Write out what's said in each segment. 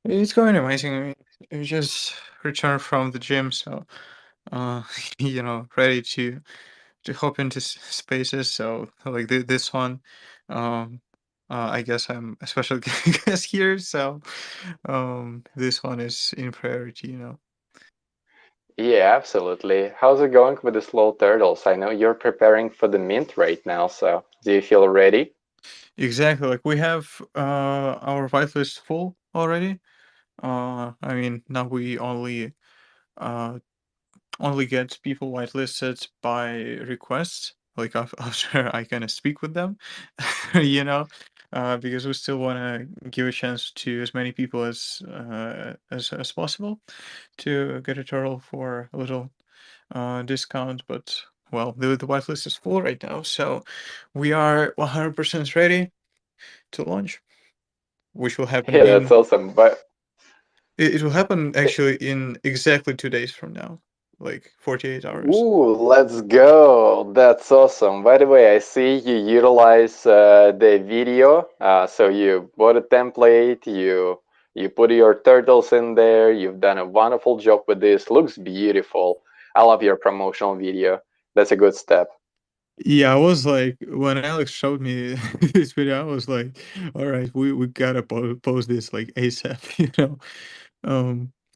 It's going amazing. I mean, we just returned from the gym, so uh, ready to hop into spaces. So like this one, um, I guess I'm a special guest here, so this one is in priority. Yeah, absolutely. How's it going with the slow turtles? I know you're preparing for the mint right now, so do you feel ready? Exactly. Like we have our whitelist full already. I mean, now we uh only get people whitelisted by request, like after I kind of speak with them, you know, because we still want to give a chance to as many people as possible to get a turtle for a little discount. But well, the whitelist is full right now, so we are 100% ready to launch, which will happen Yeah, that's awesome. But it will happen actually in exactly 2 days from now, like 48 hours. ooh, let's go. That's awesome. By the way, I see you utilize the video. So you bought a template, you put your turtles in there. You've done a wonderful job with this. Looks beautiful. I love your promotional video. That's a good step. Yeah, I was like, when Alex showed me this video, I was like, all right, we gotta post this like ASAP,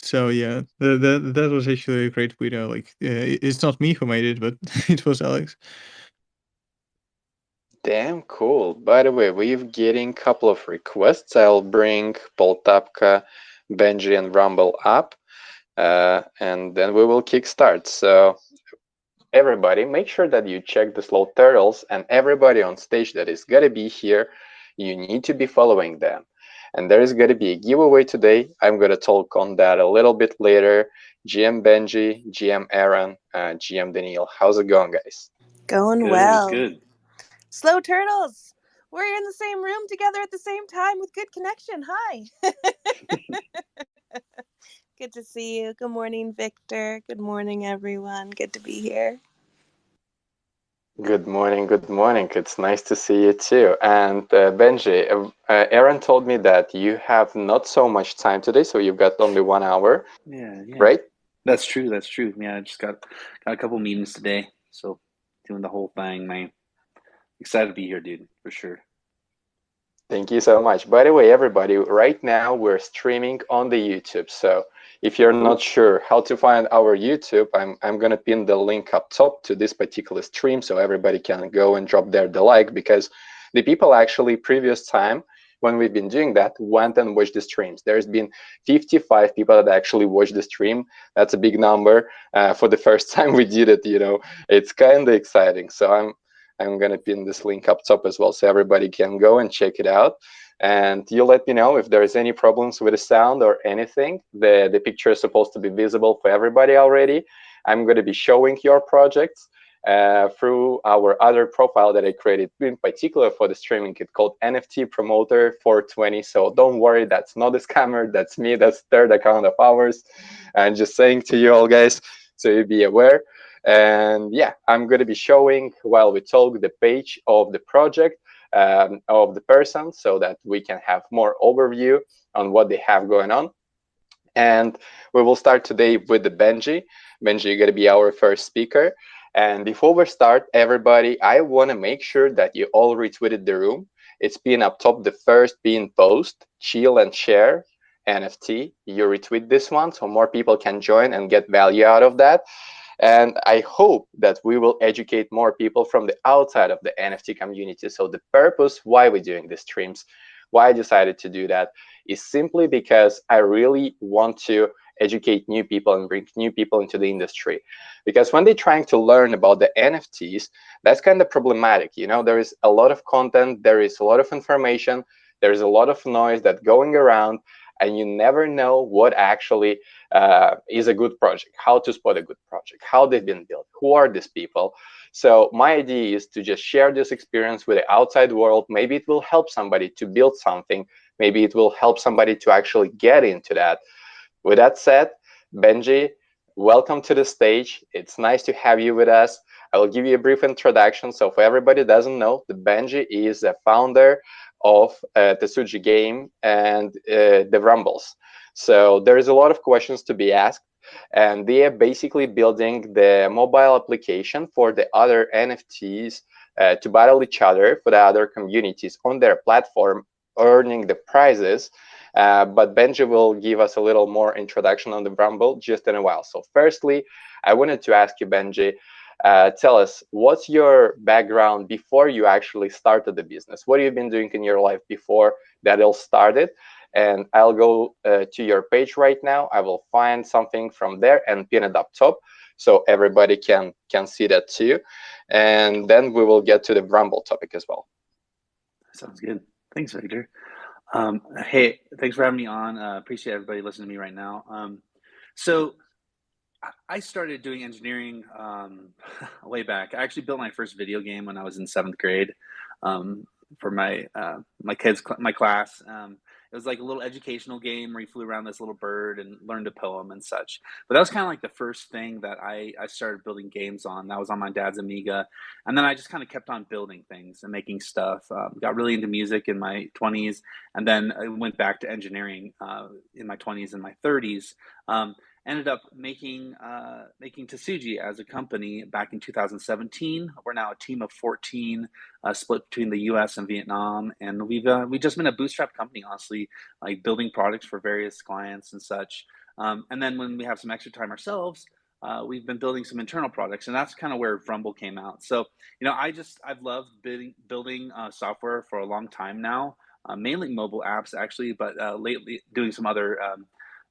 So yeah, that was actually a great video. Like, it's not me who made it, but it was Alex. Damn cool. By the way, we've getting a couple of requests. I'll bring Poltapka, Benji, and Rumble up, and then we will kickstart. So everybody, make sure that you check the slow turtles, and everybody on stage that is gonna be here, you need to be following them. And there is gonna be a giveaway today. I'm gonna talk on that a little bit later. GM Benji, GM Aaron, GM Daniel. How's it going, guys? Going Good, well. good. Slow turtles. We're in the same room together at the same time with good connection. Hi. Good to see you. Good morning, Victor. Good morning, everyone. Good to be here. Good morning, good morning. It's nice to see you too. And Benji, Aaron told me that you have not so much time today, so you've got only 1 hour, Yeah, yeah. right? That's true. That's true. Yeah, I just got a couple meetings today, so doing the whole thing, man. Excited to be here, dude, for sure. Thank you so much. By the way, everybody, right now we're streaming on the YouTube. So if you're not Cool. sure how to find our YouTube, I'm gonna pin the link up top to this particular stream so everybody can go and drop the like, because the people actually previous time when we've been doing that went and watched the streams. There's been 55 people that actually watched the stream. That's a big number for the first time we did it. It's kind of exciting. So I'm gonna pin this link up top as well, so everybody can go and check it out. And you let me know if there's any problems with the sound or anything. The picture is supposed to be visible for everybody already. I'm gonna be showing your projects through our other profile that I created in particular for the streaming kit called NFT Promoter 420. So don't worry, that's not a scammer. That's me. That's third account of ours. And just saying to you all guys, so you be aware. And yeah, I'm going to be showing while we talk the page of the project of the person so that we can have more overview on what they have going on. And we will start today with the Benji. Benji, you're going to be our first speaker. And before we start, everybody, I want to make sure that you all retweeted the room. It's been up top, the first being post, chill and share NFT. You retweet this one so more people can join and get value out of that. And I hope that we will educate more people from the outside of the NFT community. So the purpose why we're doing these streams, why I decided to do that, is simply because I really want to educate new people and bring new people into the industry. Because when they're trying to learn about the NFTs, that's kind of problematic. There is a lot of content, there is a lot of information, there's a lot of noise that going around, and you never know what actually is a good project, how to spot a good project, how they've been built, who are these people. So my idea is to just share this experience with the outside world. Maybe it will help somebody to build something. Maybe it will help somebody to actually get into that. With that said, Benji, welcome to the stage. It's nice to have you with us. I will give you a brief introduction. So for everybody who doesn't know, the Benji is a founder of Tetsuji Game and the Rumbles. So there's a lot of questions to be asked, and they are basically building the mobile application for the other NFTs to battle each other for the other communities on their platform, earning the prizes. But Benji will give us a little more introduction on the Rumble just in a while. So firstly, I wanted to ask you, Benji, tell us, what's your background before you actually started the business? What have you been doing in your life before that all started? And I'll go to your page right now. I will find something from there and pin it up top so everybody can see that too. And then we will get to the Rumble topic as well. Sounds good. Thanks, Victor. Hey, thanks for having me on. Appreciate everybody listening to me right now. So I started doing engineering way back. I actually built my first video game when I was in 7th grade for my my class. It was like a little educational game where you flew around this little bird and learned a poem and such. But that was kind of like the first thing that I started building games on. That was on my dad's Amiga. And then I just kind of kept on building things and making stuff. Got really into music in my 20s. And then I went back to engineering in my 20s and my 30s. Ended up making Tasuji as a company back in 2017. We're now a team of 14, split between the U.S. and Vietnam, and we've just been a bootstrap company, honestly, like building products for various clients and such. And then when we have some extra time ourselves, we've been building some internal products, and that's kind of where Rumble came out. So, I've loved building software for a long time now, mainly mobile apps actually, but lately doing some other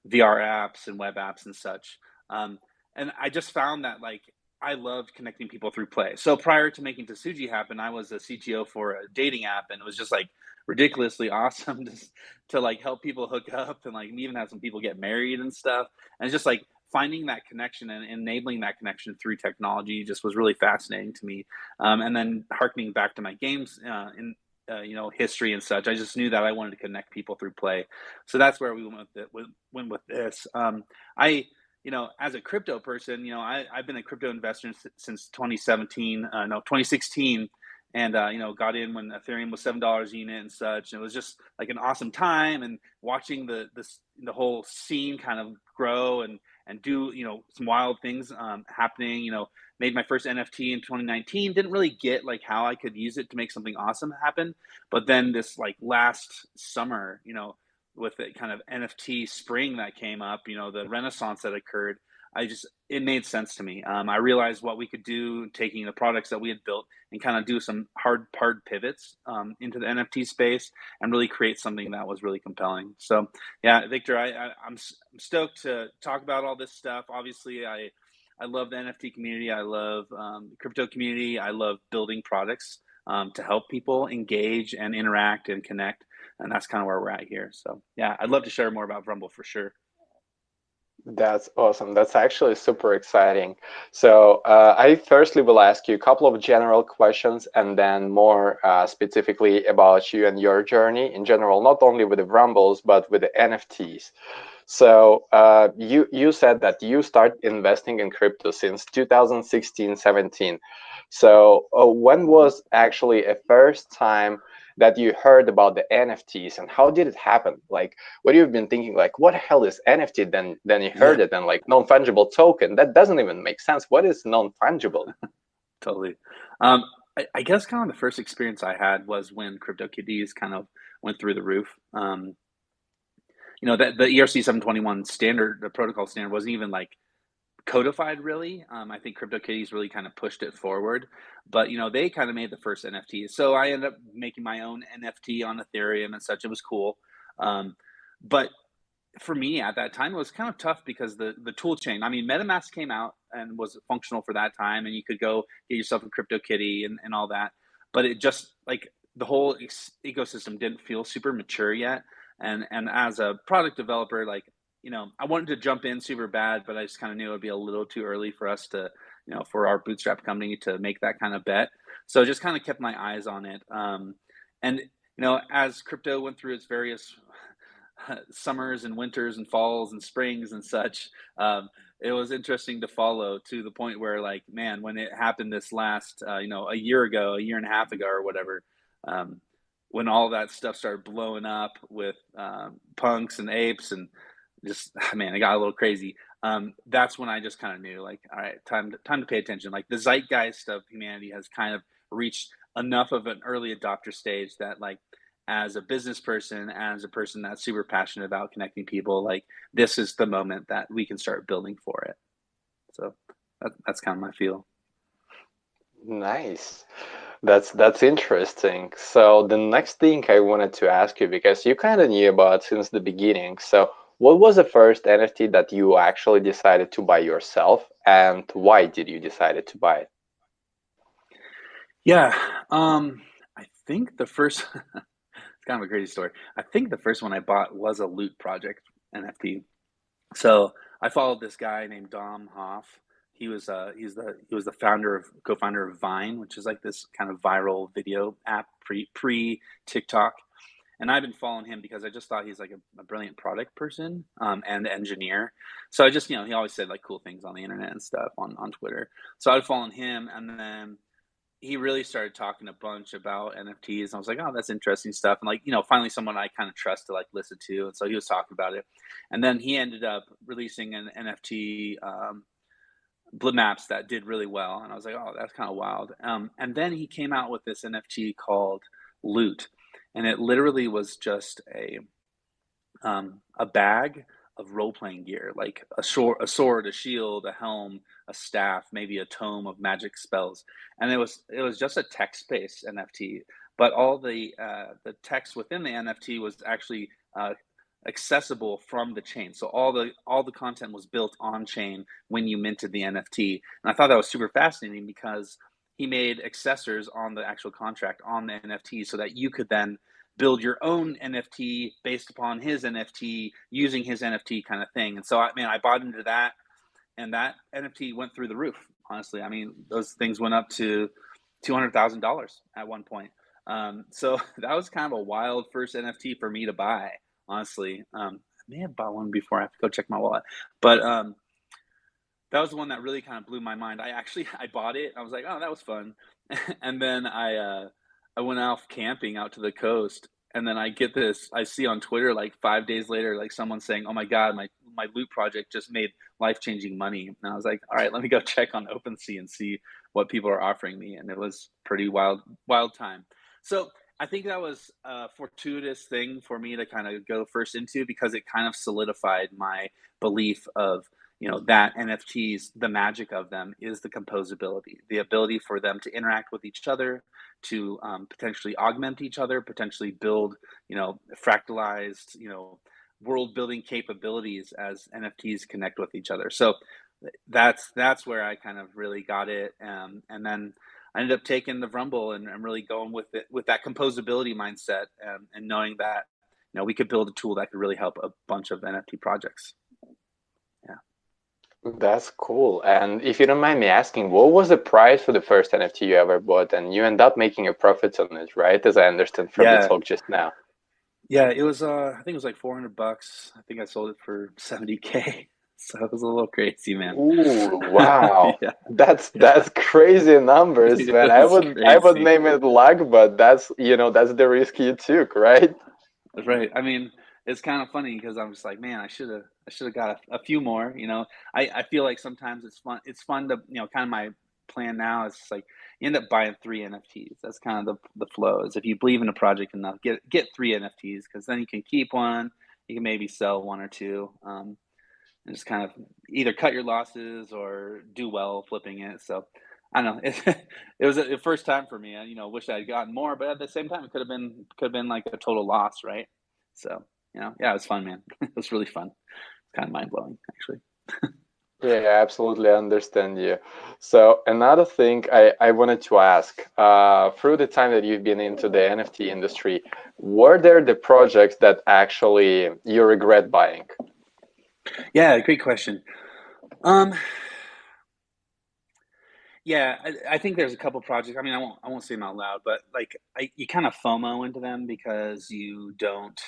VR apps and web apps and such. And I just found that I loved connecting people through play. So prior to making Tasuji happen, I was a CTO for a dating app, and it was just ridiculously awesome to help people hook up and even have some people get married and stuff. And it's just finding that connection and enabling that connection through technology just was really fascinating to me. And then harkening back to my games in history and such, I just knew that I wanted to connect people through play. So that's where we went with this. As a crypto person, I've been a crypto investor since 2016, and got in when Ethereum was $7 a unit and such. And it was just an awesome time, and watching the whole scene kind of grow and do some wild things happening. Made my first NFT in 2019. Didn't really get how I could use it to make something awesome happen. But then this last summer, with the kind of NFT spring that came up, the renaissance that occurred, it made sense to me. I realized what we could do taking the products that we had built and kind of do some hard pivots into the NFT space and really create something that was really compelling. So yeah, Victor, I'm stoked to talk about all this stuff. Obviously, I love the NFT community. I love the crypto community. I love building products to help people engage and interact and connect. And that's kind of where we're at here. So yeah, I'd love to share more about Rumble for sure. That's awesome. That's actually super exciting. So I firstly will ask you a couple of general questions, and then more specifically about you and your journey in general, not only with the Rumbles, but with the NFTs. So you said that you started investing in crypto since 2016-17. So when was actually a first time that you heard about the NFTs, and how did it happen? What you've been thinking, what the hell is NFT? Then you heard it, and non-fungible token. That doesn't even make sense. What is non-fungible? Totally. I guess kind of the first experience I had was when CryptoKitties kind of went through the roof. The ERC 721 standard, the protocol standard, wasn't even codified really. I think CryptoKitties really kind of pushed it forward, but they kind of made the first NFT. So I ended up making my own NFT on Ethereum and such. It was cool. But for me at that time, it was kind of tough because the tool chain, I mean, MetaMask came out and was functional for that time, and you could go get yourself a CryptoKitty and all that. But it just the whole ecosystem didn't feel super mature yet. And as a product developer, I wanted to jump in super bad, but I just kind of knew it would be a little too early for us to, for our bootstrap company to make that kind of bet. So just kind of kept my eyes on it. And, as crypto went through its various summers and winters and falls and springs and such, it was interesting to follow, to the point where man, when it happened this last, a year and a half ago or whatever, when all that stuff started blowing up with punks and apes and just man, it got a little crazy. That's when I just kind of knew, like, all right, time to pay attention. Like the zeitgeist of humanity has kind of reached enough of an early adopter stage that, like, as a business person, as a person that's super passionate about connecting people, like this is the moment that we can start building for it. So that's kind of my feel. Nice. That's interesting. So the next thing I wanted to ask you, because you kind of knew about since the beginning. So what was the first NFT that you actually decided to buy yourself, and why did you decided to buy it? Yeah, I think the first it's kind of a crazy story. I think the first one I bought was a loot project NFT. So I followed this guy named Dom Hoff. He was the co-founder of Vine, which is like this kind of viral video app pre TikTok. And I've been following him because I just thought he's like a brilliant product person, and engineer. So I just, he always said like cool things on the internet and stuff on Twitter. So I'd followed him, and then he really started talking a bunch about NFTs. I was like, oh, that's interesting stuff. And like, finally someone I kind of trust to like listen to. And so he was talking about it. And then he ended up releasing an NFT, maps that did really well. And I was like, oh, that's kind of wild. And then he came out with this NFT called Loot. And it literally was just a bag of role playing gear, like a sword, a shield, a helm, a staff, maybe a tome of magic spells, and it was just a text based NFT. But all the text within the NFT was actually accessible from the chain. So all the content was built on chain when you minted the NFT, and I thought that was super fascinating because he made accessors on the actual contract on the NFT so that you could then build your own NFT based upon his NFT using his NFT kind of thing. And so I bought into that, and that NFT went through the roof. Honestly, I mean, those things went up to $200,000 at one point. So that was kind of a wild first NFT for me to buy. Honestly, I may have bought one before. I have to go check my wallet, but that was the one that really kind of blew my mind. I bought it. I was like, oh, that was fun, and then I went off camping out to the coast, and then I get this. I see on Twitter like 5 days later, like someone saying, "Oh my God, my loot project just made life changing money." And I was like, "All right, let me go check on OpenSea and see what people are offering me." And it was pretty wild time. So I think that was a fortuitous thing for me to kind of go first into because it kind of solidified my belief of that NFTs, the magic of them is the composability, the ability for them to interact with each other, to potentially augment each other, potentially build, fractalized, world building capabilities as NFTs connect with each other. So that's where I kind of really got it, and then I ended up taking the Rumble and really going with it with that composability mindset, and knowing that we could build a tool that could really help a bunch of NFT projects. Yeah. That's cool. And if you don't mind me asking, what was the price for the first NFT you ever bought? And you end up making a profit on it, right? As I understand from the Yeah. talk just now. Yeah, it was I think it was like $400. I think I sold it for 70K. So it was a little crazy, man. Ooh, wow. Yeah. That's crazy numbers, It man. was I would crazy. name it luck, but that's the risk you took, right? Right. I mean, it's kind of funny because I'm just like, man, I should have got a few more. I feel like sometimes it's fun to kind of my plan now is just like you end up buying three NFTs. That's kind of the flow. Is if you believe in a project enough, get three NFTs because then you can keep one, you can maybe sell one or two, and just kind of either cut your losses or do well flipping it. So I don't know. It was the first time for me. I wish I'd gotten more, but at the same time, it could have been like a total loss, right? So yeah, it was fun, man. It was really fun. It's kind of mind blowing, actually. Yeah, I absolutely understand you. So another thing I wanted to ask, through the time that you've been into the NFT industry, were there the projects that actually you regret buying? Yeah, great question. Um, yeah, I think there's a couple projects. I mean, I won't say them out loud, but like you kind of FOMO into them because you don't.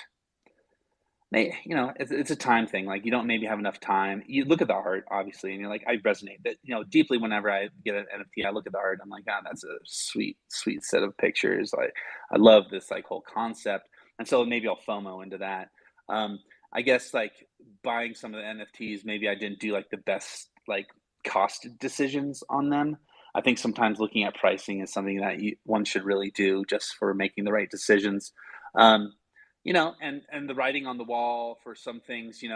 It's a time thing. Like you don't maybe have enough time. You look at the art, obviously, and you're like, I resonate that deeply whenever I get an NFT. I look at the art. I'm like, God, that's a sweet, sweet set of pictures. Like I love this like whole concept, and so maybe I'll FOMO into that. Um, I guess like buying some of the NFTs, maybe I didn't do like the best like cost decisions on them. I think sometimes looking at pricing is something that one should really do just for making the right decisions. Um, and the writing on the wall for some things, you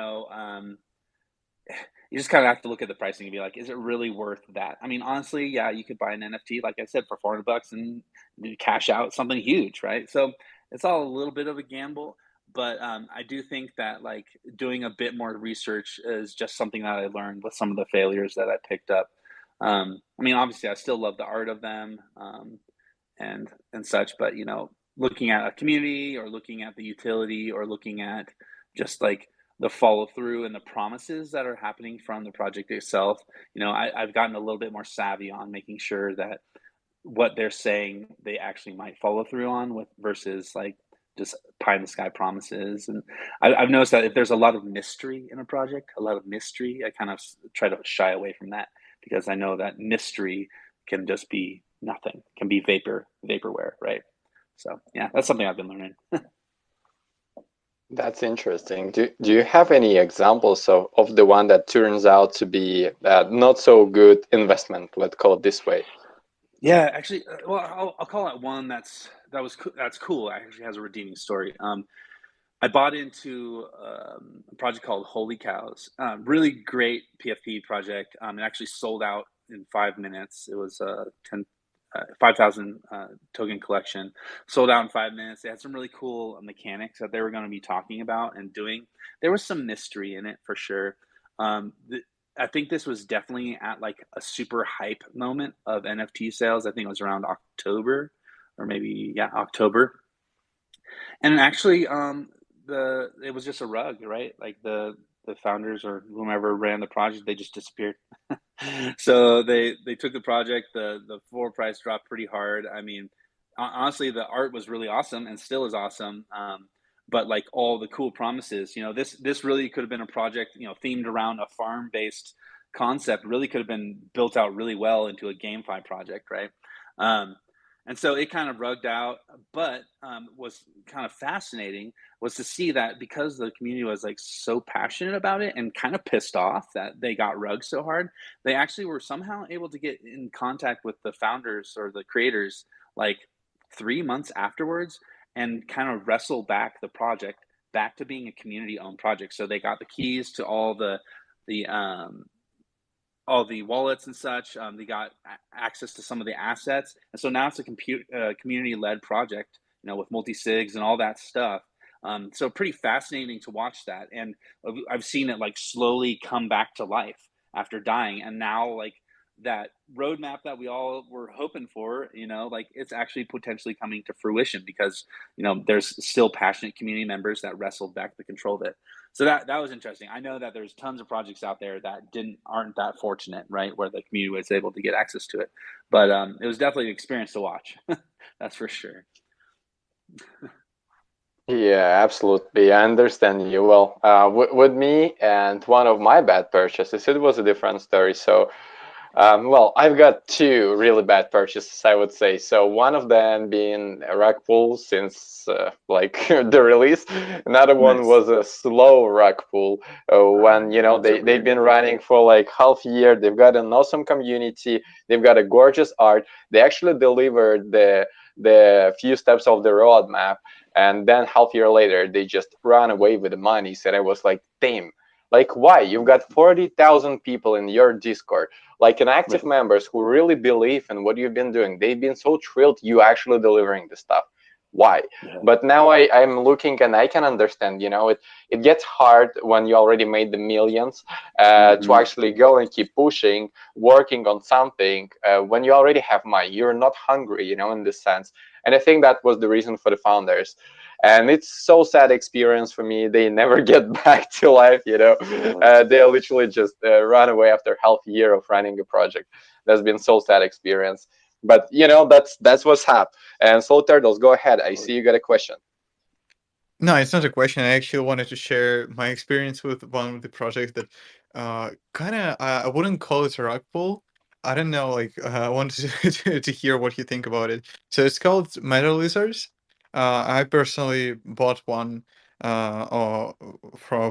just kind of have to look at the pricing and be like, is it really worth that? I mean, honestly, yeah, you could buy an NFT, like I said, for $400 and you cash out something huge, right? So it's all a little bit of a gamble, but I do think that like doing a bit more research is just something that I learned with some of the failures that I picked up. I mean, obviously, I still love the art of them, and such, but looking at a community or looking at the utility or looking at just like the follow through and the promises that are happening from the project itself. I've gotten a little bit more savvy on making sure that what they're saying they actually might follow through on with versus like just pie in the sky promises. And I've noticed that if there's a lot of mystery in a project, a lot of mystery, I kind of try to shy away from that because I know that mystery can just be nothing, can be vaporware, right? So yeah, that's something I've been learning. That's interesting. Do you have any examples of the one that turns out to be not so good investment, let's call it this way? Yeah, actually, well, I'll call it one that's cool. Actually, has a redeeming story. I bought into a project called Holy Cows. Really great PFP project. It actually sold out in 5 minutes. It was a 5,000 token collection. Sold out in 5 minutes. They had some really cool mechanics that they were going to be talking about and doing. There was some mystery in it for sure. I think this was definitely at like a super hype moment of NFT sales. I think it was around October or maybe, yeah, October. And actually, it was just a rug, right? Like the founders or whomever ran the project, they just disappeared. So they took the project. The floor price dropped pretty hard. I mean, honestly, the art was really awesome and still is awesome. But like all the cool promises, this really could have been a project, themed around a farm based concept. Really could have been built out really well into a GameFi project, right? Um, and so it kind of rugged out, but was kind of fascinating was to see that because the community was like so passionate about it and kind of pissed off that they got rugged so hard, they actually were somehow able to get in contact with the founders or the creators like 3 months afterwards and kind of wrestle back the project back to being a community owned project. So they got the keys to the all the wallets and such. They got access to some of the assets, and so now it's a community-led project, with multi-sigs and all that stuff. So pretty fascinating to watch that, and I've seen it like slowly come back to life after dying, and now like that roadmap that we all were hoping for, like it's actually potentially coming to fruition because there's still passionate community members that wrestled back the control of it. So that was interesting. I know that there's tons of projects out there that aren't that fortunate, right, where the community was able to get access to it. But it was definitely an experience to watch. That's for sure. Yeah, absolutely. I understand you. Well, with me and one of my bad purchases, it was a different story. So well, I've got two really bad purchases, I would say. So one of them being a rug pull since like the release. Another one Nice. was a slow rug pull when Those are they've weird. been running for like half a year. They've got an awesome community. They've got a gorgeous art. They actually delivered the few steps of the roadmap, and then half year later they just ran away with the money. So I was like, damn. Like, why? You've got 40,000 people in your Discord, like an active Right. members who really believe in what you've been doing. They've been so thrilled you actually delivering the stuff. Why? Yeah. But now I'm looking and I can understand, it gets hard when you already made the millions to actually go and keep pushing, working on something when you already have money. You're not hungry, in this sense. And I think that was the reason for the founders. And it's so sad experience for me. They never get back to life, they literally just run away after half a year of running a project. That's been so sad experience. But that's what's happened. And Soul Turtles, go ahead. I see you got a question. No, it's not a question. I actually wanted to share my experience with one of the projects that kind of I wouldn't call it a rug pull. I don't know, like I wanted to hear what you think about it. So it's called Metal Lizards. I personally bought one or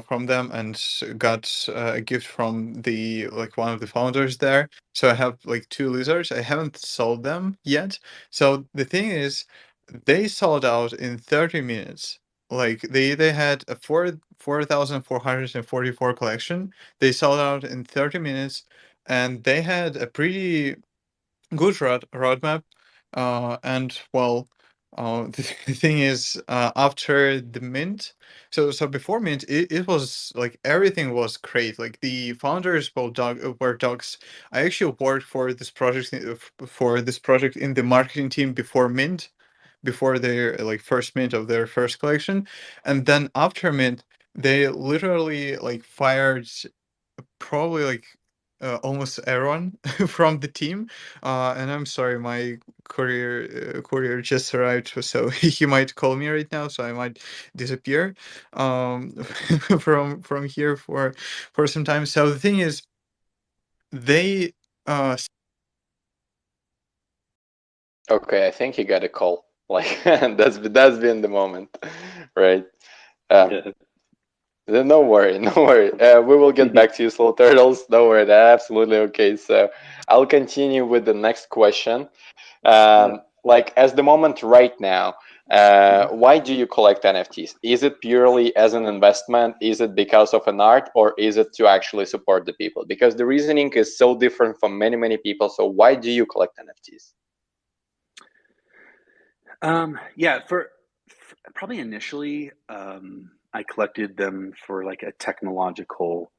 from them, and got a gift from the one of the founders there. So I have like 2 lizards. I haven't sold them yet. So the thing is, they sold out in 30 minutes. Like they had a 4,444 collection. They sold out in 30 minutes, and they had a pretty good roadmap. And well, the thing is, after the mint, so before mint, it was like everything was great. Like the founders were dogs. I actually worked for this project in the marketing team before mint, before their like first mint of their first collection, and then after mint, they literally like fired probably like almost everyone from the team. And I'm sorry, my courier just arrived, so he might call me right now, so I might disappear um, from here for some time. So the thing is, they Okay, I think you got a call. Like that's been the moment, right? Um, Yeah. no worry, no worry. We will get back to you, slow turtles. Don't worry, that's absolutely okay. So I'll continue with the next question. Yeah. Like as the moment right now, Mhm. why do you collect NFTs? Is it purely as an investment? Is it because of an art, or is it to actually support the people? Because the reasoning is so different from many people. So why do you collect NFTs? Yeah, probably initially, I collected them for like a technological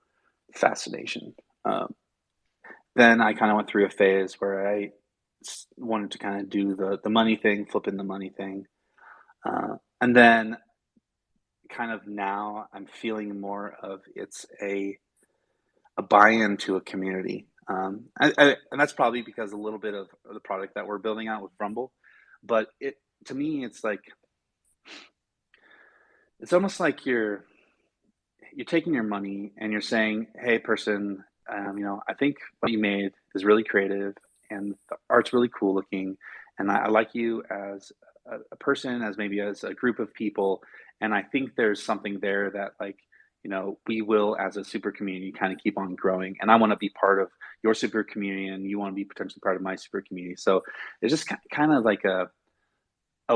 fascination. Um, then I kind of went through a phase where I wanted to kind of do the money thing, flipping the money thing, and then kind of now I'm feeling more of it's a buy-in to a community, and that's probably because a little bit of the product that we're building out with Rumble, but it to me it's like it's almost like you're taking your money and you're saying, "Hey, person, I think what you made is really creative and the art's really cool looking, and I like you as a person, as maybe as a group of people, and I think there's something there that we will as a super community kind of keep on growing, and I want to be part of your super community, and you want to be potentially part of my super community." So it's just kind of like a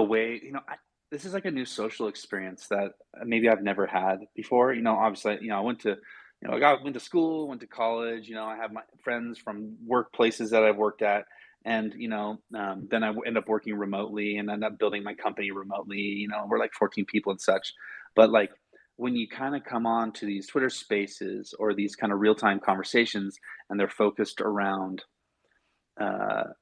way, this is like a new social experience that maybe I've never had before. Obviously, I went to, went to school, went to college. I have my friends from workplaces that I've worked at, and then I end up working remotely and end up building my company remotely. We're like 14 people and such, but like when you kind of come on to these Twitter Spaces or these kind of real time conversations, and they're focused around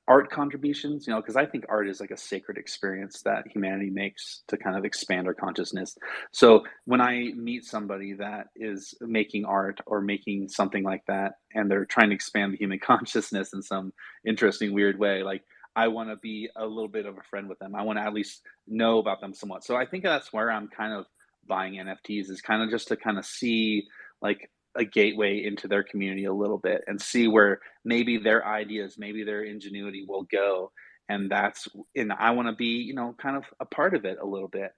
art contributions, because I think art is like a sacred experience that humanity makes to kind of expand our consciousness. So when I meet somebody that is making art or making something like that, and they're trying to expand the human consciousness in some interesting, weird way, like I want to be a little bit of a friend with them. I want to at least know about them somewhat. So I think that's where I'm kind of buying NFTs, is kind of just to kind of see like a gateway into their community a little bit and see where maybe their ideas, maybe their ingenuity will go. And I want to be, kind of a part of it a little bit.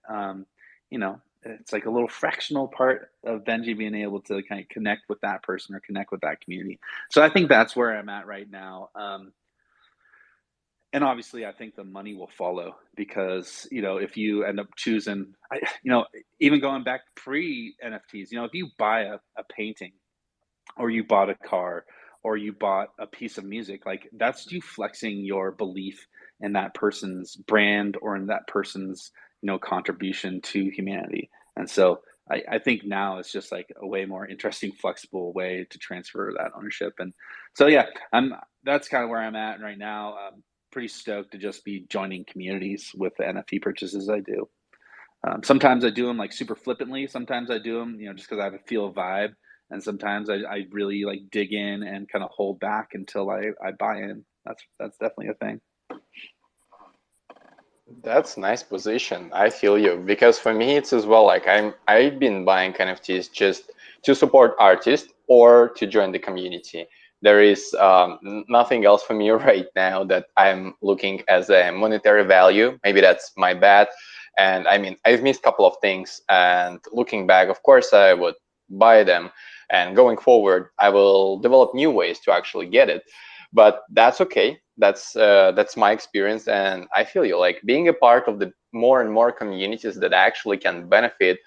It's like a little fractional part of Benji being able to kind of connect with that person or connect with that community. So I think that's where I'm at right now. And obviously I think the money will follow, because if you end up choosing, even going back pre NFTs, if you buy a painting, or you bought a car, or you bought a piece of music, like that's you flexing your belief in that person's brand or in that person's contribution to humanity. And so I think now it's just like a way more interesting, flexible way to transfer that ownership. And so yeah, that's kind of where I'm at right now. I'm pretty stoked to just be joining communities with the NFT purchases I do. Sometimes I do them like super flippantly. Sometimes I do them, just because I have a feel vibe. And sometimes I really like dig in and kind of hold back until I buy in. That's definitely a thing. That's a nice position. I feel you, because for me it's as well like I've been buying NFTs just to support artists or to join the community. There is nothing else for me right now that I'm looking as a monetary value. Maybe that's my bad. And I mean, I've missed a couple of things, and looking back, of course I would buy them, and going forward I will develop new ways to actually get it. But that's okay. That's my experience, and I feel you, like being a part of the more and more communities that actually can benefit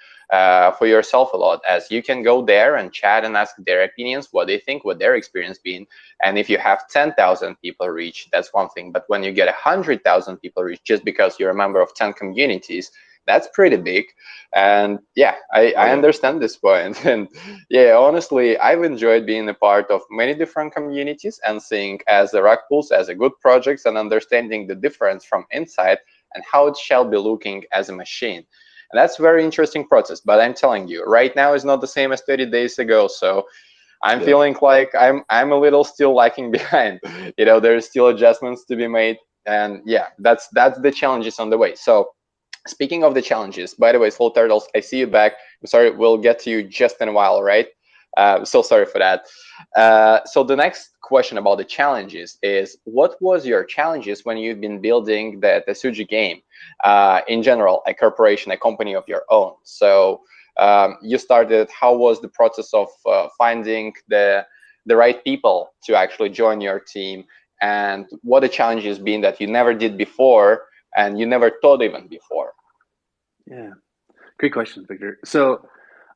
for yourself a lot, as you can go there and chat and ask their opinions, what they think, what their experience been. And if you have 10,000 people reach, that's one thing. But when you get 100,000 people reach just because you're a member of 10 communities, that's pretty big. And yeah, I understand this point. And yeah, honestly, I've enjoyed being a part of many different communities and seeing as the rug pulls as a good projects and understanding the difference from inside and how it shall be looking as a machine. And that's a very interesting process. But I'm telling you, right now is not the same as 30 days ago. So I'm feeling like I'm a little still lagging behind. There's still adjustments to be made. And yeah, that's the challenges on the way. So speaking of the challenges, by the way, Soul Turtles, I see you back. I'm sorry, we'll get to you just in a while, right? So sorry for that. So the next question about the challenges is, what was your challenges when you've been building the Suji game? In general, a corporation, a company of your own. So you started, how was the process of finding the right people to actually join your team? And what the challenges been that you never did before and you never thought even before? Yeah, great question, Victor. So,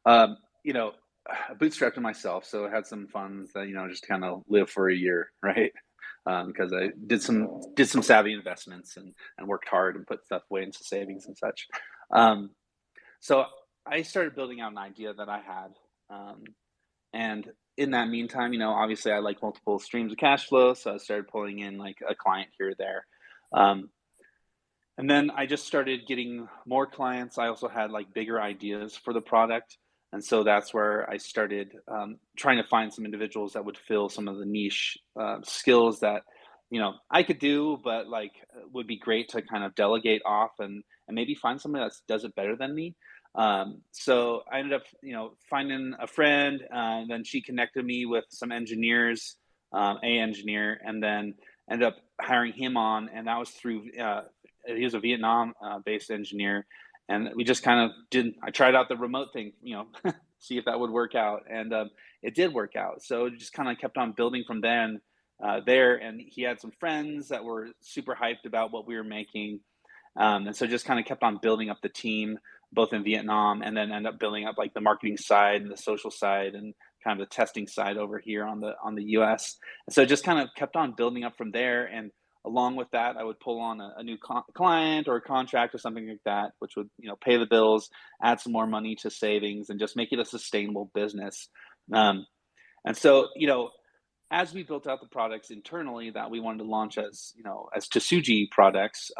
I bootstrapped it myself, so I had some funds that just kind of live for a year, right? Because I did some savvy investments and worked hard and put stuff away into savings and such. So I started building out an idea that I had, and in that meantime, obviously I like multiple streams of cash flow, so I started pulling in like a client here or there. Um, and then I just started getting more clients. I also had like bigger ideas for the product. And so that's where I started trying to find some individuals that would fill some of the niche skills that, I could do, but like would be great to kind of delegate off and maybe find somebody that does it better than me. So I ended up, finding a friend, and then she connected me with some engineers, a engineer, and then ended up hiring him on. And that was through, he was a Vietnam based engineer, and we just kind of I tried out the remote thing, see if that would work out, and it did work out. So it just kind of kept on building from then there, and he had some friends that were super hyped about what we were making, and so just kind of kept on building up the team both in Vietnam, and then end up building up like the marketing side and the social side and kind of the testing side over here on the US. And so just kind of kept on building up from there. And along with that, I would pull on a new client or a contract or something like that, which would pay the bills, add some more money to savings, and just make it a sustainable business. And so as we built out the products internally that we wanted to launch as as Tasuji products,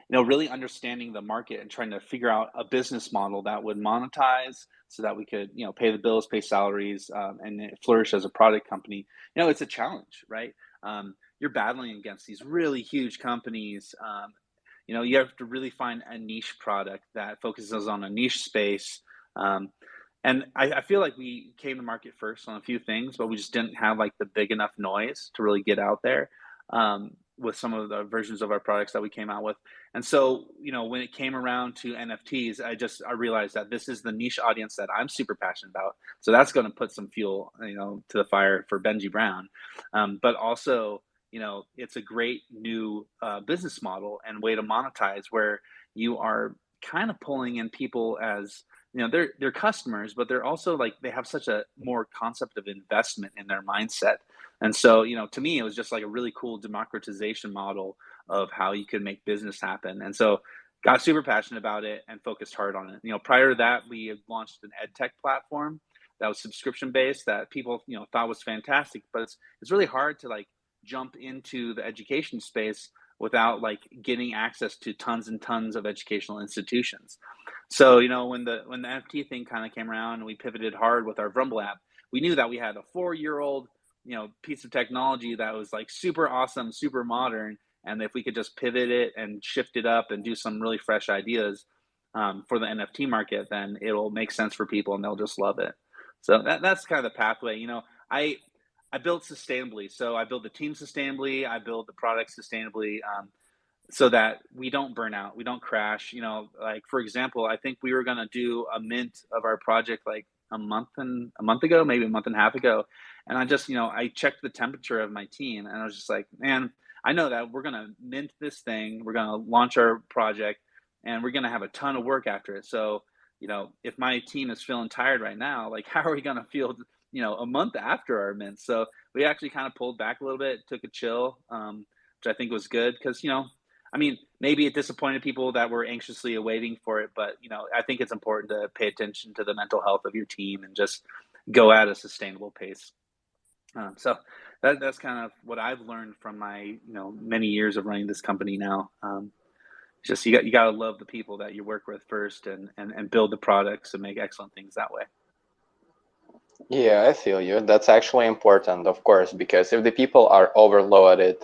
really understanding the market and trying to figure out a business model that would monetize so that we could, pay the bills, pay salaries, and flourish as a product company. It's a challenge, right? You're battling against these really huge companies. You have to really find a niche product that focuses on a niche space. And I feel like we came to market first on a few things, but we just didn't have like the big enough noise to really get out there. With some of the versions of our products that we came out with. And so, when it came around to NFTs, I realized that this is the niche audience that I'm super passionate about. So that's going to put some fuel, to the fire for Benji Brown. But also, it's a great new business model and way to monetize where you are kind of pulling in people as, they're customers, but they're also like, they have such a more concept of investment in their mindset. And so, to me, it was just like a really cool democratization model of how you could make business happen. And so got super passionate about it and focused hard on it. Prior to that, we had launched an ed tech platform that was subscription based that people, thought was fantastic, but it's really hard to like jump into the education space without like getting access to tons and tons of educational institutions. So, when the NFT thing kind of came around and we pivoted hard with our Vrumble app, we knew that we had a 4-year-old piece of technology that was like super awesome, super modern. And if we could just pivot it and shift it up and do some really fresh ideas for the NFT market, then it'll make sense for people and they'll just love it. So that's kind of the pathway. I built sustainably. So I build the team sustainably. I build the product sustainably. so that we don't burn out, we don't crash. You know, like for example, I think we were gonna do a mint of our project like a month ago, maybe a month and a half ago, and I just, you know, I checked the temperature of my team, and I was just like, man, I know that we're gonna mint this thing, we're gonna launch our project, and we're gonna have a ton of work after it. So, you know, if my team is feeling tired right now, like how are we gonna feel, you know, a month after our mint? So we actually kind of pulled back a little bit, took a chill, which I think was good because, you know, I mean, maybe it disappointed people that were anxiously awaiting for it, but you know, I think it's important to pay attention to the mental health of your team and just go at a sustainable pace. So that's kind of what I've learned from my, you know, many years of running this company now. Just you got to love the people that you work with first, and build the products and make excellent things that way. Yeah, I feel you. That's actually important, of course, because if the people are overloaded,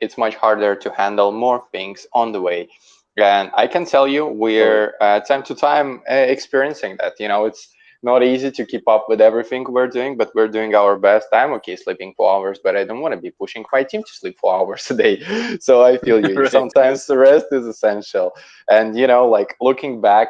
it's much harder to handle more things on the way. And I can tell you, Totally. we're time to time experiencing that. You know, it's not easy to keep up with everything we're doing, but we're doing our best. I'm okay sleeping 4 hours, but I don't want to be pushing my team to sleep 4 hours a day. So I feel you. Right. Sometimes the rest is essential. And, you know, like looking back,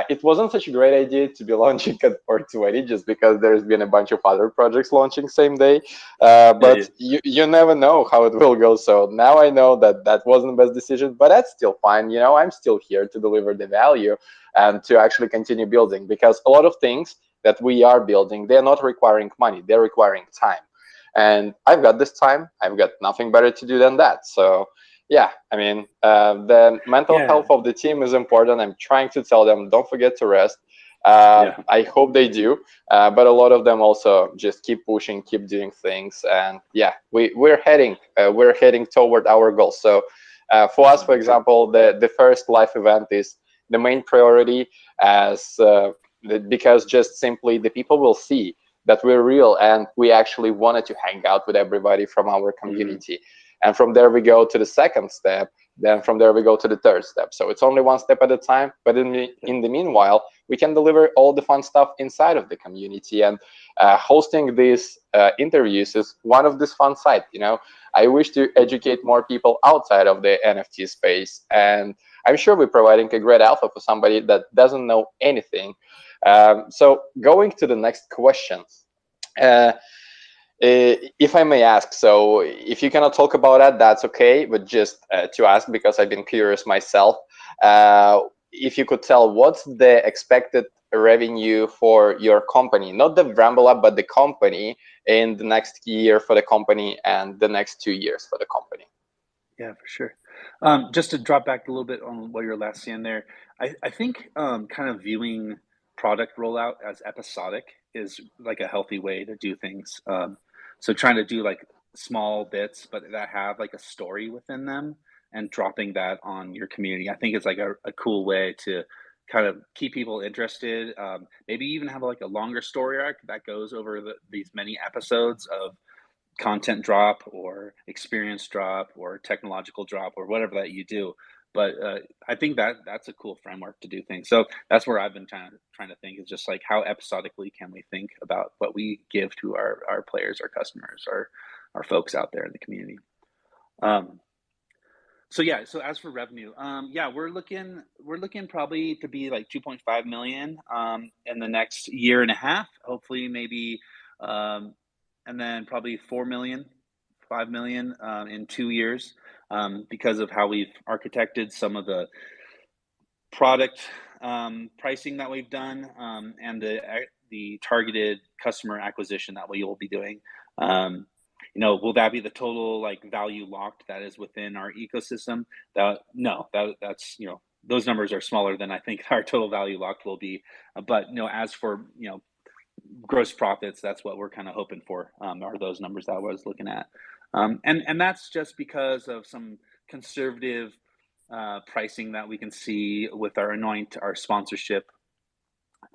it wasn't such a great idea to be launching at 420 just because there's been a bunch of other projects launching same day. Yeah, yeah. But you never know how it will go. So now I know that that wasn't the best decision, but that's still fine. You know, I'm still here to deliver the value and to actually continue building, because a lot of things that we are building, they're not requiring money, they're requiring time. And I've got this time. I've got nothing better to do than that. So yeah, I mean, the mental Yeah. health of the team is important. I'm trying to tell them, don't forget to rest. Yeah. I hope they do, but a lot of them also just keep pushing, keep doing things, and yeah, we're heading toward our goals. So for us, for Awesome. Great. example, the first live event is the main priority, as because just simply the people will see that we're real and we actually wanted to hang out with everybody from our Hmm. community. And from there we go to the second step. Then from there we go to the third step. So it's only one step at a time. But Yeah. in the meanwhile, we can deliver all the fun stuff inside of the community. And hosting these interviews is one of this fun side. You know, I wish to educate more people outside of the NFT space, and I'm sure we're providing a great alpha for somebody that doesn't know anything. So going to the next question. Uh, if I may ask, so if you cannot talk about that, that's okay. But just to ask, because I've been curious myself, if you could tell what's the expected revenue for your company, not the Ramble Up, but the company in the next year for the company and the next 2 years for the company. Yeah, for sure. Just to drop back a little bit on what you're last saying there, I think kind of viewing product rollout as episodic is like a healthy way to do things. So trying to do like small bits, but that have like a story within them, and dropping that on your community, I think is like a cool way to kind of keep people interested. Maybe even have like a longer story arc that goes over these many episodes of content drop or experience drop or technological drop or whatever that you do. But I think that that's a cool framework to do things. So that's where I've been trying to think, is just like how episodically can we think about what we give to our players, our customers, our folks out there in the community. Um, so yeah, so as for revenue, yeah, we're looking probably to be like 2.5 million in the next year and a half, hopefully maybe, um, and then probably 4 million, 5 million in 2 years, because of how we've architected some of the product pricing that we've done, and the targeted customer acquisition that we will be doing. Um, you know, will that be the total like value locked that is within our ecosystem? That no, that's, you know, those numbers are smaller than I think our total value locked will be. But you know, as for, you know, gross profits, that's what we're kind of hoping for. Are those numbers that I was looking at, and that's just because of some conservative pricing that we can see with our Anoint, our sponsorship,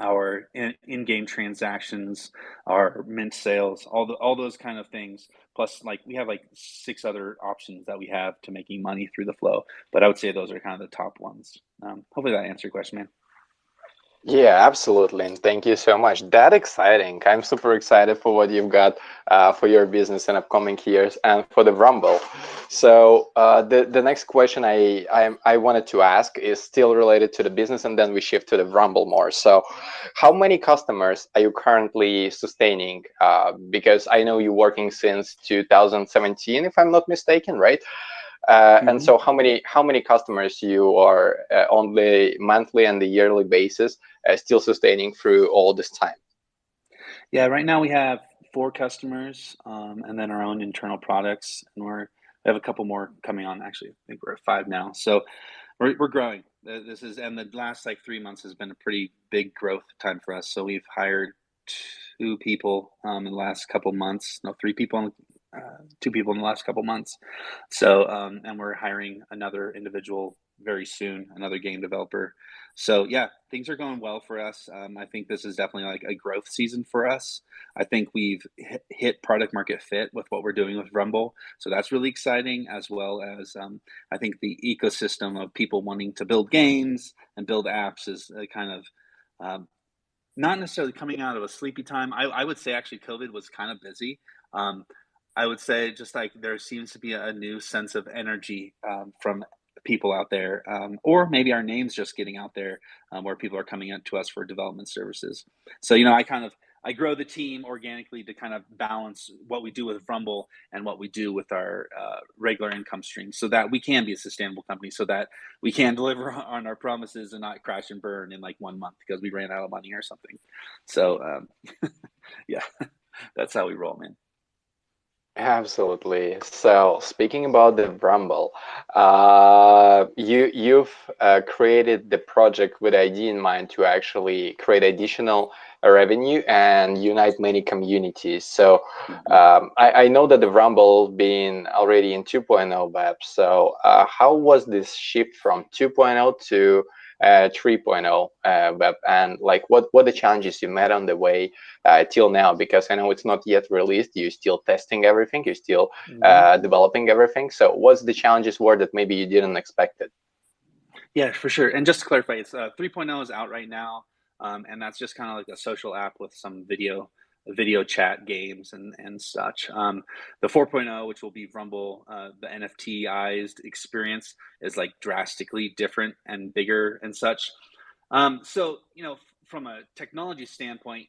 our in-game transactions, our mint sales, all those kind of things. Plus, like we have like 6 other options that we have to making money through the flow. But I would say those are kind of the top ones. Hopefully that answered your question, man. Yeah, absolutely. And thank you so much. That exciting. I'm super excited for what you've got for your business in upcoming years and for the Rumble. So the next question I wanted to ask is still related to the business, and then we shift to the Rumble more. So, how many customers are you currently sustaining? Because I know you're working since 2017, if I'm not mistaken, right? And so, how many customers you are on the monthly and the yearly basis still sustaining through all this time? Yeah, right now we have 4 customers, and then our own internal products, and we have a couple more coming on. Actually, I think we're at 5 now. So we're growing. This is, and the last like 3 months has been a pretty big growth time for us. So we've hired 2 people in the last couple months. No, 3 people. 2 people in the last couple months. So and we're hiring another individual very soon, another game developer. So yeah, things are going well for us. I think this is definitely like a growth season for us. I think we've hit product market fit with what we're doing with Rumble, so that's really exciting. As well as I think the ecosystem of people wanting to build games and build apps is kind of not necessarily coming out of a sleepy time. I would say actually COVID was kind of busy. Um, I would say just like there seems to be a new sense of energy from people out there, or maybe our names just getting out there, where people are coming to us for development services. So I grow the team organically to kind of balance what we do with Rumble and what we do with our regular income streams, so that we can be a sustainable company, so that we can deliver on our promises and not crash and burn in like 1 month because we ran out of money or something. So yeah, that's how we roll, man. Absolutely. So speaking about the Rumble, you've created the project with idea in mind to actually create additional revenue and unite many communities. So I know that the Rumble being already in 2.0 web. So how was this shift from 2.0 to 3.0 web, and like what the challenges you met on the way till now? Because I know it's not yet released. You're still testing everything. You're still developing everything. So what's the challenges were that maybe you didn't expect it? Yeah, for sure. And just to clarify, it's 3.0 is out right now, and that's just kind of like a social app with some video chat games and such. The 4.0, which will be Rumble, the NFTized experience is like drastically different and bigger and such. So from a technology standpoint,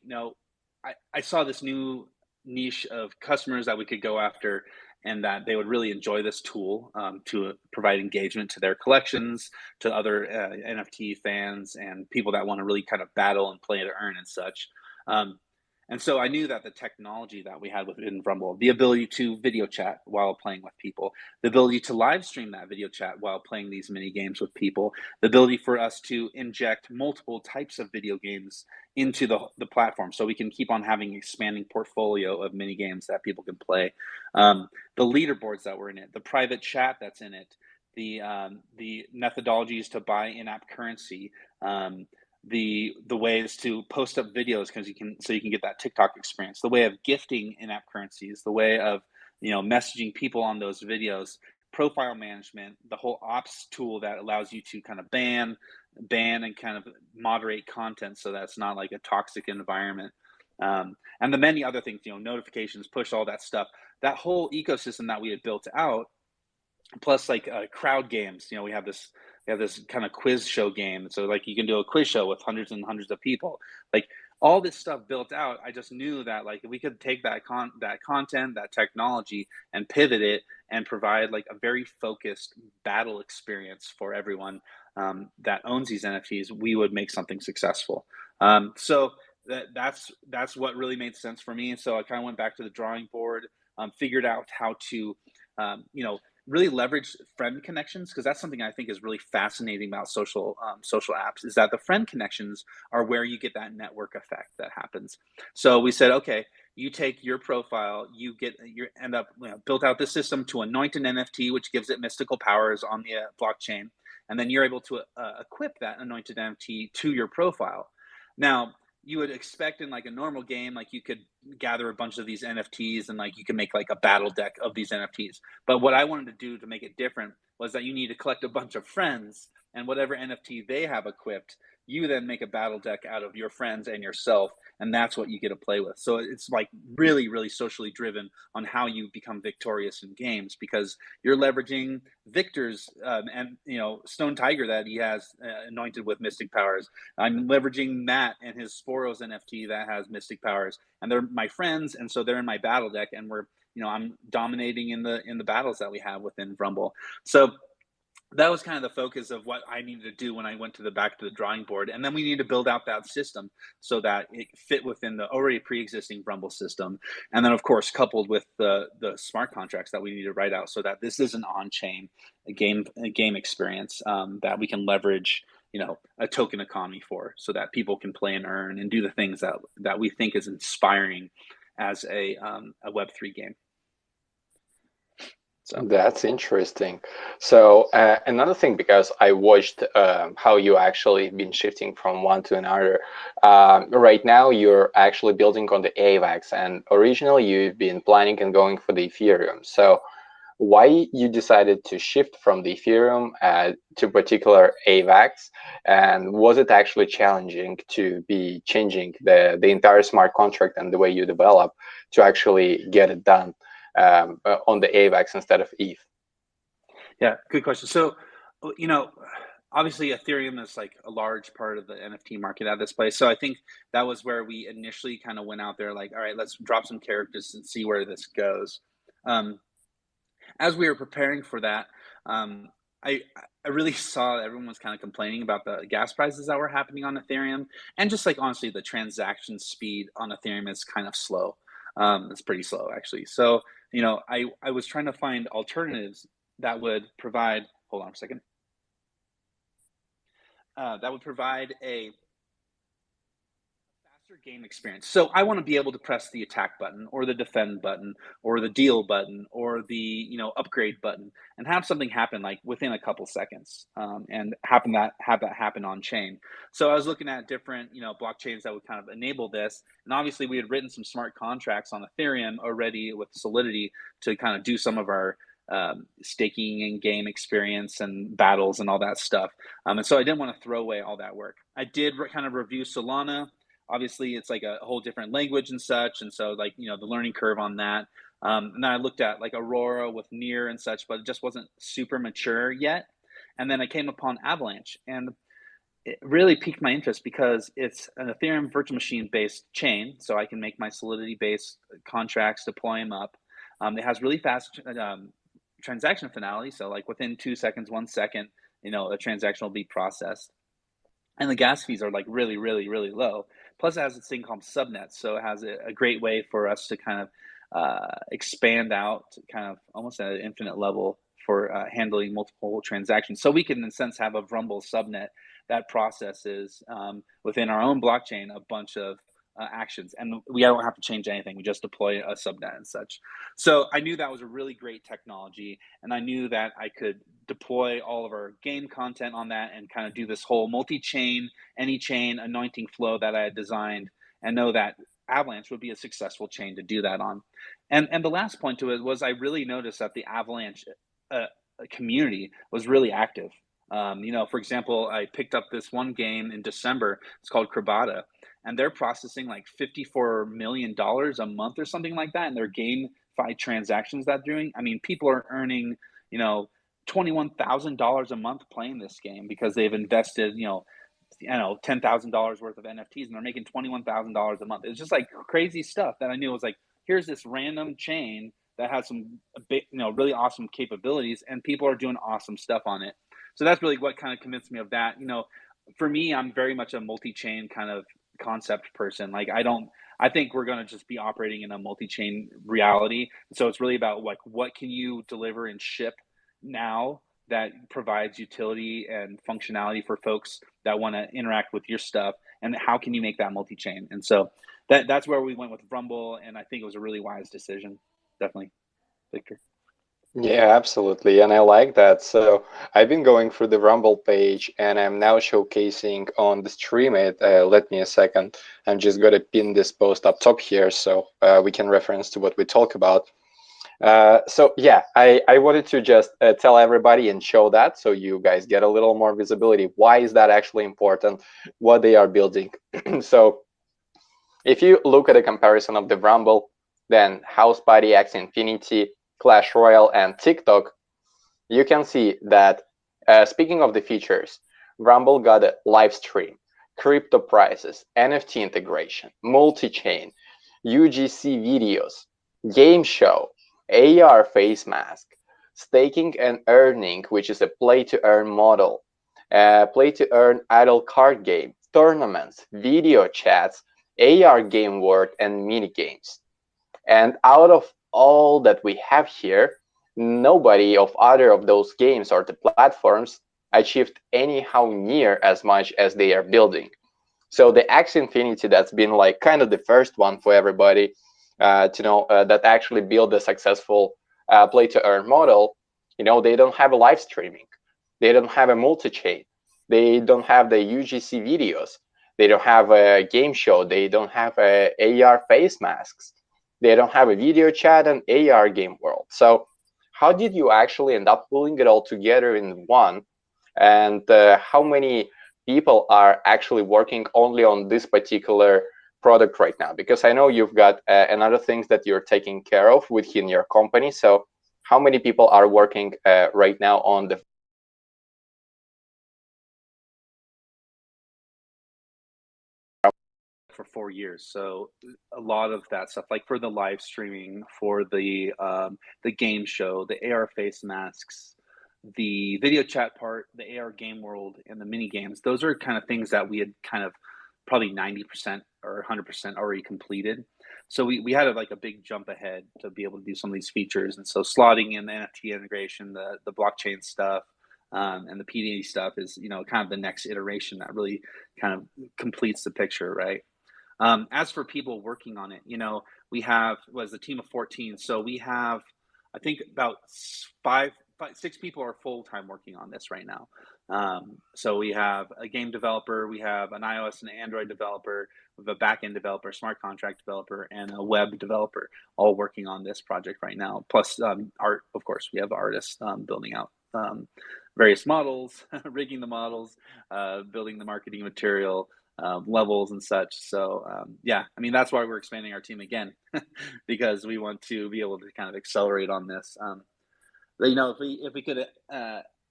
I saw this new niche of customers that we could go after, and that they would really enjoy this tool to provide engagement to their collections, to other NFT fans, and people that want to really kind of battle and play to earn and such. Um, and so I knew that the technology that we had within Rumble, the ability to video chat while playing with people, the ability to live stream that video chat while playing these mini games with people, the ability for us to inject multiple types of video games into the platform, so we can keep on having an expanding portfolio of mini games that people can play. The leaderboards that were in it, the private chat that's in it, the methodologies to buy in-app currency, the ways to post up videos because you can get that TikTok experience, the way of gifting in-app currencies, the way of messaging people on those videos, profile management, the whole ops tool that allows you to kind of ban and kind of moderate content so that's not like a toxic environment, and the many other things, notifications, push, all that stuff, that whole ecosystem that we had built out, plus like crowd games. We have this kind of quiz show game, so like you can do a quiz show with hundreds and hundreds of people, like all this stuff built out. I just knew that like we could take that content, that technology, and pivot it and provide like a very focused battle experience for everyone that owns these NFTs. We would make something successful. So that's what really made sense for me. So I kind of went back to the drawing board, figured out how to really leverage friend connections, because that's something I think is really fascinating about social apps, is that the friend connections are where you get that network effect that happens. So we said, okay, you take your profile, you end up built out this system to anoint an NFT, which gives it mystical powers on the blockchain, and then you're able to equip that anointed NFT to your profile. Now, you would expect in like a normal game, like you could gather a bunch of these NFTs and like you can make like a battle deck of these NFTs. But what I wanted to do to make it different was that you need to collect a bunch of friends, and whatever NFT they have equipped, you then make a battle deck out of your friends and yourself, and that's what you get to play with. So it's like really, really socially driven on how you become victorious in games, because you're leveraging Victor's and Stone Tiger that he has anointed with mystic powers. I'm leveraging Matt and his Sporos NFT that has mystic powers, and they're my friends, and so they're in my battle deck, and I'm dominating in the battles that we have within Rumble. So that was kind of the focus of what I needed to do when I went to the back to the drawing board. And then we need to build out that system so that it fit within the already pre-existing Rumble system. And then, of course, coupled with the smart contracts that we need to write out so that this is an on-chain game experience that we can leverage, a token economy for, so that people can play and earn and do the things that we think is inspiring as a Web3 game. So that's interesting. So another thing, because I watched how you actually been shifting from one to another. Right now, you're actually building on the AVAX, and originally you've been planning and going for the Ethereum. So why you decided to shift from the Ethereum to particular AVAX, and was it actually challenging to be changing the entire smart contract and the way you develop to actually get it done on the AVAX instead of ETH? Yeah, good question. So, obviously Ethereum is like a large part of the NFT market at this place. So I think that was where we initially kind of went out there like, all right, let's drop some characters and see where this goes. As we were preparing for that, I really saw everyone was kind of complaining about the gas prices that were happening on Ethereum, and just like honestly, the transaction speed on Ethereum is kind of slow. It's pretty slow actually. So I was trying to find alternatives that would provide. Hold on a second. That would provide a faster game experience. So I want to be able to press the attack button or the defend button or the deal button or the upgrade button and have something happen like within a couple seconds, and have that happen on chain. So I was looking at different blockchains that would kind of enable this, and obviously we had written some smart contracts on Ethereum already with Solidity to kind of do some of our staking and game experience and battles and all that stuff. And so I didn't want to throw away all that work. I did kind of review Solana. Obviously, it's like a whole different language and such, and so like the learning curve on that. And then I looked at like Aurora with Near and such, but it just wasn't super mature yet. And then I came upon Avalanche, and it really piqued my interest because it's an Ethereum virtual machine based chain, so I can make my Solidity based contracts, deploy them up. It has really fast transaction finality, so like within 2 seconds, 1 second, a transaction will be processed, and the gas fees are like really, really, really low. Plus, it has this thing called subnets, so it has a great way for us to kind of expand out, kind of almost at an infinite level for handling multiple transactions. So we can, in a sense, have a Rumble subnet that processes within our own blockchain a bunch of actions, and we don't have to change anything. We just deploy a subnet and such. So I knew that was a really great technology, and I knew that I could deploy all of our game content on that and kind of do this whole multi-chain, any chain anointing flow that I had designed, and know that Avalanche would be a successful chain to do that on. And the last point to it was I really noticed that the Avalanche community was really active. For example, I picked up this one game in December. It's called Krabata, and they're processing like $54 million a month or something like that in their GameFi transactions that they're doing. I mean, people are earning, $21,000 a month playing this game because they've invested, $10,000 worth of NFTs, and they're making $21,000 a month. It's just like crazy stuff that I knew was like, here's this random chain that has some, really awesome capabilities, and people are doing awesome stuff on it. So that's really what kind of convinced me of that. For me, I'm very much a multi-chain kind of concept person. Like I think we're going to just be operating in a multi-chain reality. So it's really about like, what can you deliver and ship now that provides utility and functionality for folks that want to interact with your stuff, and how can you make that multi-chain? And so that's where we went with Rumble, and I think it was a really wise decision. Definitely, Victor. Yeah, absolutely. And I like that. So I've been going through the Rumble page, and I'm now showcasing on the stream it. Let me a second. I'm just going to pin this post up top here so we can reference to what we talk about. So yeah, I wanted to just tell everybody and show that so you guys get a little more visibility. Why is that actually important? What they are building. So if you look at a comparison of the Rumble, then House Party, X Infinity, Clash Royale, and TikTok, you can see that speaking of the features, Rumble got a live stream, crypto prices, NFT integration, multi-chain, UGC videos, game show, AR face mask, staking and earning, which is a play-to-earn model, play-to-earn idle card game, tournaments, video chats, AR game world, and mini games. And out of all that we have here, nobody of either of those games or the platforms achieved anyhow near as much as they are building. So the X Infinity, that's been like kind of the first one for everybody to know that actually build a successful play to earn model. They don't have a live streaming, they don't have a multi-chain, they don't have the UGC videos, they don't have a game show, they don't have a AR face masks, they don't have a video chat and AR game world. So how did you actually end up pulling it all together in one? And how many people are actually working only on this particular product right now? Because I know you've got another things that you're taking care of within your company. So how many people are working right now on the for 4 years. So a lot of that stuff, like for the live streaming, for the game show, the AR face masks, the video chat part, the AR game world, and the mini games. Those are kind of things that we had kind of probably 90% or 100% already completed. So we had like a big jump ahead to be able to do some of these features. And so slotting in the NFT integration, the blockchain stuff, and the PD stuff is kind of the next iteration that really kind of completes the picture, right? As for people working on it, we have was a team of 14. So we have, I think, about six people are full time working on this right now. So we have a game developer, we have an iOS and Android developer, we have a backend developer, smart contract developer, and a web developer, all working on this project right now. Plus art, of course, we have artists building out various models, rigging the models, building the marketing material, levels and such. So yeah, I mean that's why we're expanding our team again because we want to be able to kind of accelerate on this. If we could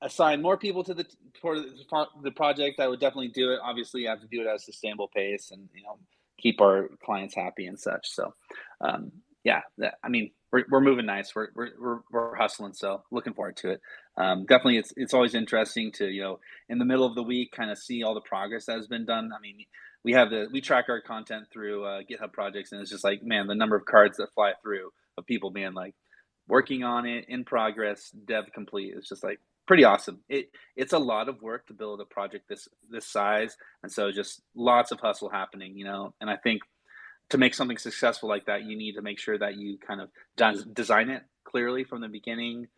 assign more people to for the project, I would definitely do it. Obviously, you have to do it at a sustainable pace and keep our clients happy and such. So yeah, I mean we're moving nice. We're hustling. So looking forward to it. Definitely, it's always interesting to in the middle of the week kind of see all the progress that has been done. I mean, we track our content through GitHub projects, and it's just like, man, the number of cards that fly through of people being like working on it, in progress, dev complete. It's just like pretty awesome. It's a lot of work to build a project this size, and so just lots of hustle happening, And I think to make something successful like that, you need to make sure that you kind of design it clearly from the beginning,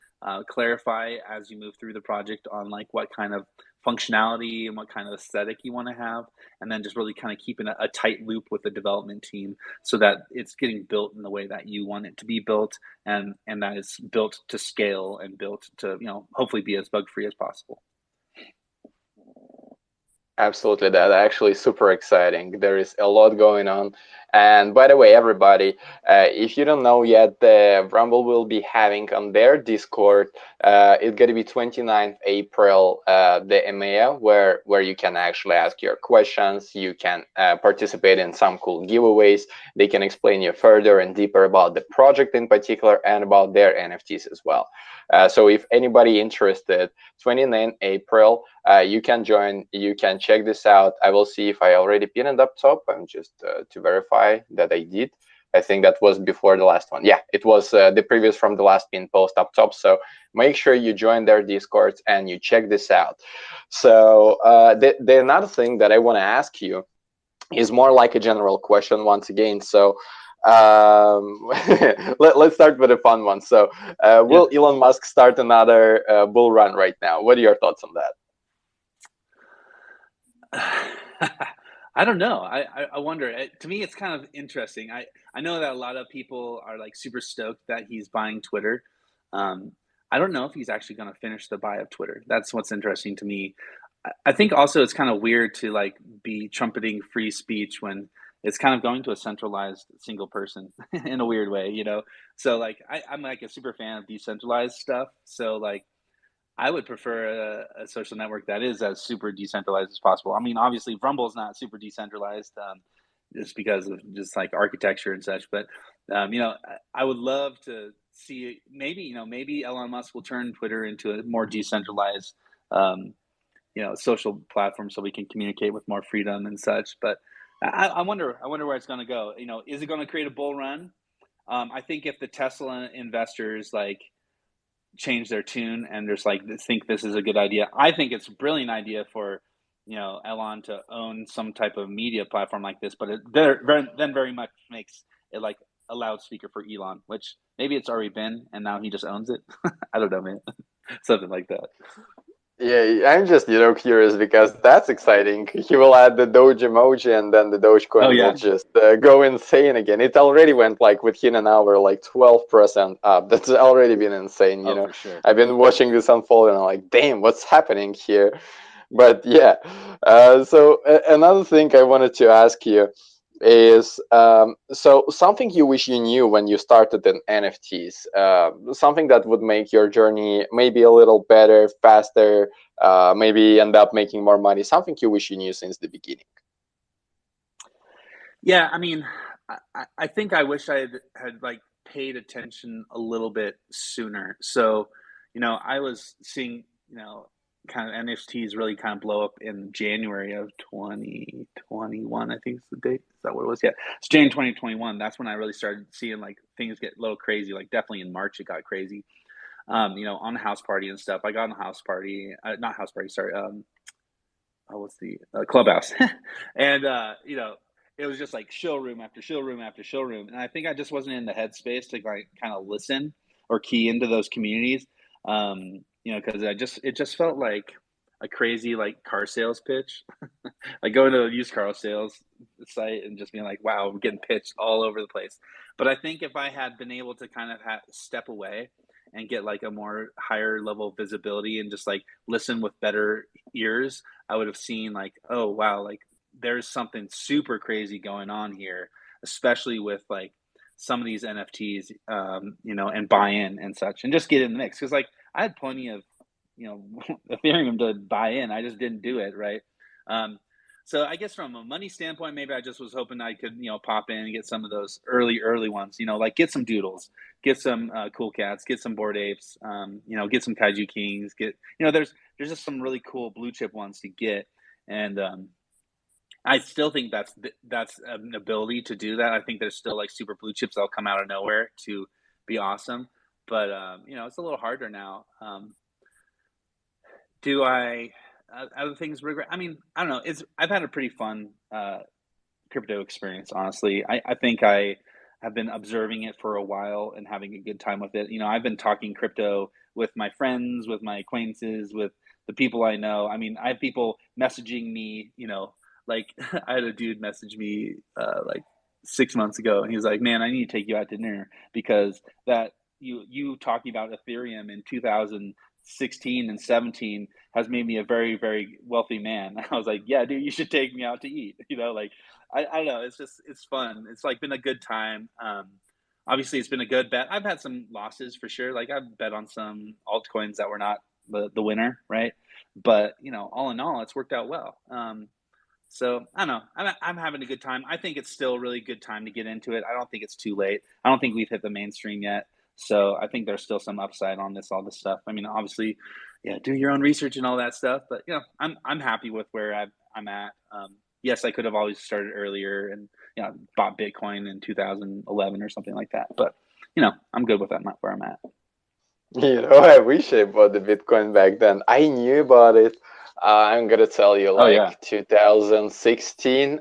clarify as you move through the project on like what kind of functionality and what kind of aesthetic you want to have, and then just really kind of keeping a tight loop with the development team so that it's getting built in the way that you want it to be built, and that it's built to scale and built to hopefully be as bug free as possible. Absolutely, that actually super exciting. There is a lot going on. And by the way, everybody, if you don't know yet, the Rumble will be having on their Discord, it's going to be 29th April, the EMEA, where you can actually ask your questions. You can participate in some cool giveaways. They can explain you further and deeper about the project in particular and about their NFTs as well. So if anybody interested, 29th April, you can join, you can check this out. I will see if I already pinned it up top. I'm just to verify that I did. I think that was before the last one. Yeah, it was the previous from the last pin post up top. So make sure you join their Discords and you check this out. So the another thing that I want to ask you is more like a general question once again. So let's start with a fun one. So will Elon Musk start another bull run right now? What are your thoughts on that? I don't know. I wonder. To me, it's kind of interesting. I know that a lot of people are like super stoked that he's buying Twitter. Um, I don't know if he's actually going to finish the buy of Twitter. That's what's interesting to me. I think also it's kind of weird to like be trumpeting free speech when it's kind of going to a centralized single person in a weird way, you know? So like I'm like a super fan of decentralized stuff. So like I would prefer a social network that is as super decentralized as possible. I mean, obviously, Rumble's not super decentralized, just because of just like architecture and such. But you know, I would love to see maybe maybe Elon Musk will turn Twitter into a more decentralized um, social platform so we can communicate with more freedom and such. But I wonder where it's going to go. You know, is it going to create a bull run? I think if the Tesla investors like change their tune and just like think this is a good idea. I think it's a brilliant idea for Elon to own some type of media platform like this, but then very much makes it like a loudspeaker for Elon, which maybe it's already been and now he just owns it. I don't know, man. Something like that. Yeah, I'm just curious because that's exciting. He will add the Doge emoji, and then the Oh Dogecoin will yeah. just go insane again. It already went like within an hour, like 12% up. That's already been insane. Oh, for sure. I've been watching this unfold, and I'm like, damn, what's happening here? But yeah, so another thing I wanted to ask you is so something you wish you knew when you started in NFTs, something that would make your journey maybe a little better, faster, maybe end up making more money, something you wish you knew since the beginning. Yeah, I mean, I think I wish I had like paid attention a little bit sooner. So, I was seeing, kind of NFTs really kind of blow up in January of 2021, I think is the date. Is that what it was? Yeah. It's January 2021. That's when I really started seeing like things get a little crazy. Like definitely in March it got crazy. On the house party and stuff. I got on the house party, not house party, sorry. What's the clubhouse? And it was just like showroom after showroom after showroom, and I think I just wasn't in the headspace to like kind of listen or key into those communities. Because it just felt like a crazy like car sales pitch, like going to a used car sales site and just being like, wow, we're getting pitched all over the place. But I think if I had been able to kind of step away and get like a more higher level visibility and just like listen with better ears, I would have seen like, oh wow, like there's something super crazy going on here, especially with like some of these NFTs, and buy in and such, and just get in the mix. Because like I had plenty of, Ethereum to buy in. I just didn't do it right. So I guess from a money standpoint, maybe I just was hoping I could, pop in and get some of those early ones. Like get some doodles, get some cool cats, get some bored apes, get some kaiju kings, get there's just some really cool blue chip ones to get, and I still think that's an ability to do that. I think there's still like super blue chips that'll come out of nowhere to be awesome, but it's a little harder now. Do I other things regret? I mean, I don't know. I've had a pretty fun crypto experience, honestly. I think I have been observing it for a while and having a good time with it. I've been talking crypto with my friends, with my acquaintances, with the people I know. I mean, I have people messaging me, like I had a dude message me like 6 months ago, and he was like, "Man, I need to take you out to dinner because that you talking about Ethereum in 2016 and 17 has made me a very, very wealthy man." I was like, "Yeah, dude, you should take me out to eat." Like I don't know. It's fun. It's like been a good time. Obviously, it's been a good bet. I've had some losses for sure. Like I've bet on some altcoins that were not the winner, right? But all in all, it's worked out well. So I don't know. I'm having a good time. I think it's still a really good time to get into it. I don't think it's too late. I don't think we've hit the mainstream yet. So I think there's still some upside on all this stuff. I mean, obviously, yeah, do your own research and all that stuff. But I'm happy with where I'm at. Yes, I could have always started earlier and bought Bitcoin in 2011 or something like that. But I'm good with that. Where I'm at. I wish I bought the Bitcoin back then. I knew about it. I'm gonna tell you, Oh yeah. like 2016,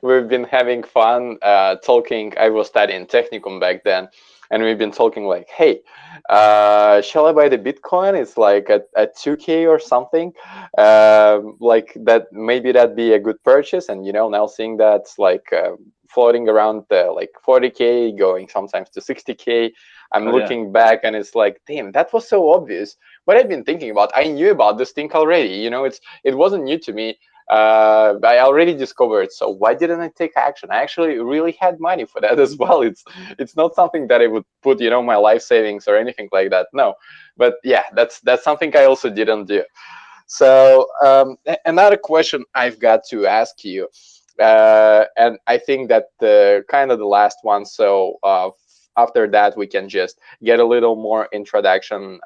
we've been having fun talking. I was studying technicum back then, and we've been talking like, hey, shall I buy the Bitcoin? It's like at 2K or something. Like that, maybe that'd be a good purchase. And now seeing that's like floating around like 40K, going sometimes to 60K. I'm Oh yeah. looking back and it's like, damn, that was so obvious. What I've been thinking about, I knew about this thing already. It wasn't new to me. I already discovered. So why didn't I take action? I actually really had money for that as well. It's not something that I would put, my life savings or anything like that. No, but yeah, that's something I also didn't do. So another question I've got to ask you, and I think that the kind of the last one. So after that, we can just get a little more introduction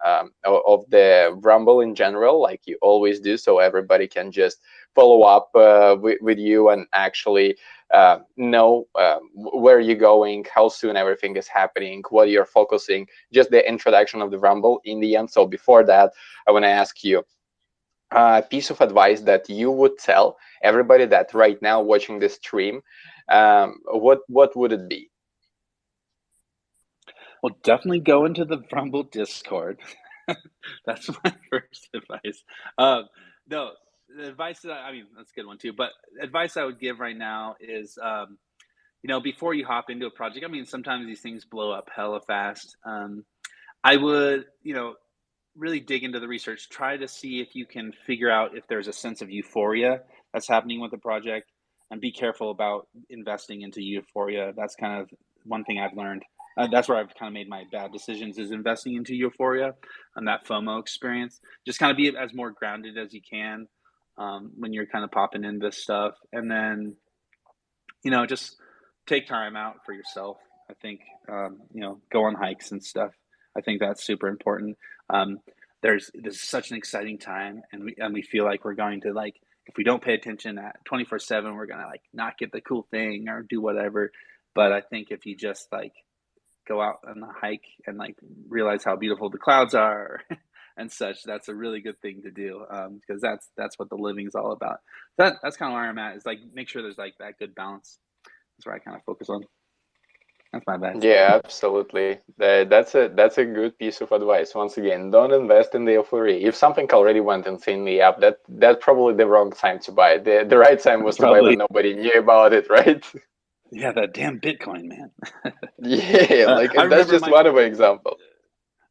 of the Rumble in general, like you always do, so everybody can just follow up with you and actually know where you're going, how soon everything is happening, what you're focusing, just the introduction of the Rumble in the end. So before that, I want to ask you a piece of advice that you would tell everybody that right now watching this stream. What would it be? Well, definitely go into the Rumble Discord. That's my first advice. No, the advice that I mean, that's a good one too. But advice I would give right now is, before you hop into a project, I mean, sometimes these things blow up hella fast. I would, really dig into the research. Try to see if you can figure out if there's a sense of euphoria that's happening with the project, and be careful about investing into euphoria. That's kind of one thing I've learned. That's where I've kind of made my bad decisions, is investing into euphoria and that FOMO experience. Just kind of be as more grounded as you can when you're kind of popping into stuff, and then just take time out for yourself. I think go on hikes and stuff. I think that's super important. Um, there's such an exciting time, and we feel like we're going to, like, if we don't pay attention at 24/7, we're gonna like not get the cool thing or do whatever. But I think if you just like go out on a hike and like realize how beautiful the clouds are and such, that's a really good thing to do, because that's what the living is all about. That's kind of where I'm at, is like make sure there's like that good balance. That's where I kind of focus on. That's my bad. Yeah, absolutely. That's a good piece of advice. Once again, don't invest in the euphoria. If something already went insanely up, that's probably the wrong time to buy. The right time was to buy when Probably. nobody knew about it, right? Yeah, that damn Bitcoin, man. Yeah, like I that's remember just my one of the examples.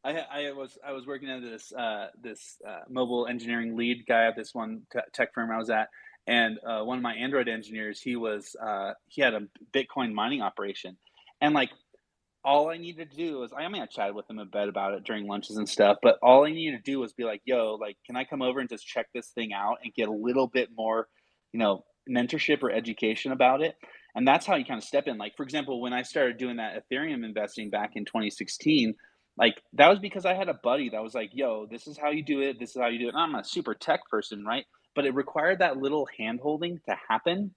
I was working at this mobile engineering lead guy at this one tech firm I was at, and one of my Android engineers, he had a Bitcoin mining operation, and like all I needed to do was, I chatted with him a bit about it during lunches and stuff, but all I needed to do was be like, yo, like, can I come over and just check this thing out and get a little bit more, mentorship or education about it? And that's how you kind of step in. Like, for example, when I started doing that Ethereum investing back in 2016, like that was because I had a buddy that was like, yo, this is how you do it. This is how you do it. And I'm a super tech person, right? But it required that little hand holding to happen,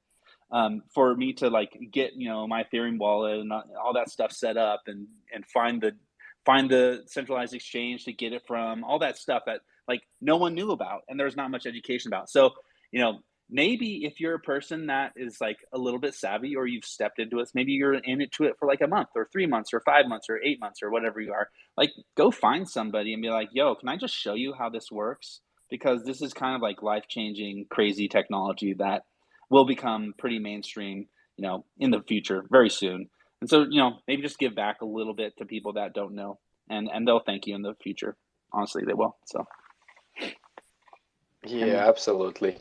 for me to like get my Ethereum wallet and all that stuff set up, and find the centralized exchange to get it from, all that stuff that like no one knew about and there's not much education about. So you know maybe if you're a person that is like a little bit savvy, or you've stepped into it, maybe you're in it to it for like a month or 3 months or 5 months or 8 months or whatever you are, like go find somebody and be like, yo, can I just show you how this works? Because this is kind of like life changing crazy technology that will become pretty mainstream, in the future very soon. And so, maybe just give back a little bit to people that don't know, and they'll thank you in the future. Honestly, they will. So, Yeah, absolutely.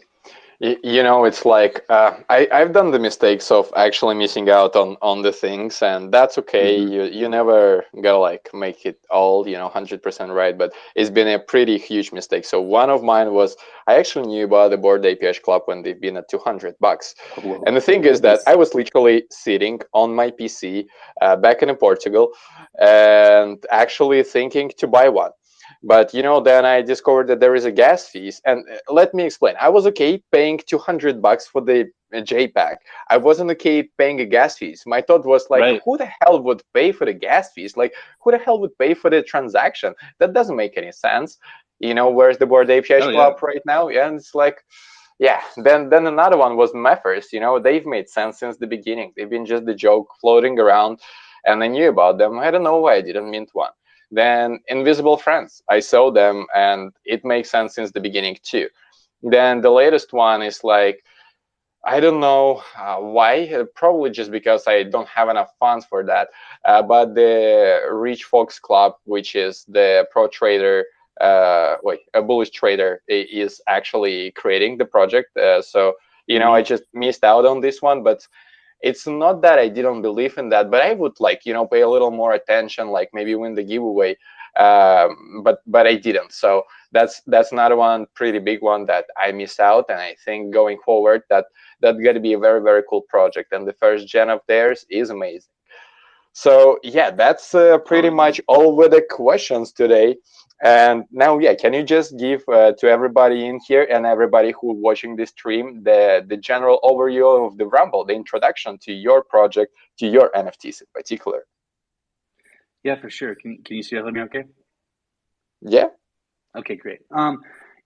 It's like I've done the mistakes of actually missing out on the things, and that's okay. mm-hmm. You never gotta like make it all 100% right, but it's been a pretty huge mistake. So one of mine was, I actually knew about the Bored APH Club when they've been at $200, Whoa, and the thing is that nice. I was literally sitting on my PC back in Portugal and actually thinking to buy one. But then I discovered that there is a gas fees, and let me explain. I was okay paying $200 for the JPEG. I wasn't okay paying a gas fees. My thought was like, Right. who the hell would pay for the gas fees? Like, who the hell would pay for the transaction? That doesn't make any sense. Where's the Bored APH Oh yeah. Club right now? Yeah, and it's like, yeah. Then another one was Methers. They've made sense since the beginning. They've been just the joke floating around. and I knew about them. I don't know why I didn't mint one. Then Invisible Friends, I saw them, and it makes sense since the beginning too. Then the latest one is like, I don't know why, probably just because I don't have enough funds for that. But the Rich Fox Club, which is the pro trader, a bullish trader, is actually creating the project. So, I just missed out on this one, but it's not that I didn't believe in that, but I would like, pay a little more attention, like maybe win the giveaway. But I didn't. So that's another one pretty big one that I missed out. And I think going forward that's going to be a very, very cool project. And the first gen of theirs is amazing. So yeah, that's pretty much all with the questions today. And now, yeah, can you just give to everybody in here and everybody who's watching this stream the general overview of the Rumble, the introduction to your project, to your NFTs in particular? Yeah, for sure. Can you see that? Let me okay? Yeah. Okay, great.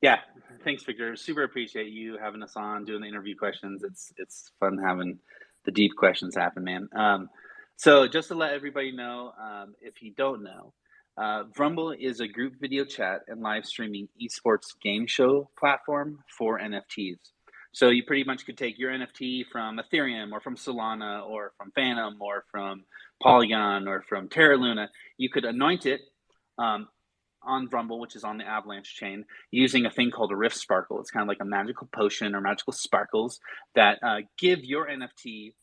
Yeah, thanks, Victor. Super appreciate you having us on, doing the interview questions. It's fun having the deep questions happen, man. So just to let everybody know, if you don't know, Rumble is a group video chat and live streaming esports game show platform for NFTs. So you pretty much could take your NFT from Ethereum or from Solana or from Phantom or from Polygon or from Terra Luna. You could anoint it on Rumble, which is on the Avalanche chain, using a thing called a Rift Sparkle. It's kind of like a magical potion or magical sparkles that give your NFT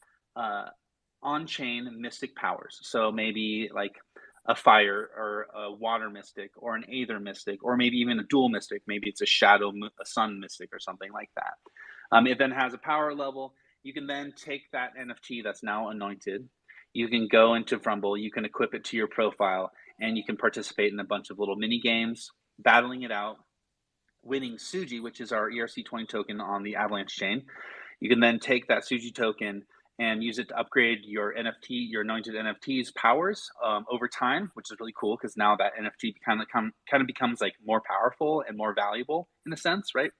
on-chain mystic powers. So maybe like a fire or a water mystic or an aether mystic, or maybe even a dual mystic. Maybe it's a shadow, a sun mystic or something like that. It then has a power level. You can then take that NFT that's now anointed. You can go into Rumble, you can equip it to your profile, and you can participate in a bunch of little mini games, battling it out, winning Suji, which is our ERC20 token on the Avalanche chain. You can then take that Suji token and use it to upgrade your NFT, your anointed NFT's powers over time, which is really cool because now that NFT kind of becomes like more powerful and more valuable in a sense, right?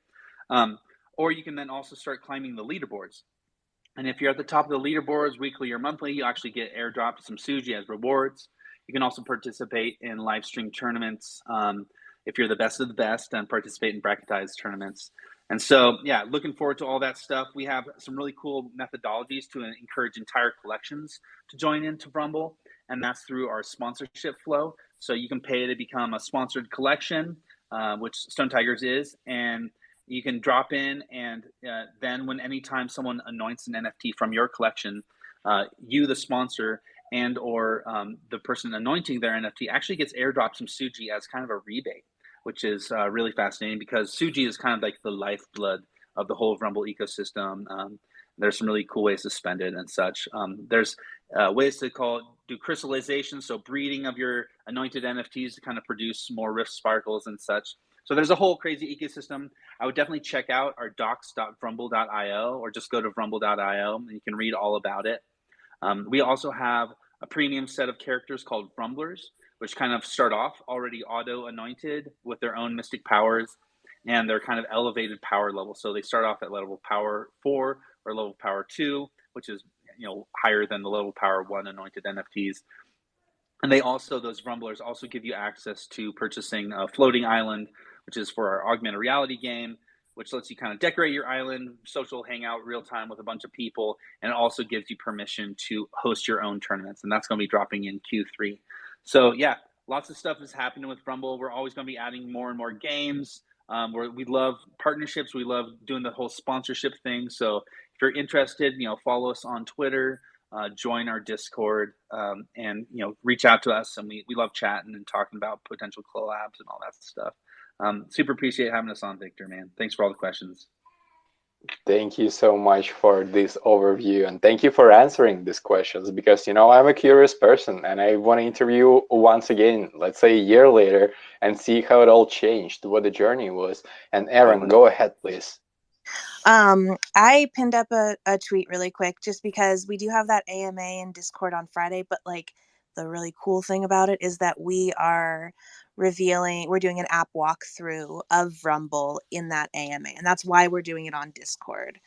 Or you can then also start climbing the leaderboards. And if you're at the top of the leaderboards, weekly or monthly, you actually get airdropped some Suji as rewards. You can also participate in live stream tournaments if you're the best of the best, and participate in bracketized tournaments. And so, yeah, looking forward to all that stuff. We have some really cool methodologies to encourage entire collections to join into Rumble, and that's through our sponsorship flow. So you can pay to become a sponsored collection, which Stone Tigers is, and you can drop in, and then anytime someone anoints an NFT from your collection, you, the sponsor, and or the person anointing their NFT actually gets airdropped some Suji as kind of a rebate, which is really fascinating because Suji is kind of like the lifeblood of the whole Rumble ecosystem. There's some really cool ways to spend it and such. There's ways to do crystallization, so breeding of your anointed NFTs to kind of produce more Rift Sparkles and such. So there's a whole crazy ecosystem. I would definitely check out our docs.rumble.io or just go to rumble.io and you can read all about it. We also have a premium set of characters called Rumblers, which kind of start off already auto-anointed with their own mystic powers and their kind of elevated power level. So they start off at level power 4 or level power 2, which is higher than the level power 1 anointed NFTs. And those Rumblers also give you access to purchasing a floating island, which is for our augmented reality game, which lets you kind of decorate your island, social hangout real time with a bunch of people, and it also gives you permission to host your own tournaments. And that's going to be dropping in Q3. So yeah, lots of stuff is happening with Rumble. We're always going to be adding more and more games. We love partnerships. We love doing the whole sponsorship thing. So if you're interested, follow us on Twitter. Join our Discord, and reach out to us. And we love chatting and talking about potential collabs and all that stuff. Super appreciate having us on, Victor, man. Thanks for all the questions. Thank you so much for this overview, and thank you for answering these questions, because I'm a curious person and I want to interview once again, let's say a year later, and see how it all changed, what the journey was. And Aaron, go ahead, please. I pinned up a tweet really quick just because we do have that AMA in Discord on Friday, but like the really cool thing about it is that we are we're doing an app walkthrough of Rumble in that AMA, and that's why we're doing it on Discord,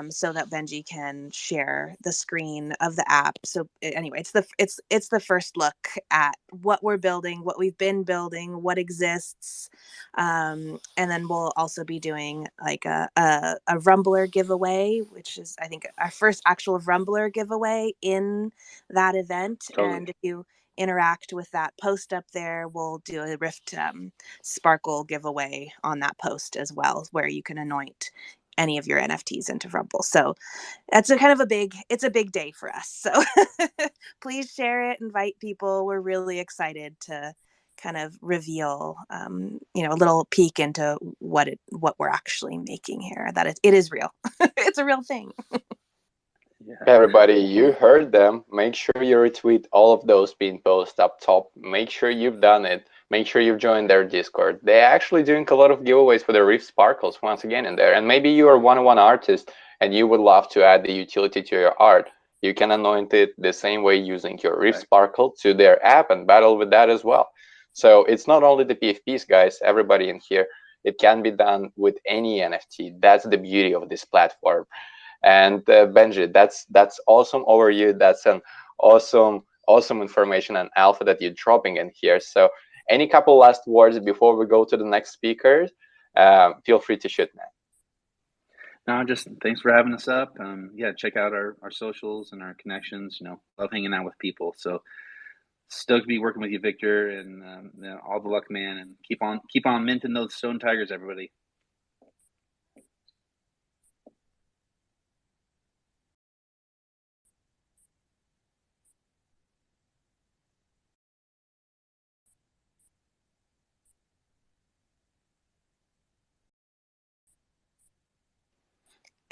so that Benji can share the screen of the app. So anyway, it's the first look at what we're building, what we've been building, what exists, and then we'll also be doing like a Rumbler giveaway, which is I think our first actual Rumbler giveaway in that event. Totally. And if you interact with that post up there, we'll do a Rift Sparkle giveaway on that post as well, where you can anoint any of your NFTs into Rumble. So that's a kind of it's a big day for us. So please share it, invite people. We're really excited to kind of reveal, a little peek into what we're actually making here. That it is real. It's a real thing. Yeah. Everybody, you heard them. Make sure you retweet all of those pinned posts up top. Make sure you've done it. Make sure you've joined their Discord. They're actually doing a lot of giveaways for the Rift Sparkles once again in there. And maybe you are one-on-one artist and you would love to add the utility to your art. You can anoint it the same way using your Rift Sparkle to their app and battle with that as well. So it's not only the PFPs, guys, everybody in here. It can be done with any NFT. That's the beauty of this platform. And Benji, that's awesome overview. That's an awesome information and alpha that you're dropping in here. So any couple last words before we go to the next speakers? Feel free to shoot, man. No, just thanks for having us up. Yeah, check out our socials and our connections. Love hanging out with people. So stoked to be working with you, Victor, and all the luck, man. And keep on minting those Stone Tigers, everybody.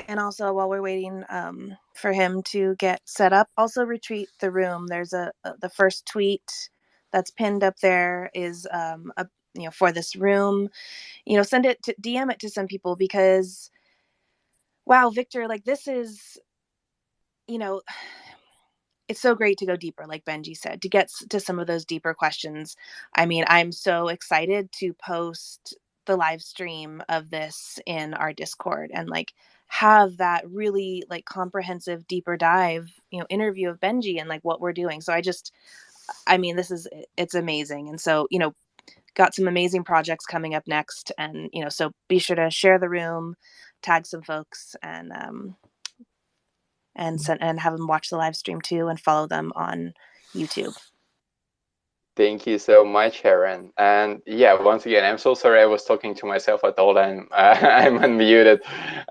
And also, while we're waiting for him to get set up, also retweet the room. There's the first tweet that's pinned up there is for this room. Send it to DM it to some people, because wow, Victor, like this is, it's so great to go deeper, like Benji said, to get to some of those deeper questions. I mean, I'm so excited to post the live stream of this in our Discord and like have that really like comprehensive deeper dive, interview of Benji and like what we're doing. So it's amazing. And so, got some amazing projects coming up next. And, so be sure to share the room, tag some folks, and have them watch the live stream too, and follow them on YouTube. Thank you so much, Aaron. And yeah, once again, I'm so sorry I was talking to myself at all time. I'm unmuted.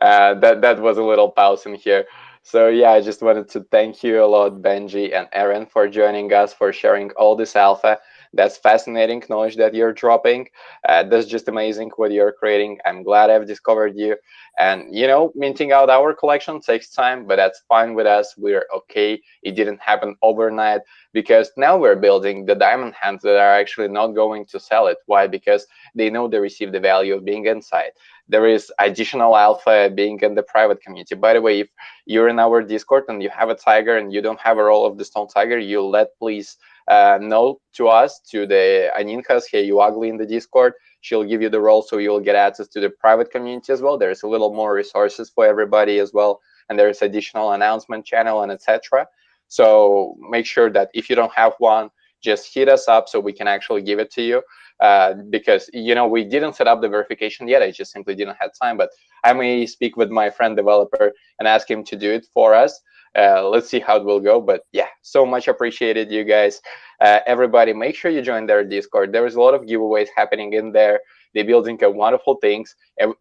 That was a little pause in here. So yeah, I just wanted to thank you a lot, Benji and Aaron, for joining us, for sharing all this alpha. That's fascinating knowledge that you're dropping. That's just amazing what you're creating. I'm glad I've discovered you. And minting out our collection takes time, but that's fine with us. We're okay. It didn't happen overnight, because now we're building the diamond hands that are actually not going to sell it. Why? Because they know they receive the value of being inside. There is additional alpha being in the private community. By the way, if you're in our Discord and you have a tiger and you don't have a role of the stone tiger, you let please know to us, to the Aninkas, Hey You Ugly in the Discord. She'll give you the role, so you'll get access to the private community as well. There's a little more resources for everybody as well, and there's additional announcement channel and etc. So make sure that if you don't have one, just hit us up so we can actually give it to you. Because we didn't set up the verification yet. I just simply didn't have time. But I may speak with my friend developer and ask him to do it for us. Let's see how it will go. But yeah, so much appreciated, you guys. Everybody, make sure you join their Discord. There is a lot of giveaways happening in there. They're building wonderful things.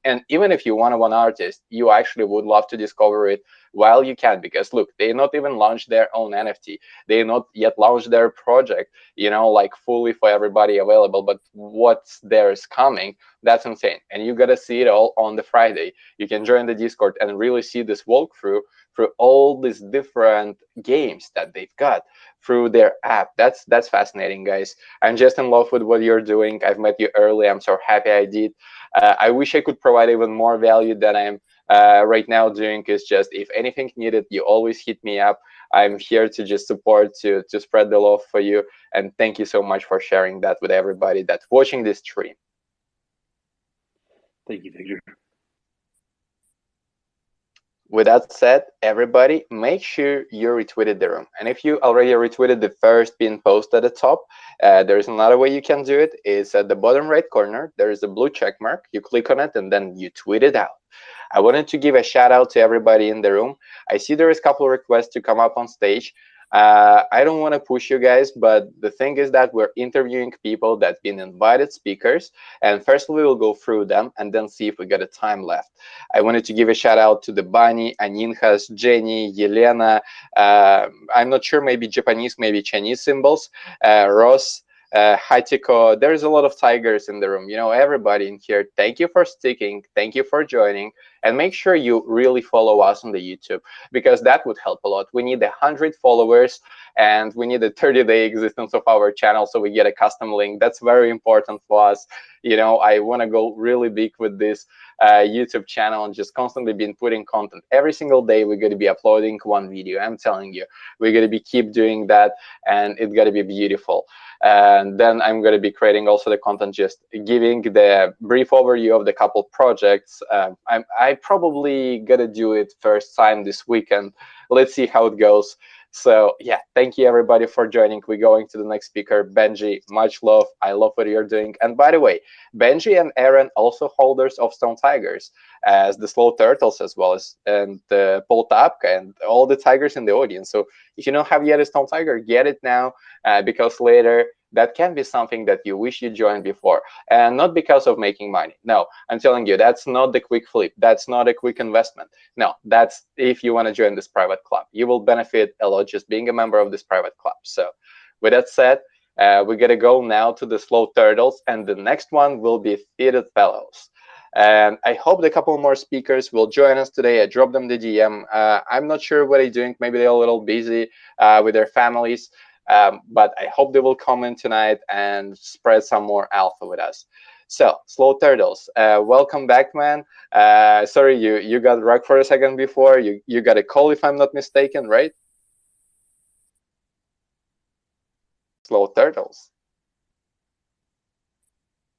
And even if you want one artist, you actually would love to discover it while you can, because look, they not even launched their own NFT. They not yet launched their project, like fully for everybody available. But what's there is coming, that's insane. And you gotta see it all on the Friday. You can join the Discord and really see this walkthrough through all these different games that they've got through their app. That's fascinating, guys. I'm just in love with what you're doing. I've met you early. I'm so happy I did. I wish I could provide even more value than I'm right now doing is just, if anything needed, you always hit me up. I'm here to just support, to spread the love for you. And thank you so much for sharing that with everybody that's watching this stream. Thank you, Victor. With that said, everybody, make sure you retweeted the room. And if you already retweeted the first pinned post at the top, there's another way you can do it. It's at the bottom right corner. There is a blue check mark. You click on it and then you tweet it out. I wanted to give a shout out to everybody in the room. I see there is a couple of requests to come up on stage. I don't want to push you guys, but the thing is that we're interviewing people that been invited speakers, and first we will go through them and then see if we got a time left. I wanted to give a shout out to the Bunny, Aninhas, Jenny, Yelena. I'm not sure, maybe Japanese, maybe Chinese symbols. Ross, Hatiko. There's a lot of tigers in the room. You know, everybody in here. Thank you for sticking. Thank you for joining. And make sure you really follow us on the YouTube, because that would help a lot. We need 100 followers and we need a 30-day existence of our channel so we get a custom link. That's very important for us. You know, I want to go really big with this YouTube channel and just constantly been putting content. Every single day we're going to be uploading one video. I'm telling you, we're going to be keep doing that, and it's going to be beautiful. And then I'm going to be creating also the content, just giving the brief overview of the couple projects. I probably going to do it first time this weekend. Let's see how it goes. So yeah, thank you everybody for joining. We're going to the next speaker, Benji. Much love. I love what you're doing. And by the way, Benji and Aaron also holders of Stone Tigers, as the Slow Turtles as well as and Paul Tapka and all the tigers in the audience. So if you don't have yet a Stone Tiger, get it now, because later that can be something that you wish you joined before, and not because of making money. No, I'm telling you, that's not the quick flip. That's not a quick investment. No, that's if you want to join this private club. You will benefit a lot just being a member of this private club. So with that said, we're going to go now to the Slow Turtles, and the next one will be Fitted Fellows. And I hope a couple more speakers will join us today. I dropped them the DM. I'm not sure what they're doing. Maybe they're a little busy with their families. But I hope they will come in tonight and spread some more alpha with us. So, Slow Turtles, welcome back, man. Sorry, you got rugged for a second before. You got a call, if I'm not mistaken, right? Slow Turtles.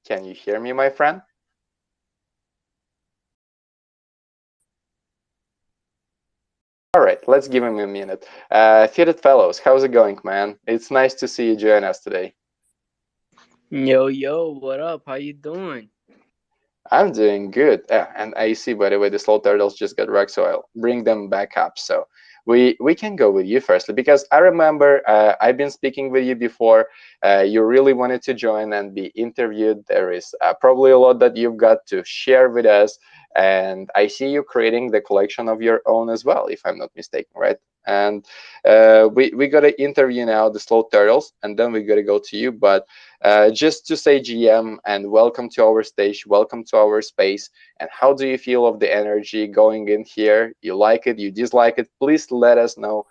Can you hear me, my friend? All right, let's give him a minute. Fitted Fellows, how's it going, man? It's nice to see you join us today. Yo, what up? How you doing? I'm doing good. And I see, by the way, the Slow Turtles just got wrecked, so I'll bring them back up. So we can go with you firstly, because I remember I've been speaking with you before. You really wanted to join and be interviewed. There is probably a lot that you've got to share with us. And I see you creating the collection of your own as well, if I'm not mistaken, right? And we got to interview now the Slow Turtles, and then we got to go to you. But just to say GM and welcome to our stage, welcome to our space. And how do you feel of the energy going in here? You like it, you dislike it? Please let us know.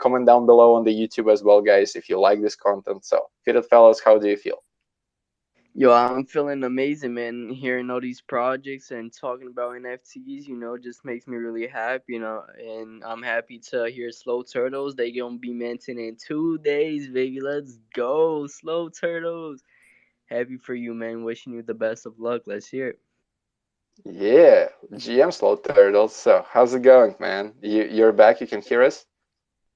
Comment down below on the YouTube as well, guys, if you like this content. So, Fitted Fellows, how do you feel? Yo, I'm feeling amazing, man. Hearing all these projects and talking about NFTs, just makes me really happy, And I'm happy to hear Slow Turtles. They gonna be minting in 2 days, baby. Let's go, Slow Turtles. Happy for you, man. Wishing you the best of luck. Let's hear it. Yeah, GM Slow Turtles. So, how's it going, man? You're back, you can hear us?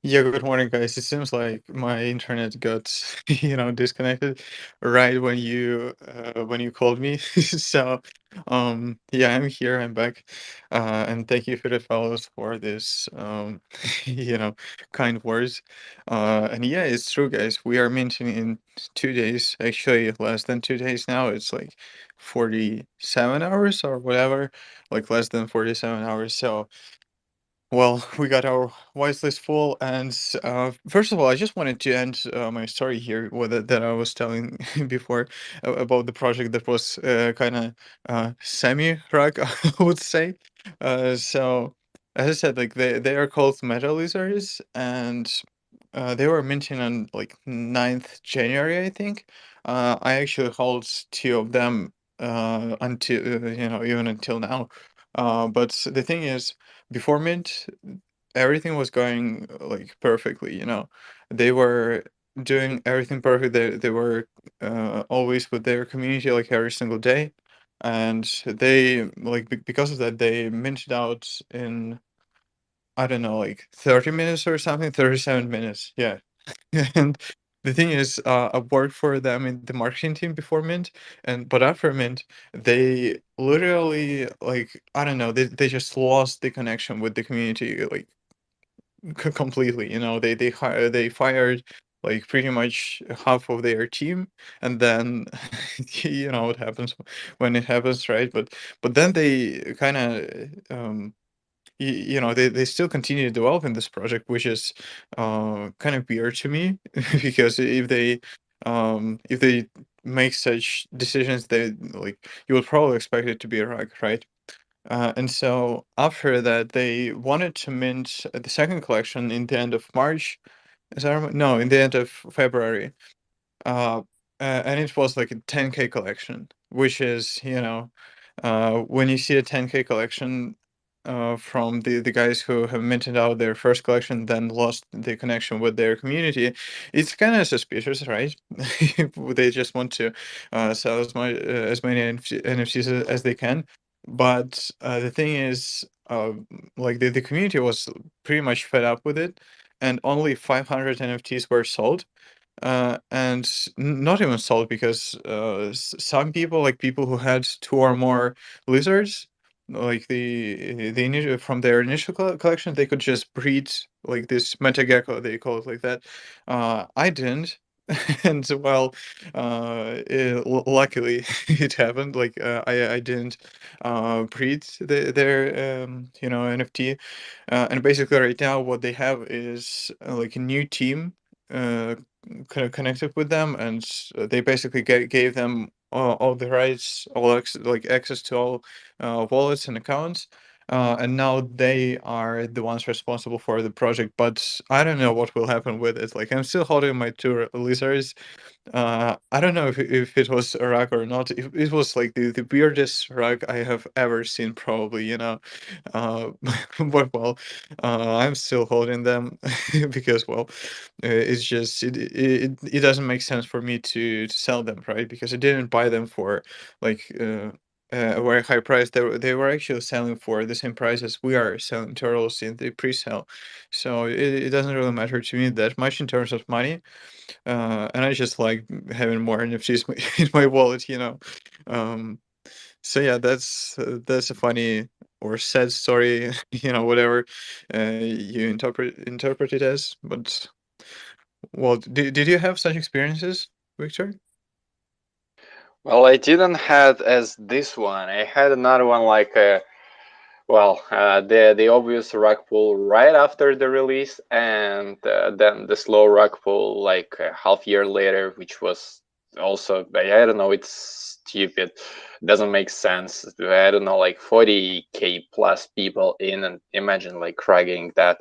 Yeah, good morning, guys. It seems like my internet got, disconnected right when you called me. So, yeah, I'm here. I'm back, and thank you for the fellows for this, kind words. And yeah, it's true, guys. We are minting in 2 days. Actually, less than 2 days now. It's like 47 hours or whatever, like less than 47 hours. So. Well, we got our wise list full, and first of all, I just wanted to end my story here with that I was telling before about the project that was kind of semi-rug, I would say. So, as I said, like they are called Metal Lizards, and they were minting on like 9th January, I think. I actually hold two of them until even until now. But the thing is, before Mint, everything was going like perfectly. They were doing everything perfect. They were always with their community like every single day, and they like because of that they minted out in, I don't know, like 30 minutes or something, 37 minutes. Yeah. And the thing is, I worked for them in the marketing team before Mint, but after Mint, they literally like, I don't know, they just lost the connection with the community like completely. They fired like pretty much half of their team, and then you know what happens when it happens, right? But then they kind of they still continue developing this project, which is kind of weird to me because if they make such decisions, they like you would probably expect it to be a rug, right? And so after that, they wanted to mint the second collection in the end of March. No, in the end of February. Uh, and it was like a 10K collection, which is, when you see a 10K collection from the guys who have minted out their first collection, then lost the connection with their community, it's kind of suspicious, right? They just want to sell as many NFTs as they can. But the thing is, like the community was pretty much fed up with it, and only 500 NFTs were sold, and not even sold because some people, like people who had two or more lizards, like the initial from their initial collection, they could just breed like this metagecko, they call it like that. I didn't. And well, luckily it happened. Like I didn't breed their NFT, and basically right now what they have is like a new team uh, kind of connected with them, and they basically gave them all the rights, like access to all wallets and accounts. And now they are the ones responsible for the project, but I don't know what will happen with it. Like I'm still holding my two lizards. I don't know if it was a rug or not. It was like the weirdest rug I have ever seen, probably, Uh, but well, I'm still holding them because, well, it's just it doesn't make sense for me to sell them, right? Because I didn't buy them for like a very high price. They were actually selling for the same price as we are selling turtles in the pre-sale. So it doesn't really matter to me that much in terms of money. And I just like having more NFTs in my wallet, Um, so yeah, that's a funny or sad story, whatever you interpret it as. But well, did you have such experiences, Victor? Well, I didn't had as this one. I had another one like the obvious rug pull right after the release, and then the slow rug pull like a half year later, which was also I don't know, it's stupid, doesn't make sense. I don't know, like 40K plus people in, and imagine like cragging that.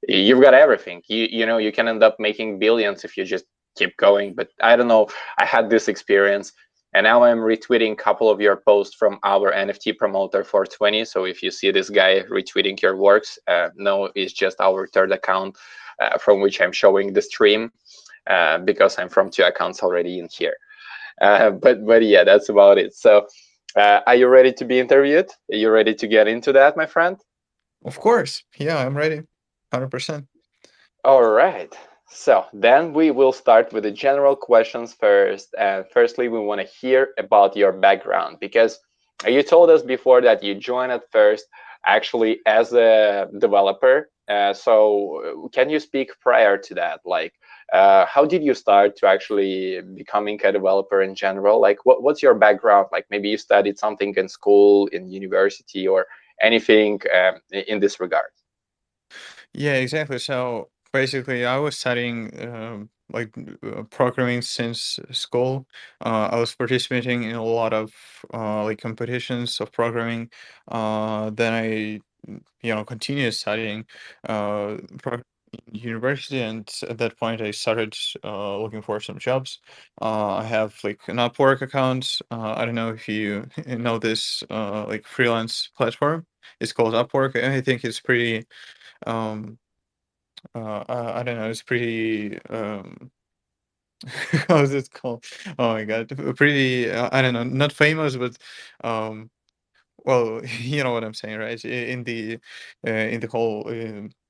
You've got everything. You know you can end up making billions if you just keep going. But I don't know. I had this experience, and now I'm retweeting a couple of your posts from our NFT promoter 420. So if you see this guy retweeting your works, no, it's just our third account from which I'm showing the stream because I'm from two accounts already in here. But yeah, that's about it. So are you ready to be interviewed? Are you ready to get into that, my friend? Of course. Yeah, I'm ready. 100%. All right. So then we will start with the general questions first. And firstly, we want to hear about your background because you told us before that you joined at first actually as a developer. So can you speak prior to that? Like, how did you start to actually becoming a developer in general? Like, what's your background? Like, maybe you studied something in school, in university, or anything in this regard. Yeah, exactly. So basically, I was studying like programming since school. I was participating in a lot of like competitions of programming. Then I continued studying. Uh, pro- in university, and at that point, I started looking for some jobs. I have like an Upwork account. I don't know if you know this like freelance platform. It's called Upwork, and I think it's pretty. Um, I don't know. It's pretty. How is it called? Oh my God, pretty. I don't know. Not famous, but um, well, you know what I'm saying, right? In the whole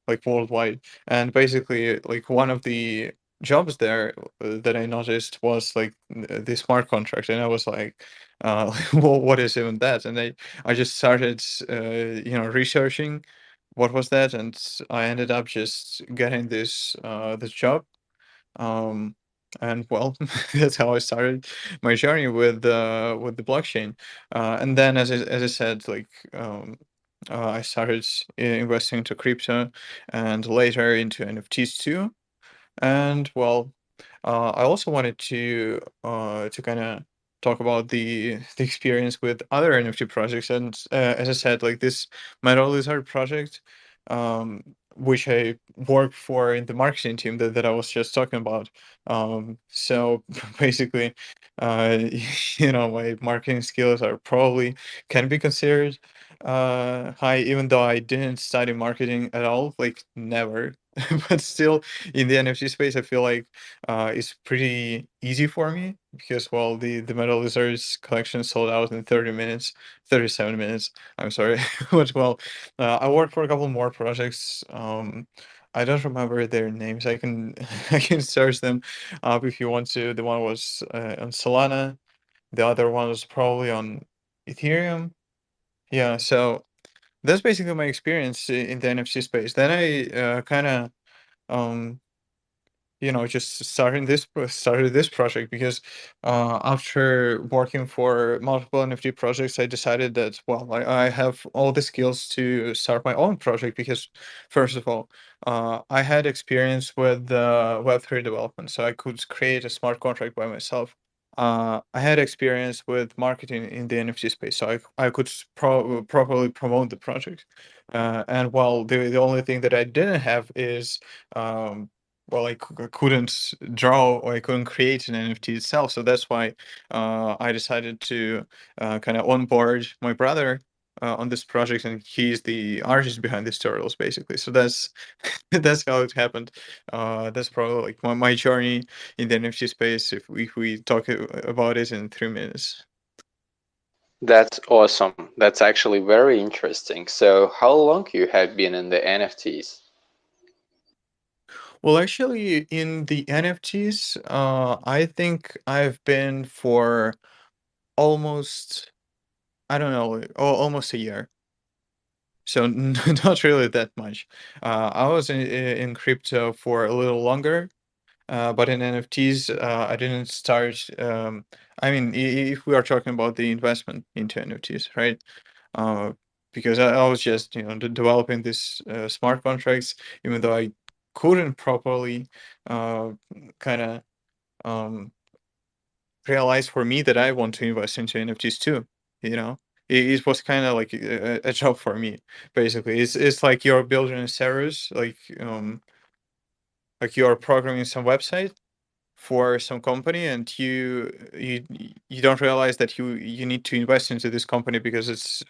like worldwide, and basically like one of the jobs there that I noticed was like the smart contract, and I was like, well, what is even that? And I just started researching what was that, and I ended up just getting this job. um, and well, that's how I started my journey with the blockchain. And then, as I said, like I started investing into crypto, and later into NFTs too. And well, I also wanted to kind of talk about the experience with other NFT projects. And as I said, like this Metal Lizard project, which I work for in the marketing team that I was just talking about. So basically, uh, my marketing skills are probably can be considered high, even though I didn't study marketing at all, like never. But still, in the NFT space, I feel like it's pretty easy for me because, well, the Metal Lizards collection sold out in 30 minutes, 37 minutes. I'm sorry. But well, I worked for a couple more projects. I don't remember their names. I can I can search them up if you want to. The one was on Solana. The other one was probably on Ethereum. Yeah, so that's basically my experience in the NFC space. Then I kind of um just started this project because after working for multiple NFT projects, I decided that, well, I have all the skills to start my own project because, first of all, I had experience with Web3 development, so I could create a smart contract by myself. I had experience with marketing in the NFT space, so I could properly promote the project. And well, the only thing that I didn't have is well, I couldn't draw or I couldn't create an NFT itself. So that's why I decided to kind of onboard my brother on this project, and he's the artist behind these tutorials, basically. So that's that's how it happened. That's probably like my journey in the NFT space. If we talk about it in 3 minutes. That's awesome. That's actually very interesting. So, how long you have been in the NFTs? Well, actually, in the NFTs, I think I've been for almost, I don't know, almost a year. So not really that much. I was in crypto for a little longer, but in NFTs, I didn't start. I mean, if we are talking about the investment into NFTs, right? Uh, because I was just developing these smart contracts, even though I couldn't properly uh, kind of um, realized for me that I want to invest into NFTs too. You know, it was kind of like a job for me. Basically, it's like you're building a service, like you're programming some website for some company, and you don't realize that you need to invest into this company because it's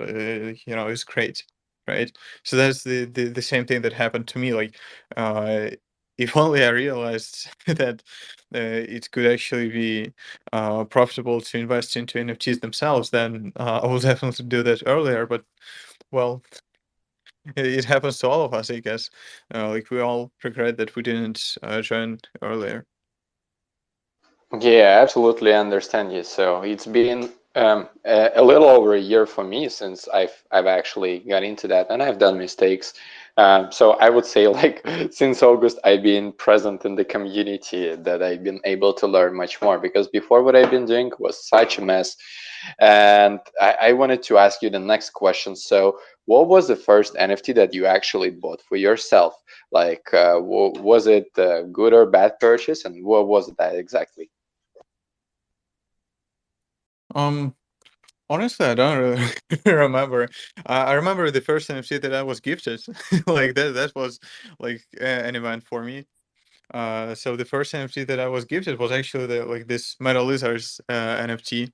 great, right? So that's the same thing that happened to me. Like, uh if only I realized that it could actually be profitable to invest into NFTs themselves, then I would definitely do that earlier. But well, it happens to all of us, I guess. Like, we all regret that we didn't join earlier. Yeah, absolutely understand you. So it's been a little over a year for me since I've actually got into that, and I've done mistakes. So I would say like since August I've been present in the community that I've been able to learn much more because before what I've been doing was such a mess. And I wanted to ask you the next question. So what was the first NFT that you actually bought for yourself? Like, was it a good or bad purchase, and what was that exactly? Um, Honestly, I don't really remember. I remember the first NFT that I was gifted. Like that was like an event for me. So the first NFT that I was gifted was actually this Metal Lizards NFT.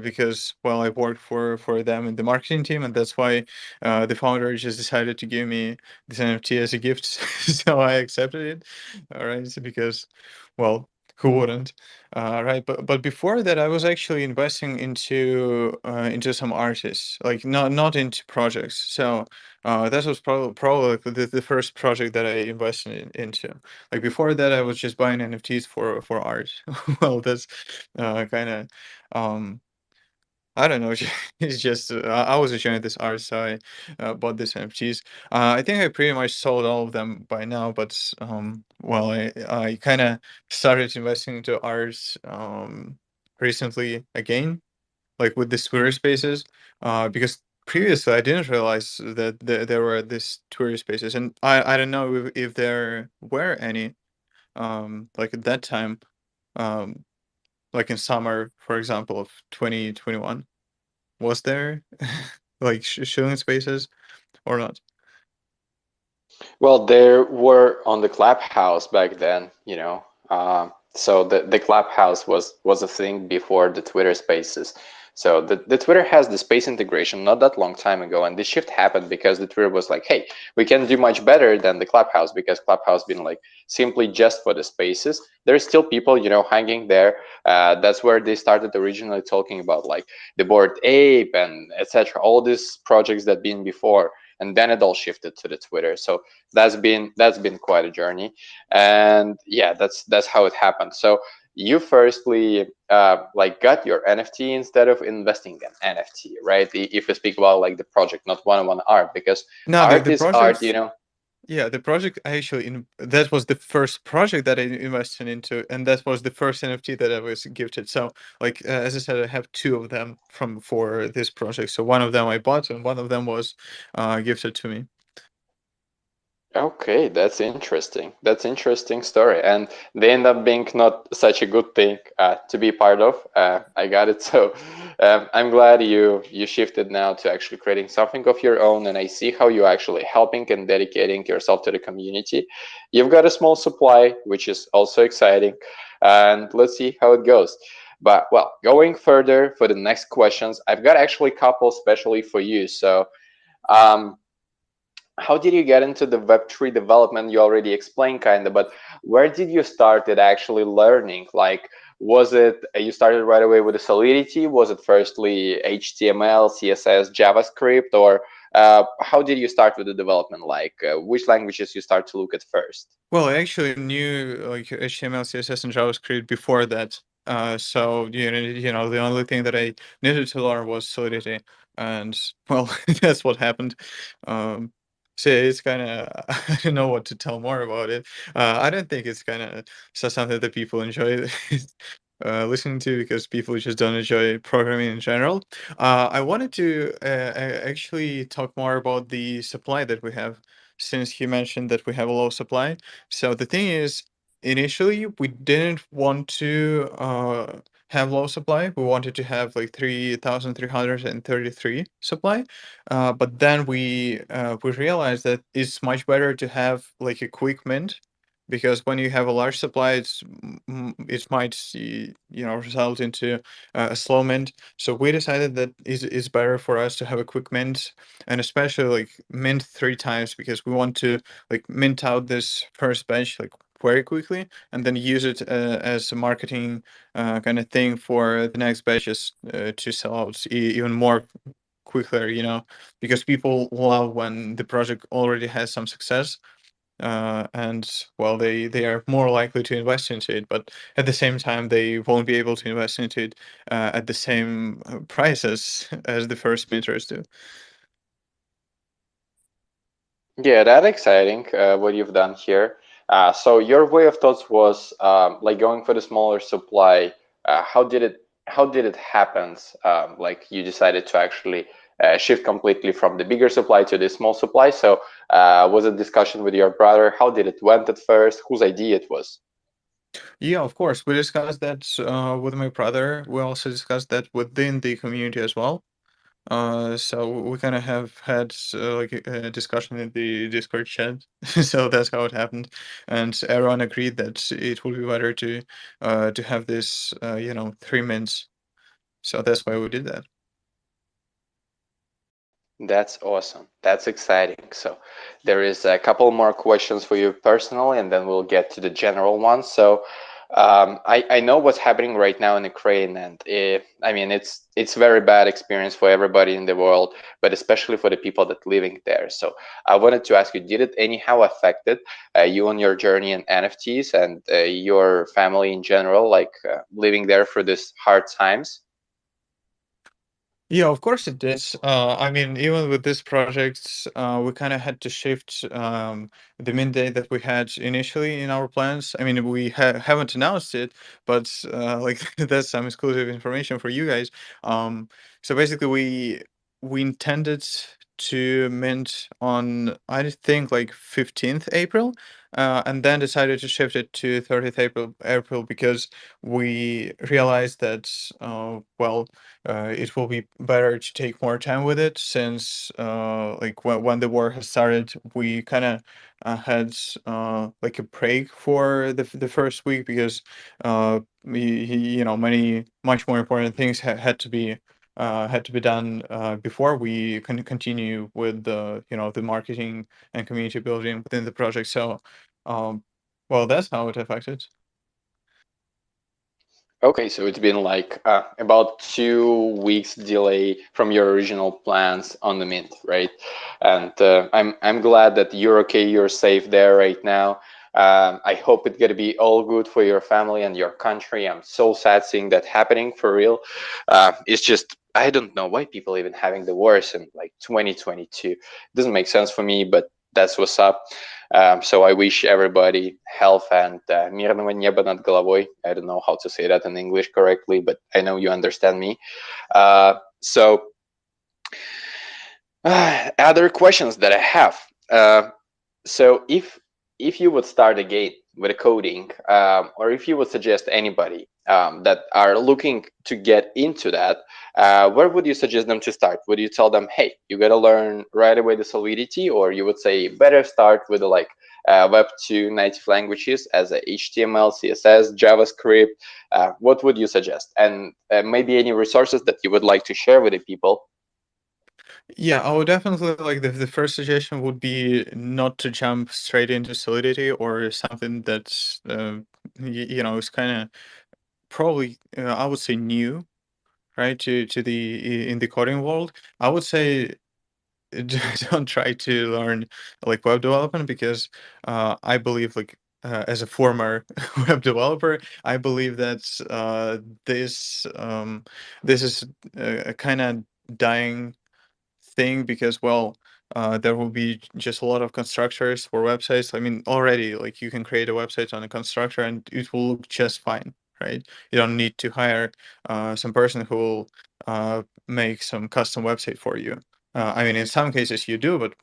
Because well, I worked for them in the marketing team, and that's why the founder just decided to give me this NFT as a gift. So I accepted it. All right, so because well, who wouldn't? Right, but before that, I was actually investing into some artists, like not into projects. So that was probably like the first project that I invested into. Like before that, I was just buying NFTs for art. Well, that's kind of um I don't know. It's just I was enjoying this art, so I bought these NFTs. I think I pretty much sold all of them by now, but well, I kind of started investing into art recently again, like with the Twitter Spaces, because previously I didn't realize that there were these Twitter Spaces, and I don't know if there were any like at that time, um like in summer, for example, of 2021. Was there like shilling spaces or not? Well, there were on the Clubhouse back then, you know. So the Clubhouse was a thing before the Twitter Spaces. So the Twitter has the space integration not that long time ago, and the shift happened because the Twitter was like, hey, we can do much better than the Clubhouse because Clubhouse been like simply just for the spaces. There's still people, you know, hanging there. That's where they started originally talking about like the Bored Ape and etc. All these projects that been before, and then it all shifted to the Twitter. So that's been quite a journey, and yeah, that's how it happened. So you firstly like got your NFT instead of investing in NFT, right? If you speak about like the project, not one-on-one art, because No, art the is art, projects. you know. Yeah, the project actually that was the first project that I invested into, and that was the first NFT that I was gifted. So, like as I said, I have two of them from for this project. So one of them I bought, and one of them was gifted to me. Okay, that's interesting. That's interesting story, and they end up being not such a good thing to be part of. I got it. So I'm glad you shifted now to actually creating something of your own, and I see how you're actually helping and dedicating yourself to the community. You've got a small supply, which is also exciting, and let's see how it goes. But well, going further for the next questions, I've got actually a couple especially for you. So. Um, how did you get into the Web3 development? You already explained kind of, but where did you start it actually learning? Like, was it you started right away with the Solidity? Was it firstly HTML, CSS, JavaScript, or how did you start with the development? Like, which languages you start to look at first? Well, I actually knew like HTML, CSS, and JavaScript before that. So the only thing that I needed to learn was Solidity, and well, that's what happened. Um, so it's kind of I don't know what to tell more about it. I don't think it's kind of something that people enjoy listening to because people just don't enjoy programming in general. I wanted to actually talk more about the supply that we have, since you mentioned that we have a low supply. So the thing is, initially we didn't want to have low supply. We wanted to have like 3,333 supply. But then we realized that it's much better to have like a quick mint, because when you have a large supply, it might result into a slow mint. So we decided that it's better for us to have a quick mint, and especially like mint three times, because we want to like mint out this first batch like very quickly, and then use it as a marketing kind of thing for the next batches to sell out even more quicker, because people love when the project already has some success, and well, they are more likely to invest into it, but at the same time they won't be able to invest into it at the same prices as the first minters do. Yeah, that's exciting. What you've done here. So your way of thoughts was like going for the smaller supply. How did it happen? Like you decided to actually shift completely from the bigger supply to the small supply. So was it discussion with your brother? How did it went at first? Whose idea it was? Yeah, of course. We discussed that with my brother. We also discussed that within the community as well. So we kind of have had like a discussion in the Discord chat. So that's how it happened, and everyone agreed that it would be better to have this 3 minutes. So that's why we did that. That's awesome. That's exciting. So there is a couple more questions for you personally, and then we'll get to the general ones. So I know what's happening right now in Ukraine, and I mean it's very bad experience for everybody in the world, but especially for the people that living there. So I wanted to ask you, did it anyhow affected you on your journey in NFTs and your family in general, like living there for this hard times? Yeah, of course it did. I mean, even with this project, we kind of had to shift the mint date that we had initially in our plans. I mean, we haven't announced it, but like that's some exclusive information for you guys. So basically, we intended to mint on I think like 15th April, and then decided to shift it to 30th April because we realized that it will be better to take more time with it since like when the war has started we kind of had like a break for the first week because many much more important things had to be done before we can continue with the marketing and community building within the project. So um, well, that's how it affected. Okay, so it's been like about 2 weeks delay from your original plans on the mint, right? And I'm glad that you're okay, you're safe there right now. I hope it's gonna be all good for your family and your country. I'm so sad seeing that happening for real. It's just I don't know why people even having the wars in like 2022. It doesn't make sense for me, but that's what's up. So I wish everybody health and мирного неба над головой. I don't know how to say that in English correctly, but I know you understand me. So other questions that I have. So if you would start again with coding, or if you would suggest anybody that are looking to get into that, where would you suggest them to start? Would you tell them, hey, you got to learn right away the Solidity, or you would say better start with like Web 2 native languages as a HTML, CSS, JavaScript? What would you suggest? And maybe any resources that you would like to share with the people. Yeah, I would definitely like the first suggestion would be not to jump straight into Solidity or something that's is kind of probably I would say new, right, to in the coding world. I would say don't try to learn like web development because I believe like as a former web developer, I believe that this is a kind of dying thing because there will be just a lot of constructors for websites. I mean, already like you can create a website on a constructor and it will look just fine, right? You don't need to hire some person who will make some custom website for you. I mean, in some cases you do, but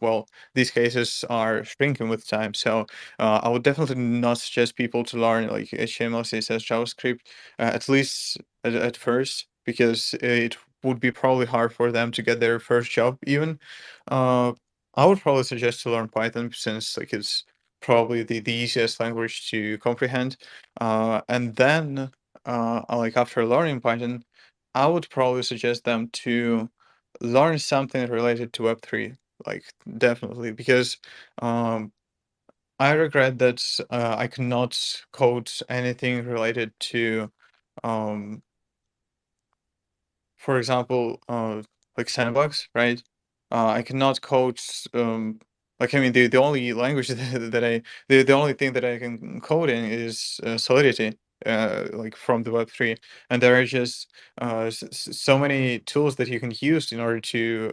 these cases are shrinking with time. So I would definitely not suggest people to learn like HTML, CSS, JavaScript, at least at first, because it would be probably hard for them to get their first job even. Uh, I would probably suggest to learn Python since like it's probably the easiest language to comprehend. And then like after learning Python, I would probably suggest them to learn something related to Web3, like definitely, because um, I regret that I cannot code anything related to um, for example, like sandbox, right? I cannot code. Like I mean, the only language the only thing that I can code in is Solidity, like from the Web3, and there are just so many tools that you can use in order to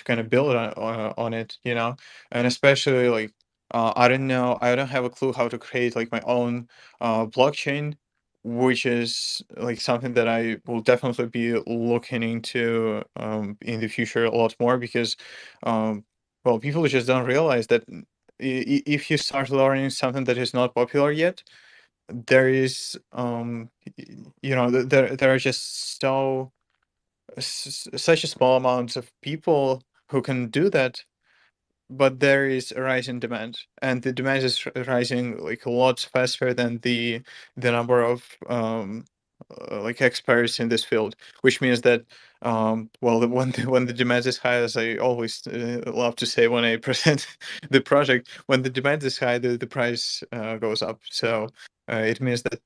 kind of build on it, and especially like. I don't know. I don't have a clue how to create like my own blockchain, which is like something that I will definitely be looking into in the future a lot more because, people just don't realize that if you start learning something that is not popular yet, there is there are just such a small amount of people who can do that, but there is a rise in demand, and the demand is rising like a lot faster than the number of like experts in this field, which means that well, when the demand is high, as I always love to say when I present the project, when the demand is high, the price goes up. So it means that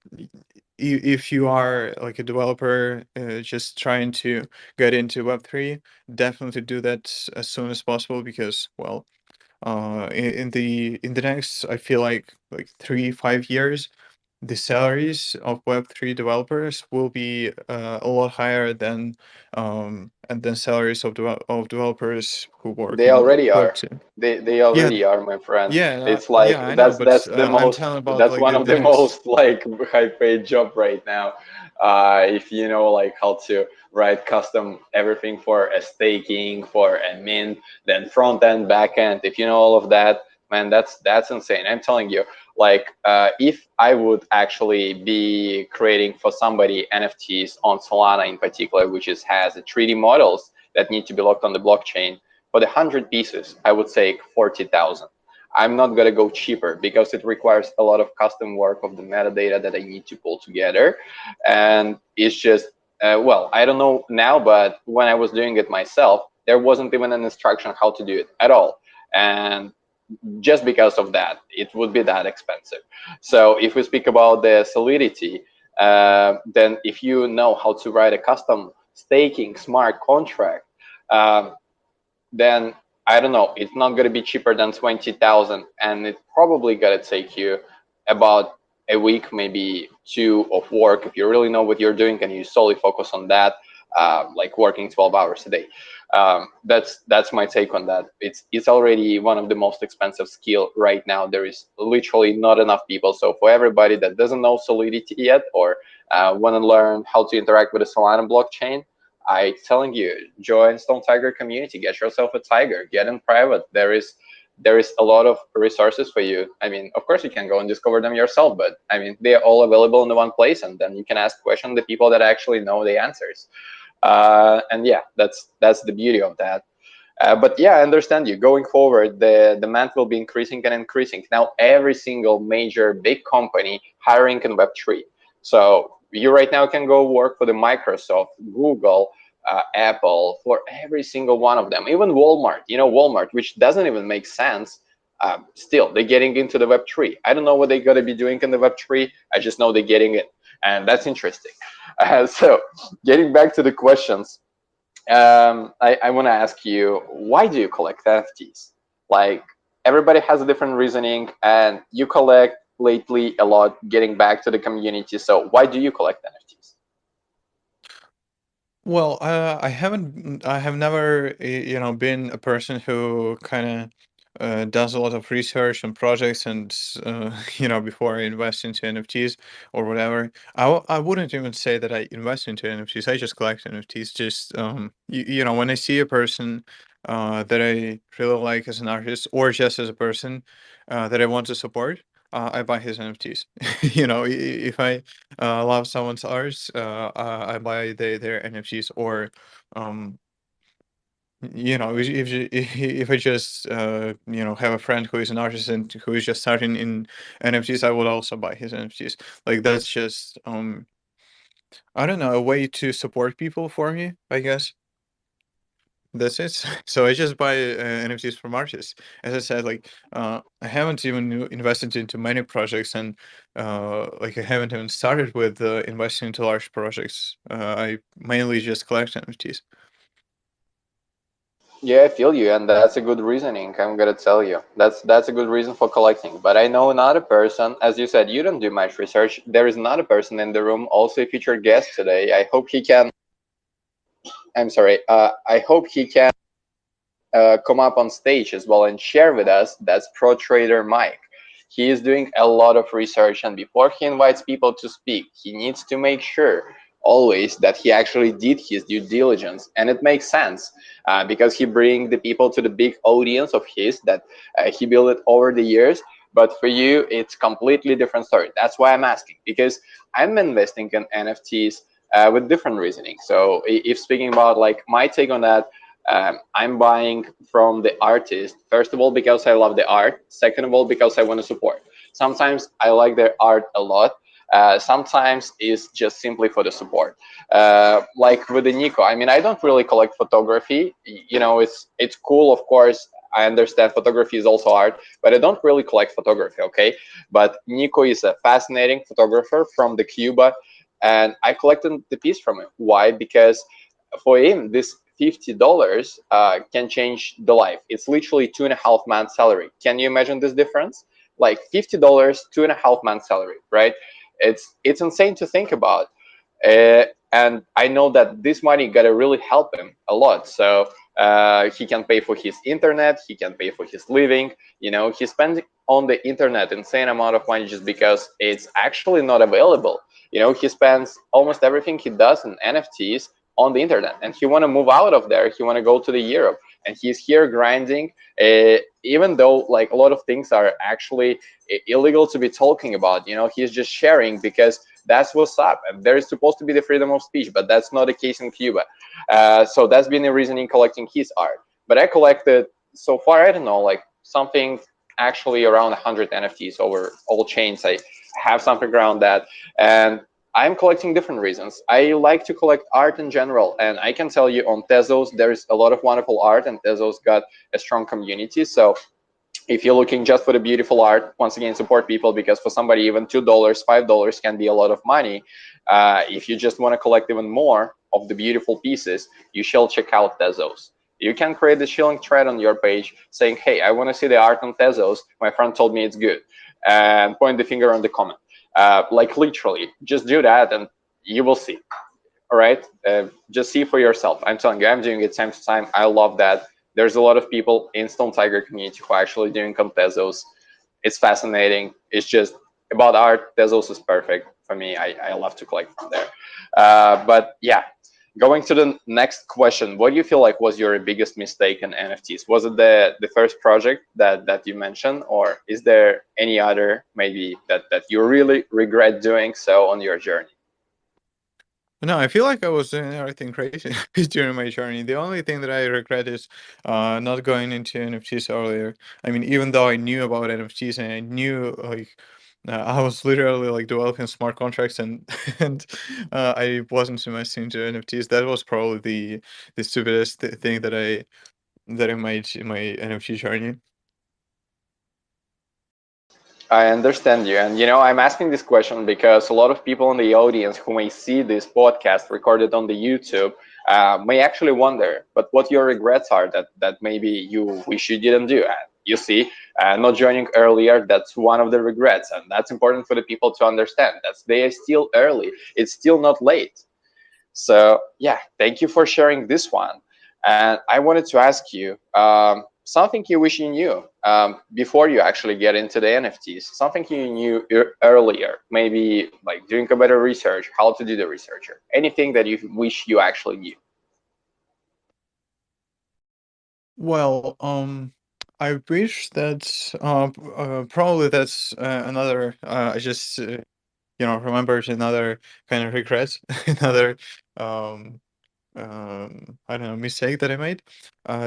if you are like a developer just trying to get into Web3, definitely do that as soon as possible, because well, in the next, I feel like 3-5 years, the salaries of Web3 developers will be a lot higher than and then salaries of developers who work They in already are. Web2. They Yeah, already are, my friend. yeah, It's like yeah, I know, but I'm telling about that's like one of the the next. most like high paid job right now. If you know like how to write custom everything for a staking, for a mint, then front end, back end. If you know all of that, man, that's insane. I'm telling you, like if I would actually be creating for somebody NFTs on Solana in particular, which has a 3D models that need to be locked on the blockchain. For the 100 pieces, I would say 40,000. I'm not gonna go cheaper because it requires a lot of custom work of the metadata that I need to pull together, and it's just well, I don't know now, but when I was doing it myself, there wasn't even an instruction how to do it at all, and just because of that, it would be that expensive. So if we speak about the solidity, then if you know how to write a custom staking smart contract, um, then I don't know, it's not going to be cheaper than 20,000, and it's probably going to take you about a week, maybe two of work if you really know what you're doing and you solely focus on that, like working 12 hours a day. That's my take on that. It's already one of the most expensive skill right now. There is literally not enough people. So for everybody that doesn't know Solidity yet, or want to learn how to interact with the Solana blockchain, I telling you, join Stone Tiger community, get yourself a tiger, get in private. There is a lot of resources for you. I mean, of course you can go and discover them yourself, but I mean, they are all available in the one place, and then you can ask questions the people that actually know the answers. And yeah, that's the beauty of that. But yeah, I understand you. Going forward, the demand will be increasing and increasing. Now, every single major big company hiring in Web3. So you right now can go work for the Microsoft, Google, Apple, for every single one of them. Even Walmart. You know, Walmart, which doesn't even make sense. Still, they're getting into the Web3. I don't know what they're going to be doing in the Web3. I just know they're getting it, and that's interesting. So, getting back to the questions, I want to ask you, why do you collect NFTs? Like, everybody has a different reasoning, and you collect lately a lot, getting back to the community. So why do you collect NFTs? Well, I have never, been a person who kind of does a lot of research on projects and, before I invest into NFTs or whatever. I wouldn't even say that I invest into NFTs. I just collect NFTs. Just, when I see a person that I really like as an artist, or just as a person that I want to support, I buy his NFTs. If I love someone's art, I buy their NFTs, or um, if I just have a friend who is an artist and who is just starting in NFTs, I would also buy his NFTs. Like, that's just I don't know, a way to support people for me, I guess. That's it. So I just buy NFTs from artists. As I said, like I haven't even invested into many projects, and like I haven't even started with investing into large projects. I mainly just collect NFTs. Yeah, I feel you, and that's a good reasoning. I'm gonna tell you, that's a good reason for collecting. But I know another person, as you said, you don't do much research. There is another person in the room, also a featured guest today. I hope he can. I'm sorry. I hope he can come up on stage as well and share with us. That's Pro Trader Mike. He is doing a lot of research, and before he invites people to speak, he needs to make sure always that he actually did his due diligence. And it makes sense because he brings the people to the big audience of his that he built it over the years. but for you it's completely different story. That's why I'm asking, because I'm investing in NFTs with different reasoning. So if speaking about like my take on that, I'm buying from the artist, first of all because I love the art, second of all because I want to support. Sometimes I like their art a lot, sometimes it's just simply for the support. Like with the Nico, I mean, I don't really collect photography. You know, it's cool, of course. I understand photography is also art, but I don't really collect photography. Okay, but Nico is a fascinating photographer from the Cuba, and I collected the piece from him. Why? Because for him, this $50 can change the life. It's literally 2.5 months salary. Can you imagine this difference? Like $50, 2.5 months salary, right? It's insane to think about. And I know that this money gotta really help him a lot. So he can pay for his internet, he can pay for his living. You know, he spends on the internet insane amount of money just because it's actually not available. You know, he spends almost everything he does in NFTs on the internet, and he want to move out of there. He want to go to the Europe, and he's here grinding. Even though like a lot of things are actually illegal to be talking about, you know, he's just sharing because that's what's up. And there is supposed to be the freedom of speech, but that's not the case in Cuba. So that's been the reason in collecting his art. But I collected so far, I don't know, like something actually around 100 NFTs over all chains. I have something around that. And I'm collecting different reasons. I like to collect art in general, and I can tell you on Tezos, there's a lot of wonderful art, and Tezos got a strong community. So if you're looking just for the beautiful art, once again, support people, because for somebody, even $2, $5 can be a lot of money. If you just want to collect even more of the beautiful pieces, you shall check out Tezos. You can create a shilling thread on your page saying, hey, I want to see the art on Tezos. My friend told me it's good. And point the finger on the comment. Like literally, just do that and you will see. All right, just see for yourself. I'm telling you, I'm doing it time to time. I love that. There's a lot of people in Stone Tiger community who are actually doing Tezos. It's fascinating. It's just about art. Tezos is perfect for me. I love to collect from there. But yeah, going to the next question, what do you feel like was your biggest mistake in NFTs? Was it the first project that you mentioned, or is there any other maybe that you really regret doing so on your journey? No, I feel like I was doing everything crazy during my journey. The only thing that I regret is not going into NFTs earlier. I mean, even though I knew about NFTs and I knew like I was literally like developing smart contracts and and I wasn't investing into NFTs. That was probably the stupidest thing that I made in my NFT journey. I understand you. And, you know, I'm asking this question because a lot of people in the audience who may see this podcast recorded on the YouTube may actually wonder, but what your regrets are that maybe you wish you didn't do. You see, not joining earlier, that's one of the regrets. And that's important for the people to understand. That's they are still early. It's still not late. So yeah, thank you for sharing this one. And I wanted to ask you something you wish you knew before you actually get into the NFTs, something you knew earlier, maybe like doing a better research, how to do the research, or anything that you wish you actually knew. Well, I wish that probably that's another. I just remembered another kind of regret, another um I don't know, mistake that I made.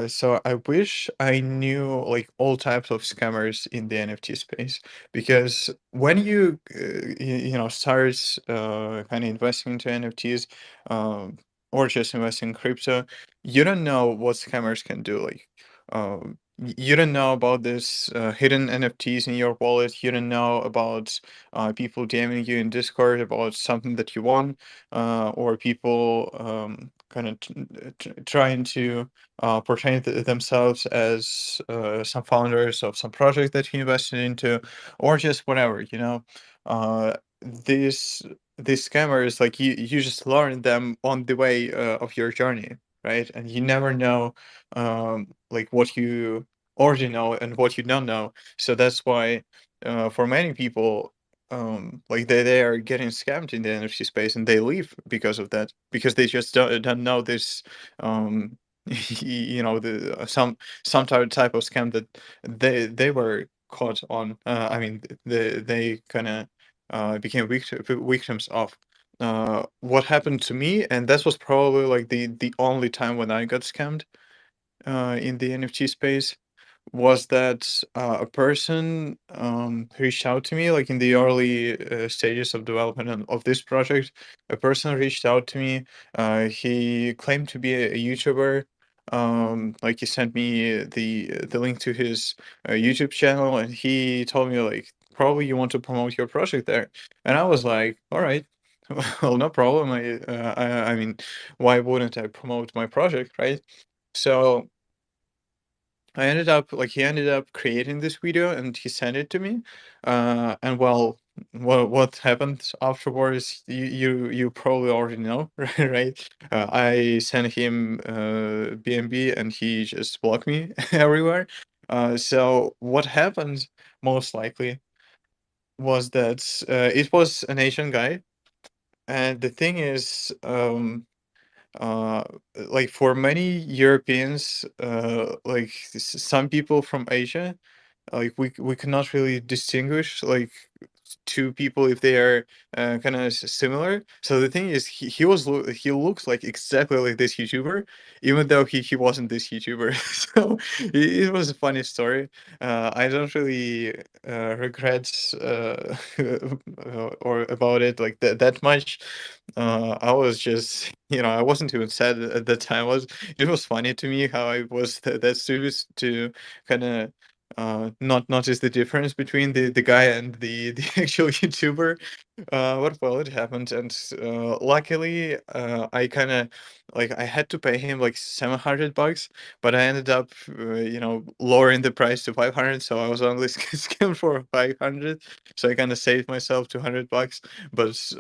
So I wish I knew like all types of scammers in the NFT space, because when you start kind of investing into NFTs, or just investing in crypto, you don't know what scammers can do. Like, you don't know about this hidden NFTs in your wallet. You don't know about people DMing you in Discord about something that you want, or people kind of trying to portray themselves as some founders of some project that you invested into, or just whatever, uh, these these scammers, like, you just learn them on the way of your journey, right? And you never know like what you already know and what you don't know. So that's why for many people, like, they are getting scammed in the NFT space, and they leave because of that, because they just don't know this, the some type of scam that they were caught on. I mean, they kind of became victims of what happened to me, and that was probably like the only time when I got scammed in the NFT space. Was that a person reached out to me like in the early stages of development of this project. A person reached out to me. He claimed to be a YouTuber. Like he sent me the link to his YouTube channel, and he told me like probably you want to promote your project there. And I was like, all right. Well, no problem. I mean, why wouldn't I promote my project, right? So I ended up like he ended up creating this video and he sent it to me. And well, what happened afterwards, you probably already know, right? I sent him BNB and he just blocked me everywhere. So what happened most likely was that it was an Asian guy, and the thing is, uh like for many Europeans, like some people from Asia, like we cannot really distinguish like two people if they are kind of similar. So the thing is, he looks like exactly like this YouTuber, even though he wasn't this YouTuber. So it was a funny story. I don't really regret or about it like that much. I was just, I wasn't even sad at the time. It was funny to me how I was that stupid to kind of not notice the difference between the guy and the actual YouTuber. But well, it happened, and luckily, I kind of like I had to pay him like $700, but I ended up, lowering the price to 500, so I was only scammed for 500. So I kind of saved myself $200, but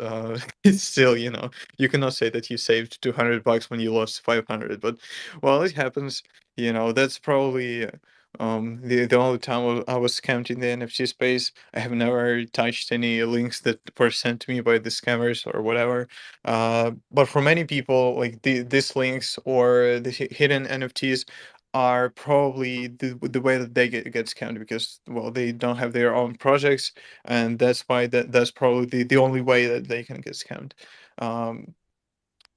it's still, you cannot say that you saved $200 when you lost 500. But well, it happens. That's probably the only time I was scammed in the NFT space. I have never touched any links that were sent to me by the scammers or whatever. But for many people, like these links or the hidden NFTs are probably the way that they get scammed, because well, they don't have their own projects, and that's why that's probably the only way that they can get scammed. Um,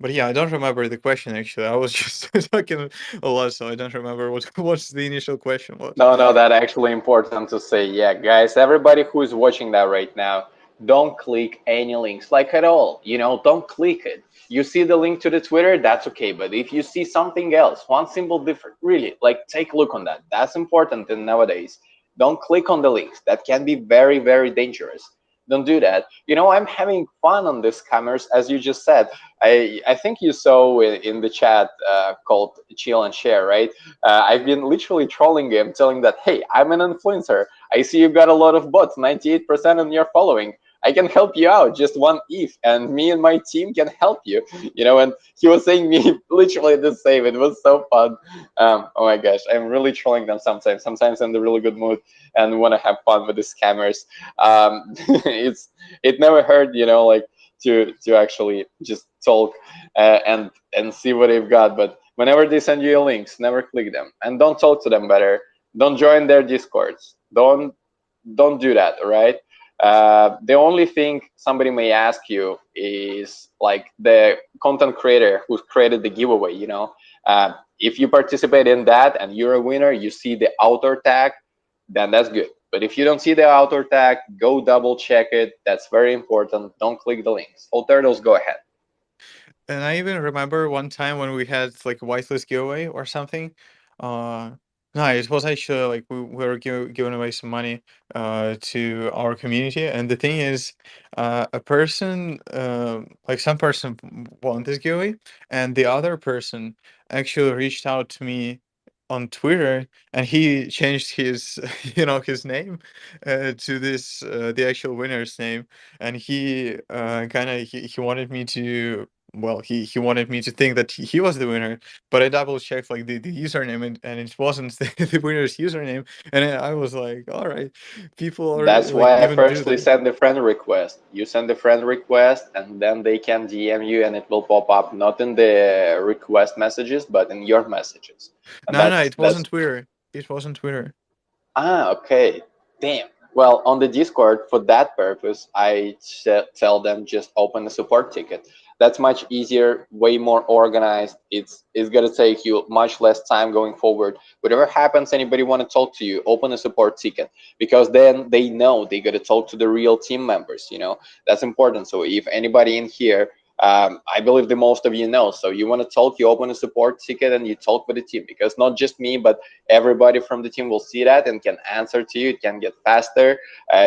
but yeah, I don't remember the question actually. I was just talking a lot, so I don't remember what the initial question was. No, no, that actually important to say. Yeah, guys, everybody who is watching that right now, don't click any links, like at all. Don't click it. You see the link to the Twitter, that's okay. But if you see something else, one symbol different, really, like take a look on that. That's important in nowadays. Don't click on the links. That can be very, very dangerous. Don't do that. I'm having fun on these cameras, as you just said. I think you saw in the chat called Chill and Share, right? I've been literally trolling him, telling that, hey, I'm an influencer. I see you got a lot of bots, 98% on your following. I can help you out, just one if, and me and my team can help you. And he was saying me literally the same. It was so fun. Oh my gosh, I'm really trolling them sometimes. Sometimes I'm in a really good mood and want to have fun with the scammers. It never hurt, like to actually just talk and see what they've got. But whenever they send you links, never click them and don't talk to them better. Don't join their discords. Don't do that. All right. The only thing somebody may ask you is like the content creator who created the giveaway. If you participate in that and you're a winner, you see the author tag, then that's good. But if you don't see the author tag, go double check it. That's very important. Don't click the links. All turtles, go ahead. And I even remember one time when we had like a whitelist giveaway or something. Uh, no, it was actually like we were giving away some money to our community. And the thing is, a person, like some person won this giveaway, and the other person actually reached out to me on Twitter, and he changed his, his name to this the actual winner's name, and he kind of he wanted me to, well, he wanted me to think that he was the winner, but I double checked like the username, and it wasn't the winner's username, and I was like, all right, people are That's like why I even do firstly that. send the friend request. You send the friend request, and then they can DM you, and it will pop up not in the request messages, but in your messages. And No, no, that's it wasn't Twitter. It wasn't Twitter. okay. Damn. Well, on the Discord, for that purpose, I tell them just open a support ticket. That's much easier, way more organized. It's gonna take you much less time going forward. Whatever happens, anybody want to talk to you, open a support ticket, because then they know they gotta talk to the real team members. That's important. So if anybody in here, I believe the most of you know. So you want to talk, you open a support ticket and you talk with the team, because not just me, but everybody from the team will see that and can answer to you. It can get faster.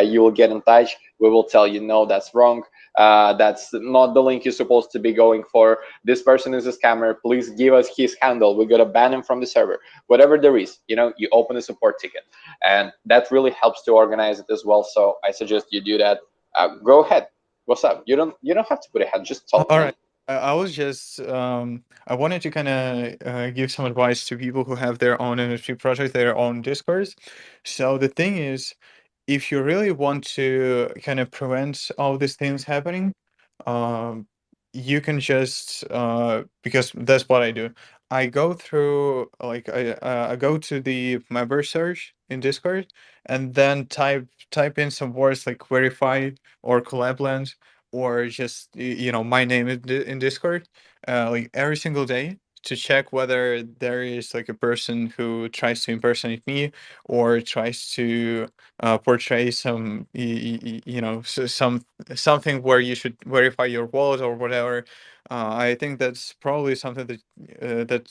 You will get in touch. We will tell you, no, that's wrong. That's not the link you're supposed to be going for. This person is a scammer. Please give us his handle. We're gonna ban him from the server. Whatever there is, you open a support ticket, and that really helps to organize it as well. So I suggest you do that. Go ahead. What's up? You don't have to put a hand. Just talk, All man. right. I was just I wanted to kind of give some advice to people who have their own NFT project, their own discourse. So the thing is, if you really want to kind of prevent all these things happening, um, you can just because that's what I do. I go through like I go to the member search in Discord and then type in some words like verify or collabland or just my name in Discord like every single day to check whether there is like a person who tries to impersonate me or tries to portray some something where you should verify your wallet or whatever. I think that's probably something that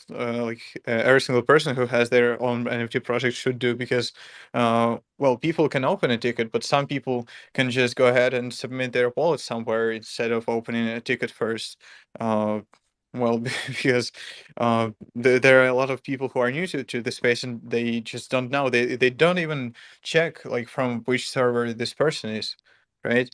every single person who has their own NFT project should do because well, people can open a ticket, but some people can just go ahead and submit their wallet somewhere instead of opening a ticket first. Uh, well, because there are a lot of people who are new to the space and they just don't know. They don't even check like from which server this person is, right?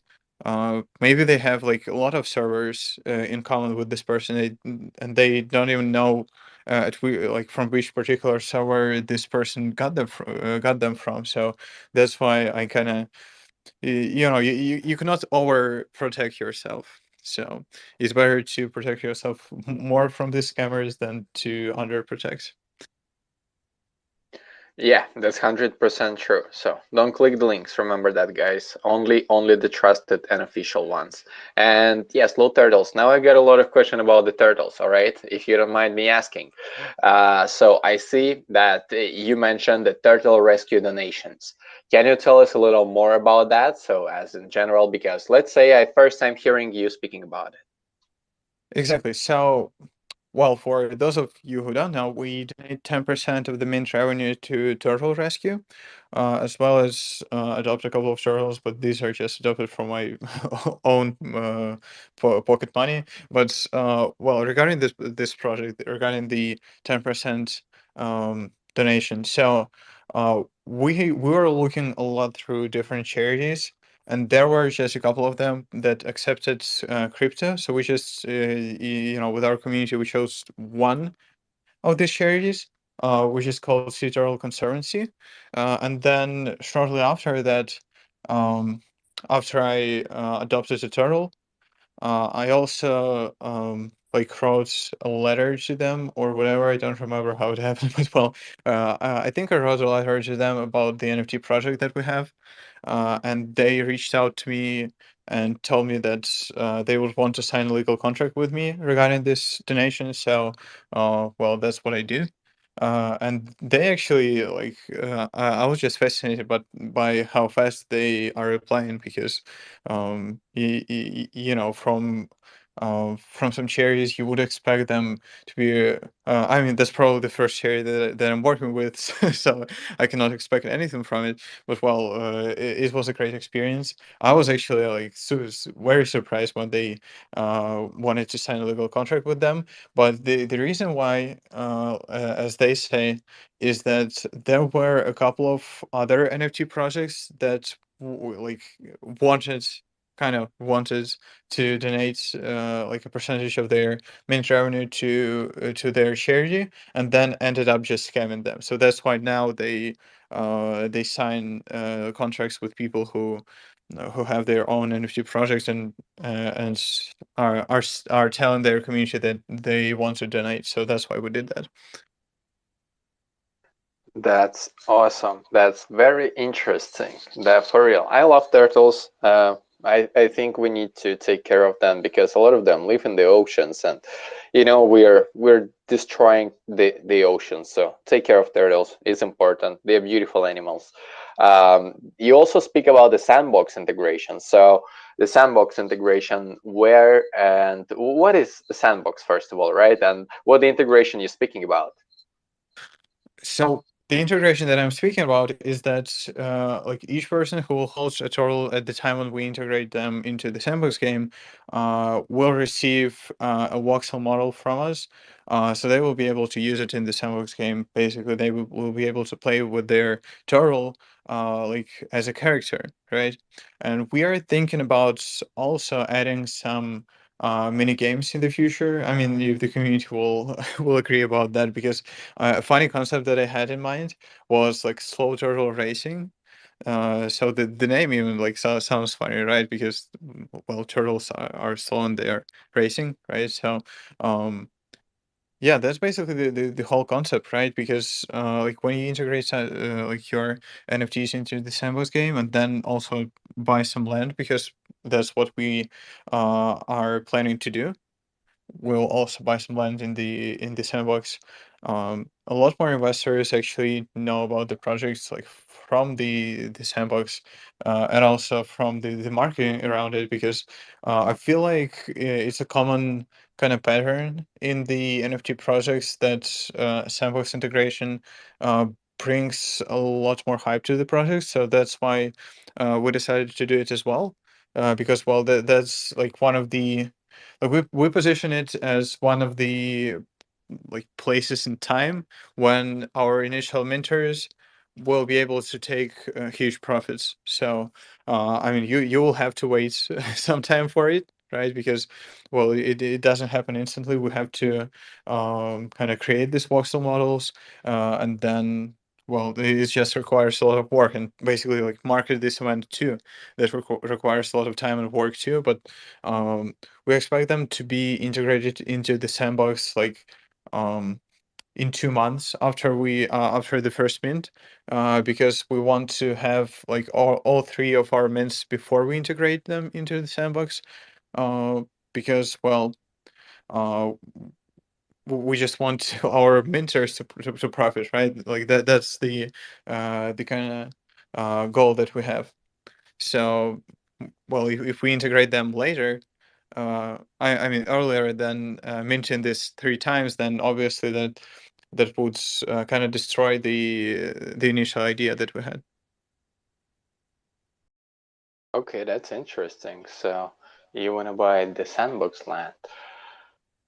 Maybe they have like a lot of servers in common with this person, and they don't even know like from which particular server this person got them from. So that's why I kind of you cannot over protect yourself. So it's better to protect yourself more from these scammers than to under protect. Yeah, that's 100% true. So don't click the links. Remember that, guys. Only the trusted and official ones. And yes, slow turtles. Now I got a lot of question about the turtles. All right, if you don't mind me asking. So I see that you mentioned the turtle rescue donations. Can you tell us a little more about that? So as in general, because let's say I first time hearing you speaking about it. Exactly. So well, for those of you who don't know, we donate 10% of the mint revenue to turtle rescue, as well as adopt a couple of turtles, but these are just adopted from my own pocket money. But well, regarding this project, regarding the 10% donation, so we were looking a lot through different charities and there were just a couple of them that accepted crypto. So we just, with our community, we chose one of these charities, which is called Sea Turtle Conservancy. And then shortly after that, um, after I adopted a turtle, I also like wrote a letter to them or whatever. I don't remember how it happened, but well, I think I wrote a letter to them about the NFT project that we have, and they reached out to me and told me that they would want to sign a legal contract with me regarding this donation. So, well, that's what I did. And they actually like I was just fascinated by how fast they are replying because from some charities you would expect them to be I mean that's probably the first charity that I'm working with so I cannot expect anything from it but well it was a great experience. I was actually like very surprised when they wanted to sign a legal contract with them, but the reason why as they say is that there were a couple of other NFT projects that like wanted wanted to donate like a percentage of their mint revenue to their charity and then ended up just scamming them. So that's why now they sign contracts with people who have their own NFT projects and are telling their community that they want to donate. So that's why we did that. That's awesome. That's very interesting. That for real. I love turtles. I think we need to take care of them because a lot of them live in the oceans, and we're destroying the oceans. So take care of turtles. It's important. They're beautiful animals. You also speak about the sandbox integration. So the sandbox integration, where and what is the sandbox first of all, right? And what the integration you're speaking about? So the integration that I'm speaking about is that like each person who holds a turtle at the time when we integrate them into the sandbox game will receive a voxel model from us. So they will be able to use it in the sandbox game. Basically, they will be able to play with their turtle like as a character, right? And we are thinking about also adding some mini games in the future. I mean, if the community will will agree about that, because a funny concept that I had in mind was like slow turtle racing. So the name even like sounds funny, right? Because well, turtles are slow and they are racing, right? So um, yeah, that's basically the whole concept, right? Because like when you integrate like your NFTs into the sandbox game and then also buy some land, because that's what we are planning to do. We'll also buy some land in the sandbox. A lot more investors actually know about the projects like from the sandbox and also from the marketing around it, because I feel like it's a common kind of pattern in the NFT projects that sandbox integration uh, brings a lot more hype to the project. So that's why we decided to do it as well. Because well, that's like one of the like we position it as one of the like places in time when our initial minters will be able to take huge profits. So I mean, you will have to wait some time for it, right? Because well, it doesn't happen instantly. We have to kind of create these voxel models, and then well, it just requires a lot of work, and basically like market this event too. That requires a lot of time and work too. But um, we expect them to be integrated into the sandbox like um, in 2 months after we after the first mint, because we want to have like all three of our mints before we integrate them into the sandbox. Uh, because well, uh, we just want our minters to profit, right? Like that's the kind of goal that we have. So well, if we integrate them later, I mean earlier than mentioned this 3 times, then obviously that would kind of destroy the initial idea that we had. Okay, that's interesting. So you want to buy the sandbox land.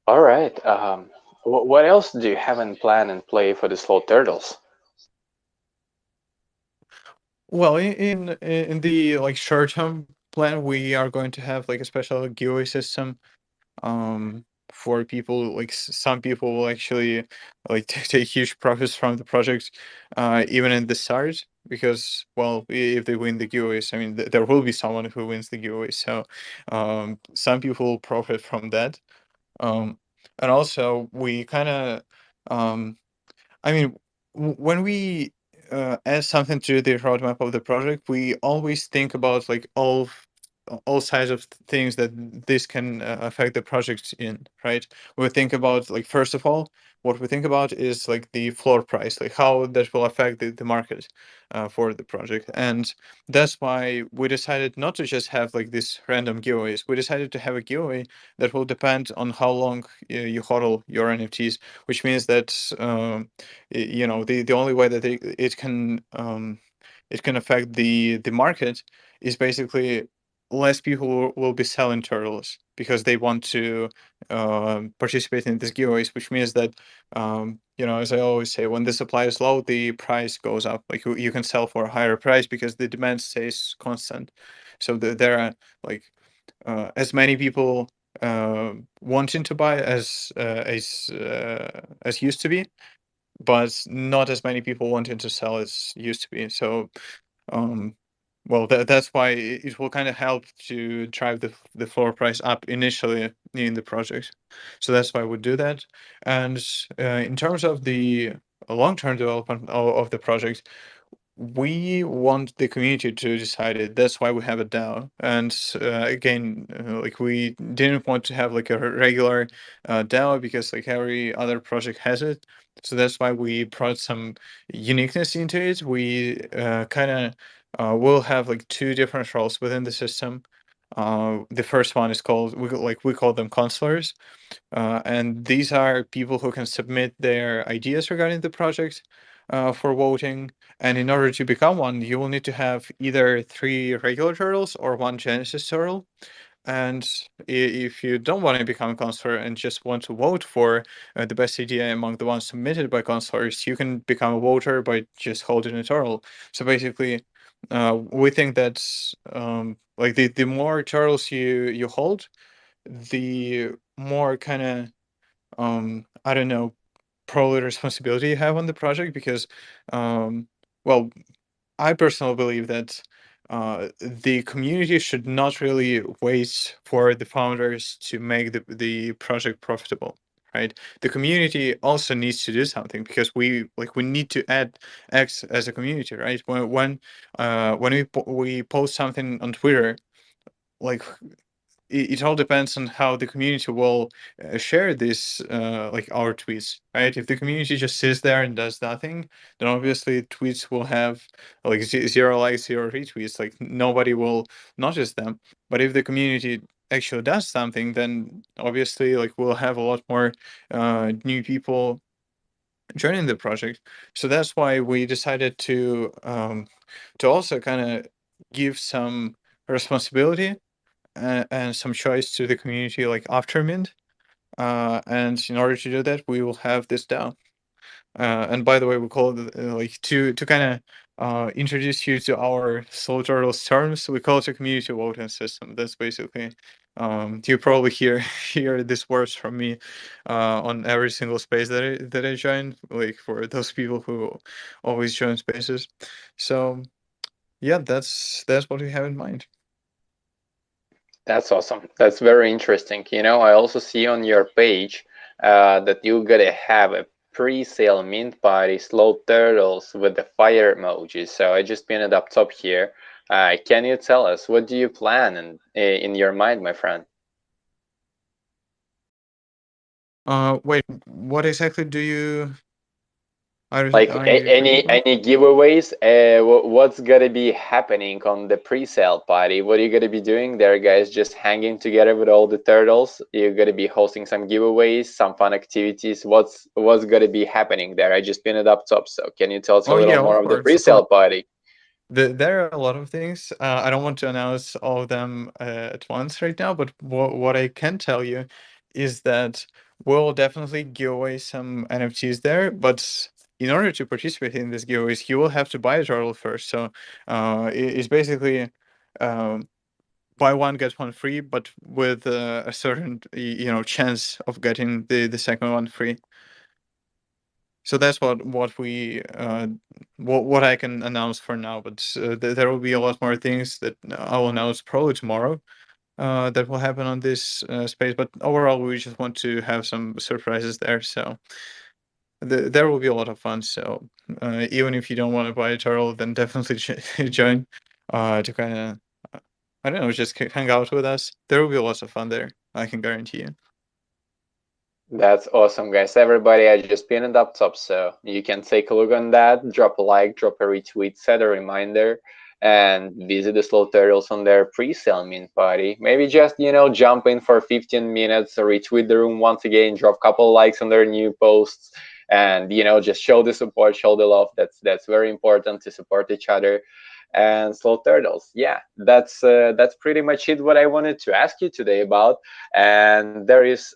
All right. What else do you have in plan and play for the slow turtles? Well, in the like short term plan, we are going to have like a special giveaway system for people. Like some people will actually like take huge profits from the project even in the start, because well, if they win the giveaways, I mean there will be someone who wins the giveaway. So some people will profit from that. um and also we kind of um I mean, when we add something to the roadmap of the project, we always think about like all sides of things that this can affect the project in, right? We think about like first of all, what we think about is like the floor price, like how that will affect the market for the project, and that's why we decided not to just have like this random giveaways. We decided to have a giveaway that will depend on how long you hodl your NFTs, which means that you know the only way that it can affect the market is basically less people will be selling turtles because they want to participate in these giveaways, which means that you know, as I always say, when the supply is low, the price goes up. Like you can sell for a higher price because the demand stays constant. So there are like as many people wanting to buy as used to be, but not as many people wanting to sell as used to be. So, um, well, that's why it will kind of help to drive the floor price up initially in the project. So that's why we do that. And in terms of the long-term development of the project, we want the community to decide it. That's why we have a DAO. And again, like we didn't want to have like a regular DAO because like every other project has it. So that's why we brought some uniqueness into it. We kind of will have like two different roles within the system. The first one is called we call them counselors, and these are people who can submit their ideas regarding the project for voting. And in order to become one, you will need to have either 3 regular turtles or 1 Genesis turtle. And if you don't want to become a counselor and just want to vote for the best idea among the ones submitted by counselors, you can become a voter by just holding a turtle. So basically, we think that like the more turtles you hold, the more kind of I don't know, probably responsibility you have on the project because well, I personally believe that the community should not really wait for the founders to make the project profitable, right? The community also needs to do something because we need to add X as a community, right? When we post something on Twitter, like it all depends on how the community will share this like our tweets, right? If the community just sits there and does nothing, then obviously tweets will have like 0 likes, 0 retweets, like nobody will notice them. But if the community actually does something, then obviously like we'll have a lot more new people joining the project. So that's why we decided to also kind of give some responsibility and some choice to the community like after mint. And in order to do that, we will have this DAO. And by the way, we call it like to kind of introduce you to our Slow Turtles terms. We call it a community voting system. That's basically you probably hear hear these words from me on every single space that I join. Like for those people who always join spaces. So yeah, that's what we have in mind. That's awesome. That's very interesting. I also see on your page that you gotta have a pre-sale mint party slow turtles with the fire emoji. So I just pinned it up top here. Can you tell us what do you plan in your mind, my friend? Wait, what exactly do you Like are you talking about? any giveaways? What's gonna be happening on the pre-sale party? What are you gonna be doing there, guys? Just hanging together with all the turtles? You're gonna be hosting some giveaways, some fun activities. What's gonna be happening there? I just pinned it up top. So can you tell us a Oh little yeah, more of of the course, of course. pre-sale party? There are a lot of things. I don't want to announce all of them at once right now, but what I can tell you is that we'll definitely give away some NFTs there. But in order to participate in these giveaways, you will have to buy a turtle first. So it's basically um, buy one get one free, but with a certain chance of getting the second one free. So that's what we what I can announce for now. But there will be a lot more things that I will announce probably tomorrow. That will happen on this space. But overall, we just want to have some surprises there. So there will be a lot of fun. So even if you don't want to buy a turtle, then definitely join to kind of I don't know, just hang out with us. There will be lots of fun there. I can guarantee you. That's awesome, guys. Everybody, I just pinned it up top, so you can take a look on that. Drop a like, drop a retweet, set a reminder, and visit the Slow Turtles on their pre-sale mint party. Maybe just jump in for 15 minutes, retweet the room once again, drop a couple likes on their new posts, and just show the support, show the love. That's very important to support each other. And Slow Turtles, yeah, that's pretty much it. What I wanted to ask you today about. And there is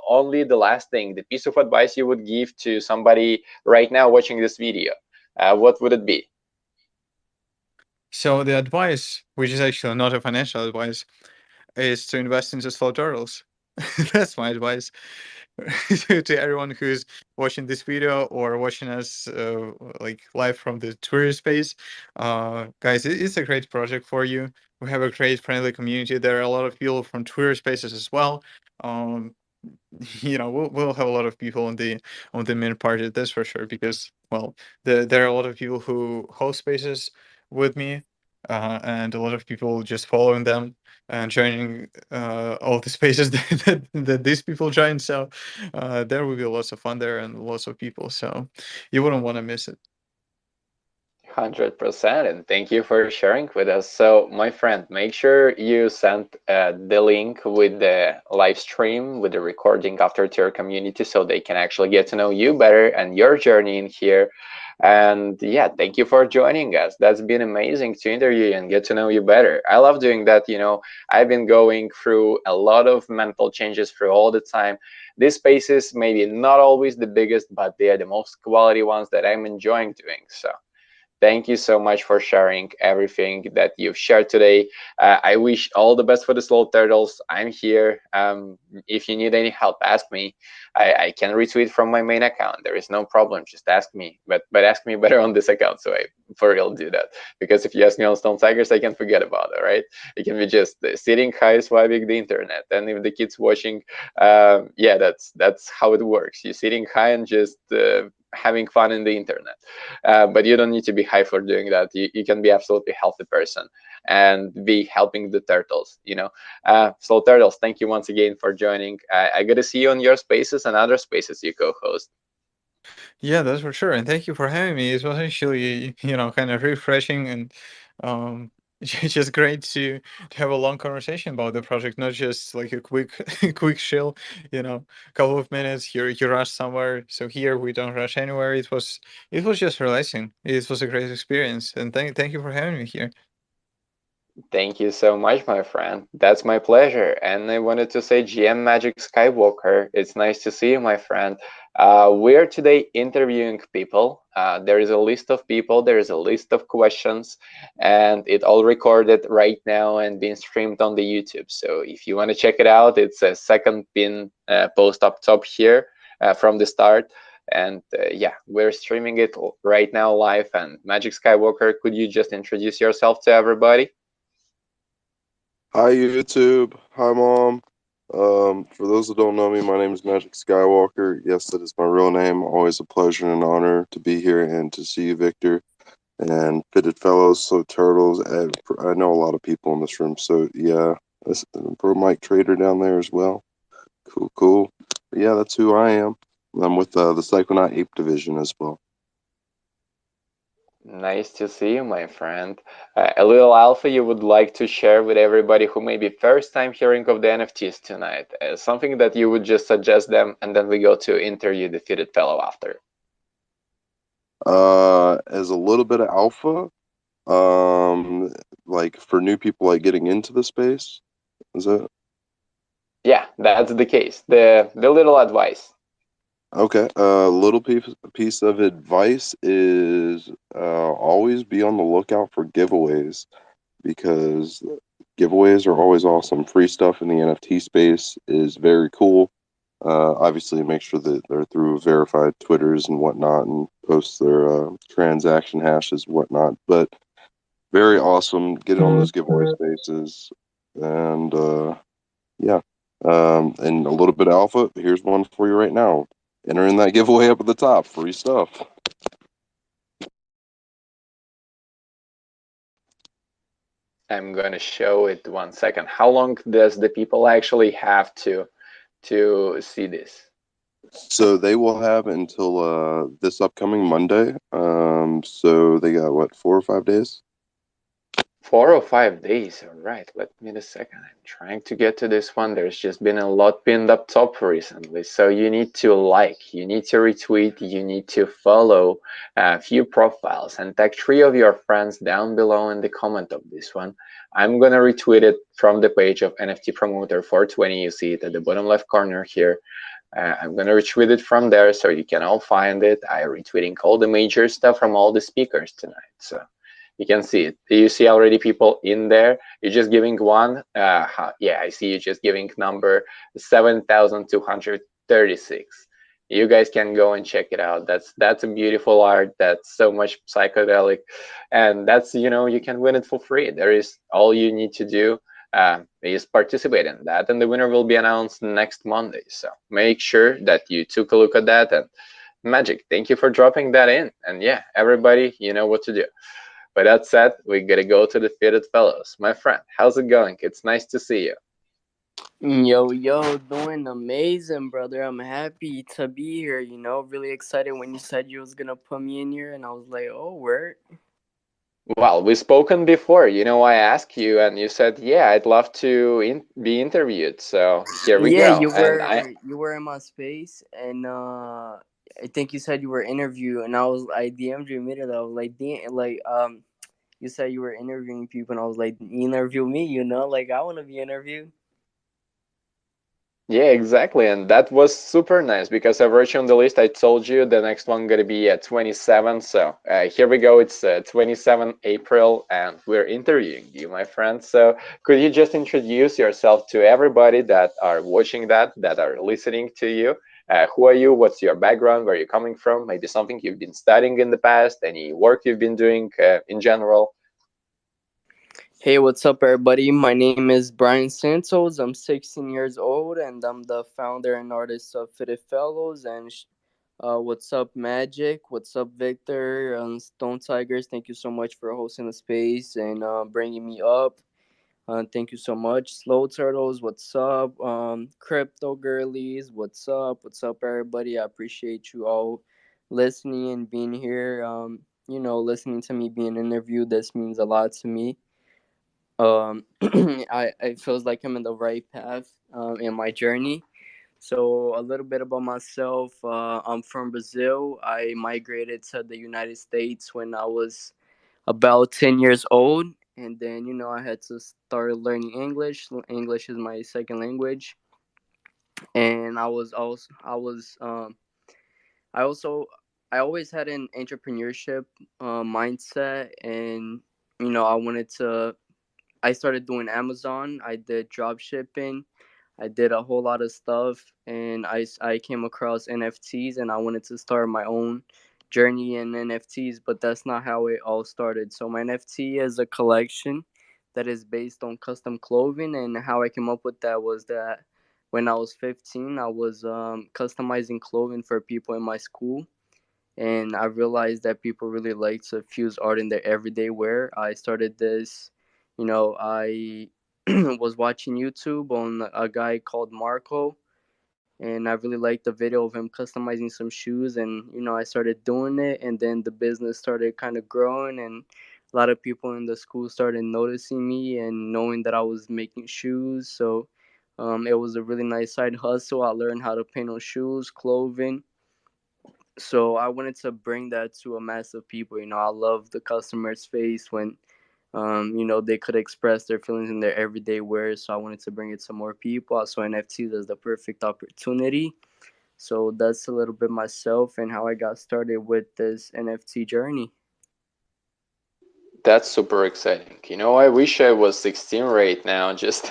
only the last thing, the piece of advice you would give to somebody right now watching this video. What would it be? So the advice, which is actually not a financial advice, is to invest into slow turtles. That's my advice to everyone who's watching this video or watching us like live from the Twitter space. Guys, it's a great project for you. We have a great friendly community. There are a lot of people from Twitter spaces as well. Um, we'll have a lot of people on the main party, that's for sure, because well, there are a lot of people who host spaces with me, and a lot of people just following them and joining all the spaces that these people join. So there will be lots of fun there and lots of people, so you wouldn't want to miss it. 100%, and thank you for sharing with us. So, my friend, make sure you send the link with the live stream, with the recording after to your community, so they can actually get to know you better and your journey in here. And yeah, thank you for joining us. That's been amazing to interview you and get to know you better. I love doing that. I've been going through a lot of mental changes through all the time. These spaces maybe not always the biggest, but they are the most quality ones that I'm enjoying doing. So thank you so much for sharing everything that you've shared today. I wish all the best for the slow turtles. I'm here. If you need any help, ask me. I can retweet from my main account. There is no problem. Just ask me. But ask me better on this account, so I for real do that. Because if you ask me on Stone Tigers, I can forget about it, right? It can be just sitting high, swiping the internet. And if the kid's watching, yeah, that's how it works. You're sitting high and just having fun in the internet. But you don't need to be high for doing that. You can be absolutely healthy person and be helping the turtles. So turtles, thank you once again for joining. I got to see you on your spaces and other spaces you co-host. Yeah, that's for sure. And thank you for having me. It was actually, kind of refreshing and um it's just great to have a long conversation about the project, not just like a quick quick chill, couple of minutes, you rush somewhere. So here we don't rush anywhere. It was just relaxing. It was a great experience. And thank you for having me here. Thank you so much, my friend. That's my pleasure. And I wanted to say, GM Magic Skywalker, it's nice to see you, my friend. We're today interviewing people. There is a list of people, there is a list of questions, and it all recorded right now and being streamed on the YouTube. So if you want to check it out, it's a second pin post up top here from the start. And yeah, we're streaming it right now live. And Magic Skywalker, could you just introduce yourself to everybody? Hi YouTube. Hi Mom. For those that don't know me, my name is Magic Skywalker. Yes, that is my real name. Always a pleasure and an honor to be here and to see you, Victor, and Fitted Fellows, So Turtles. I know a lot of people in this room, so yeah. Pro Mike Trader down there as well. Cool, cool. But yeah, that's who I am. I'm with the Psychonaut Ape Division as well. Nice to see you, my friend. A little alpha you would like to share with everybody who may be first time hearing of the NFTs tonight. Something that you would just suggest them, and then we go to interview the fitted fellow after. As a little bit of alpha, like for new people like getting into the space, is it? Yeah, that's the case. The little advice. Okay. A little piece of advice is always be on the lookout for giveaways, because giveaways are always awesome. Free stuff in the NFT space is very cool. Obviously, make sure that they're through verified Twitters and whatnot and post their transaction hashes and whatnot. But very awesome. Get on those giveaway spaces. And yeah. And a little bit of alpha. Here's one for you right now. Enter in that giveaway up at the top. Free stuff. I'm gonna show it 1 second. How long does the people actually have to see this? So they will have until this upcoming Monday. So they got what, 4 or 5 days? 4 or 5 days. All right. Let me a second. I'm trying to get to this one. There's just been a lot pinned up top recently. So you need to like, you need to retweet, you need to follow a few profiles and tag 3 of your friends down below in the comment of this one. I'm going to retweet it from the page of NFT Promoter 420. You see it at the bottom left corner here. I'm going to retweet it from there so you can all find it. I'm retweeting all the major stuff from all the speakers tonight. So you can see it. Do you see already people in there? You're just giving one. Yeah, I see you just giving number 7,236. You guys can go and check it out. That's a beautiful art. That's so much psychedelic, and that's you can win it for free. There is all you need to do. is participating in that, and the winner will be announced next Monday. So make sure that you took a look at that. And Magic, thank you for dropping that in. And yeah, everybody, you know what to do. With that said, we gotta go to the Fitted Fellows. My friend, how's it going? It's nice to see you. Yo, doing amazing, brother. I'm happy to be here. Really excited when you said you was gonna put me in here, and I was like, oh, word. Well, we've spoken before. You know, I asked you, and you said, "Yeah, I'd love to be interviewed." So here we Yeah, go. you And I, were you were in my space, and I think you said you were interviewed, and I DM'd you immediately. I was like, you said you were interviewing people, and I was like, you interview me, like I want to be interviewed. yeah, exactly. And that was super nice because I wrote you on the list. I told you the next one gonna be at 27. So here we go. It's 27 April, and we're interviewing you, my friend. So could you just introduce yourself to everybody that are watching that are listening to you? Who are you? What's your background? Where are you coming from? Maybe something you've been studying in the past, any work you've been doing in general. Hey, what's up, everybody? My name is Brian Santos. I'm 16 years old, and I'm the founder and artist of Fitted Fellows. And what's up, Magic? What's up, Victor? Stone Tigers, thank you so much for hosting the space and bringing me up. Thank you so much. Slow Turtles, what's up? Crypto Girlies, what's up? What's up, everybody? I appreciate you all listening and being here. Listening to me being interviewed, this means a lot to me. I it feels like I'm in the right path in my journey. So a little bit about myself. I'm from Brazil. I migrated to the United States when I was about 10 years old, and then I had to start learning English. English is my second language, and I also I always had an entrepreneurship mindset, and I wanted to. I started doing Amazon. I did drop shipping. I did a whole lot of stuff, and I came across NFTs, and I wanted to start my own journey in NFTs, but that's not how it all started. So my NFT is a collection that is based on custom clothing, and how I came up with that was that when I was 15, I was customizing clothing for people in my school, and I realized that people really like to fuse art in their everyday wear. I started this, I was watching YouTube on a guy called Marco, and I really liked the video of him customizing some shoes, and I started doing it, and then the business started kind of growing, and a lot of people in the school started noticing me and knowing that I was making shoes. So it was a really nice side hustle. I learned how to paint on shoes, clothing, so I wanted to bring that to a mass of people. I love the customer's face when they could express their feelings in their everyday wear. So I wanted to bring it to more people. So NFTs is the perfect opportunity. So that's a little bit myself and how I got started with this NFT journey. That's super exciting. You know, I wish I was 16 right now, just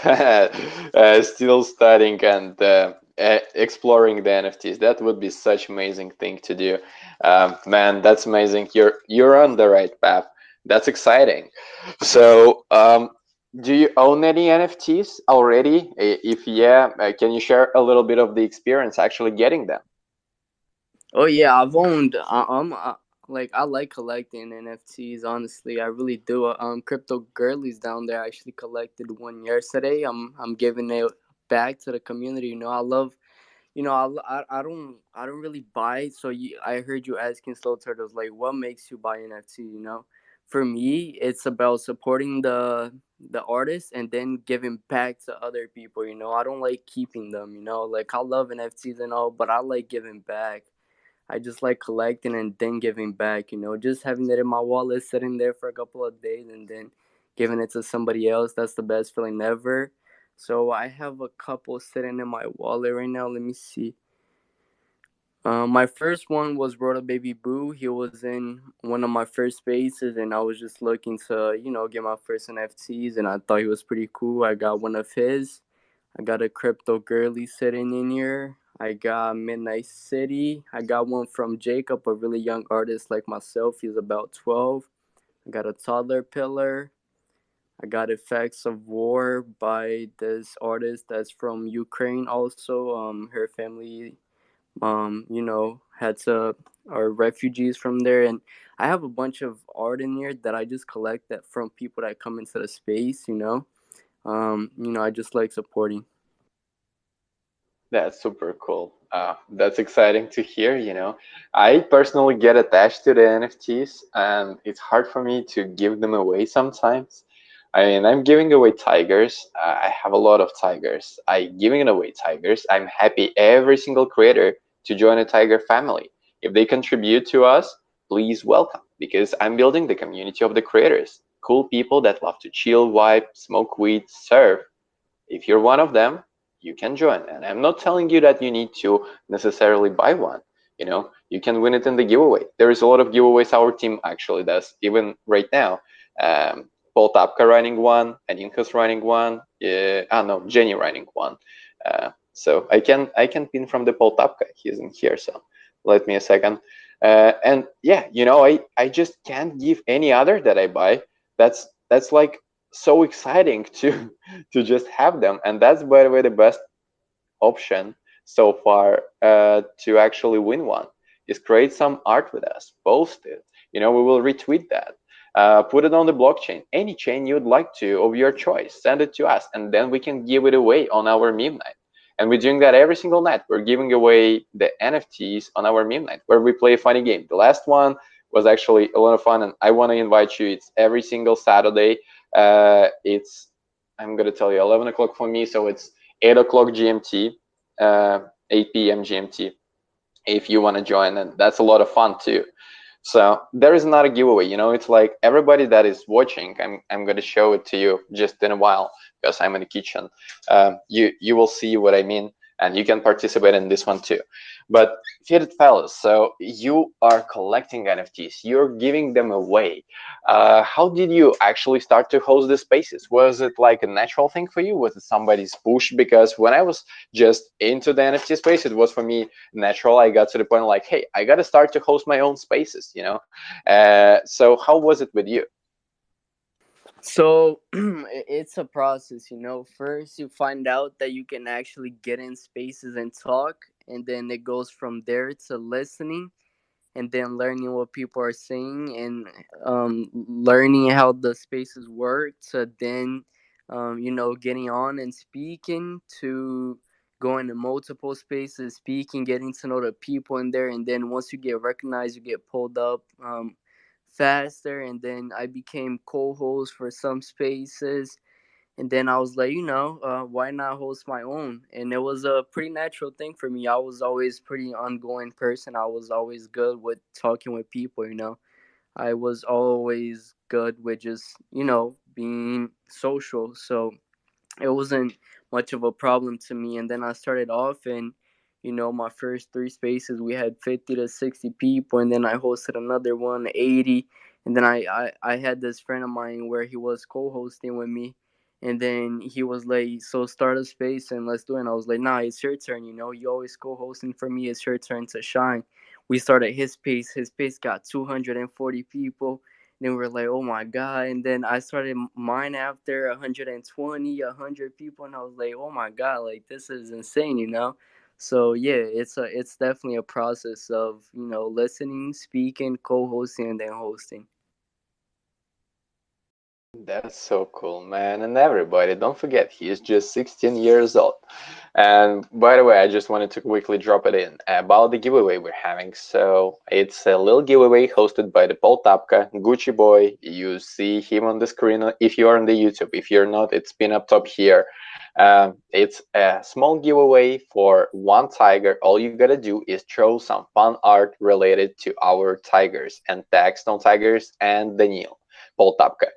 still studying and exploring the NFTs. That would be such amazing thing to do. Man, that's amazing. You're on the right path. That's exciting. So, do you own any NFTs already? If yeah, can you share a little bit of the experience actually getting them? Oh yeah, I've owned. Like I like collecting NFTs. Honestly, I really do. Crypto Girlies down there actually collected one yesterday. I'm giving it back to the community. I love. I don't really buy. So I heard you asking Slow Turtles like, what makes you buy NFT? For me, it's about supporting the artist and then giving back to other people. I don't like keeping them. Like I love NFTs and all, but I like giving back. I just like collecting and then giving back, just having it in my wallet, sitting there for a couple of days and then giving it to somebody else. That's the best feeling ever. So I have a couple sitting in my wallet right now. Let me see. My first one was Rhoda Baby Boo. He was in one of my first spaces, and I was just looking to, get my first NFTs, and I thought he was pretty cool. I got one of his. I got a Crypto Girly sitting in here. I got Midnight City. I got one from Jacob, a really young artist like myself. He's about 12. I got a Toddler Pillar. I got Effects of War by this artist that's from Ukraine also. Her family, had to are refugees from there, and I have a bunch of art in here that I just collect that from people that come into the space. I just like supporting. That's super cool. That's exciting to hear. I personally get attached to the NFTs, and it's hard for me to give them away sometimes. I mean, I'm giving away tigers. I have a lot of tigers. I giving away tigers. I'm happy every single creator to join a tiger family. If they contribute to us, please welcome, because I'm building the community of the creators. Cool people that love to chill, vibe, smoke weed, surf. If you're one of them, you can join. And I'm not telling you that you need to necessarily buy one. You can win it in the giveaway. There is a lot of giveaways our team actually does, even right now. Paul Tapka running one, Aninka's running one. No, Jenny running one. So I can pin from the Paul Tapka. He isn't here, so let me a second. And yeah, I just can't give any other that I buy. That's like so exciting to just have them. And that's, by the way, the best option so far to actually win one is create some art with us, post it. We will retweet that, put it on the blockchain, any chain you'd like to of your choice, send it to us, and then we can give it away on our meme night. And we're doing that every single night. We're giving away the NFTs on our meme night where we play a funny game. The last one was actually a lot of fun, and I want to invite you. It's every single Saturday. It's, I'm gonna tell you, 11 o'clock for me, so it's 8 o'clock GMT, 8 p.m. GMT. If you want to join, and that's a lot of fun too. So there is not a giveaway. It's like everybody that is watching. I'm gonna show it to you just in a while because I'm in the kitchen. You will see what I mean, and you can participate in this one too. But Fitted fellas, so you are collecting NFTs. You're giving them away. How did you actually start to host the spaces? Was it like a natural thing for you? Was it somebody's push? Because when I was just into the NFT space, it was for me natural. I got to the point like, hey, I got to start to host my own spaces. So how was it with you? So it's a process, First, you find out that you can actually get in spaces and talk, and then it goes from there to listening, and then learning what people are saying, and learning how the spaces work, to then getting on and speaking, to going to multiple spaces, speaking, getting to know the people in there, and then once you get recognized, you get pulled up faster, and then I became co-host for some spaces, and then I was like, why not host my own? And it was a pretty natural thing for me. I was always pretty ongoing person. I was always good with talking with people. I was always good with just, being social. So it wasn't much of a problem to me. And then I started off, and my first three spaces we had 50 to 60 people, and then I hosted another one 80, and then I had this friend of mine where he was co-hosting with me, and then he was like, so start a space and let's do it. And I was like, nah, it's your turn. You always co-hosting for me. It's your turn to shine. We started his space got 240 people. Then we were like, oh my God. And then I started mine after 120, 100 people. And I was like, oh my God, like this is insane. So yeah, it's definitely a process of, listening, speaking, co-hosting, and then hosting. That's so cool, man. And everybody, don't forget, he is just 16 years old. And by the way, I just wanted to quickly drop it in about the giveaway we're having. So it's a little giveaway hosted by the Paul Tapka, Gucci Boy. You see him on the screen if you are on the YouTube. If you're not, it's pinned up top here. It's a small giveaway for one tiger. All you gotta do is throw some fun art related to our tigers and tag Stone Tigers and Daniel, Paul Tapka.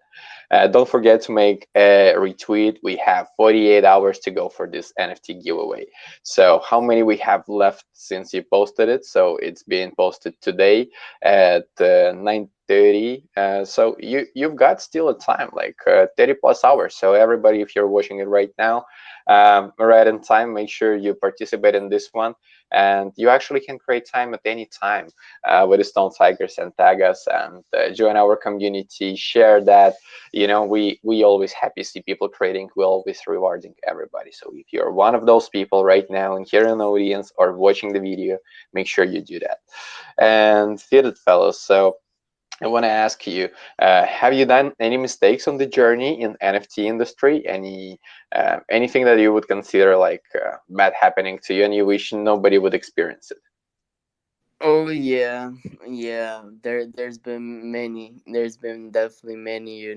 Don't forget to make a retweet. We have 48 hours to go for this NFT giveaway. So how many we have left since you posted it? So it's being posted today at 9:30. So you've got still a time, like 30 plus hours. So everybody, if you're watching it right now, right in time, make sure you participate in this one, and you actually can create time at any time with the Stone Tigers, and tag us and join our community. Share that. We always happy to see people creating. We always rewarding everybody. So if you're one of those people right now and here in the audience or watching the video, make sure you do that. And fitted fellows. So I want to ask you, have you done any mistakes on the journey in NFT industry? Anything that you would consider like bad happening to you, and you wish nobody would experience it? Oh yeah, yeah. There's been many. There's been definitely many.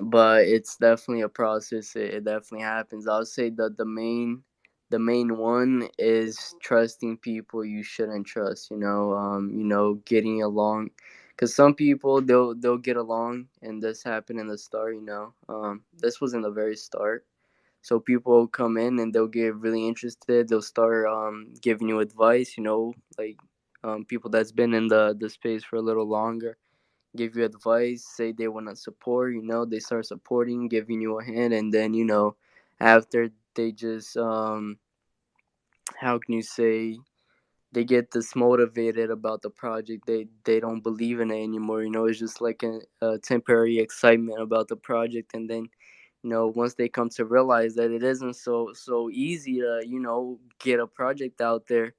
But it's definitely a process. It definitely happens. I'll say that the main one is trusting people you shouldn't trust. Getting along, because some people they'll get along, and this happened in the start. This was in the very start. So people will come in and they'll get really interested. They'll start giving you advice. Like people that's been in the space for a little longer give you advice, say they want to support, they start supporting, giving you a hand, and then, after they just, how can you say, they get dismotivated about the project. They don't believe in it anymore. It's just like a temporary excitement about the project, and then once they come to realize that it isn't so easy to get a project out there,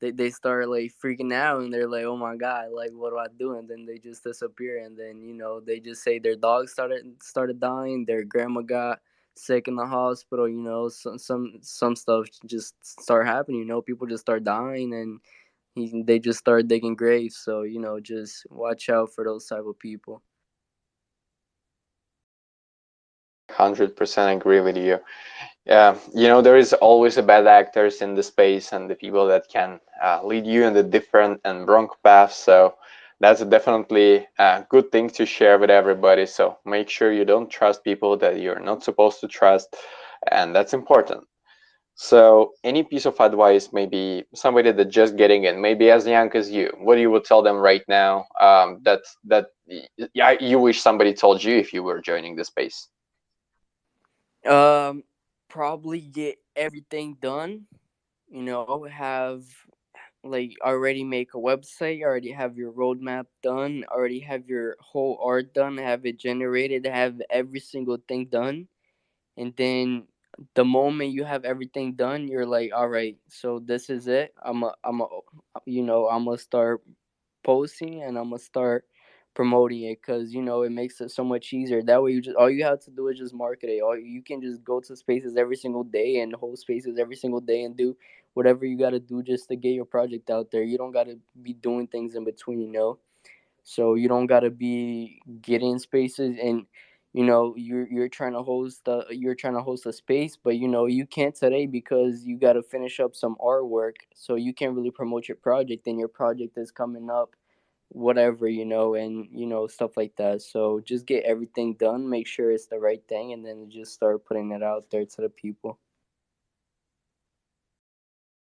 they start like freaking out, and they're like, oh my god, like what do I do? And then they just disappear, and then they just say their dog started dying, their grandma got sick in the hospital. Some stuff just start happening. People just start dying, and they just start digging graves. So just watch out for those type of people. 100% agree with you. Yeah, there is always a bad actors in the space and the people that can lead you in the different and wrong paths. So that's definitely a good thing to share with everybody. So make sure you don't trust people that you're not supposed to trust, and that's important. So any piece of advice, maybe somebody that just getting in, maybe as young as you, what you would tell them right now, yeah, you wish somebody told you if you were joining the space? Um, Probably get everything done. Have like already make a website, already have your roadmap done, already have your whole art done, have it generated, have every single thing done, and then the moment you have everything done, you're like, all right, so this is it. I'm gonna start posting, and I'm gonna start promoting it, because it makes it so much easier. That way, you just all you have to do is just market it. All you can just go to spaces every single day and hold spaces every single day and do whatever you got to do just to get your project out there. You don't got to be doing things in between. So you don't gotta be getting spaces, and you're trying to host a space, but you can't today because you gotta finish up some artwork, so you can't really promote your project, and your project is coming up, whatever, and stuff like that. So just get everything done, make sure it's the right thing, and then just start putting it out there to the people.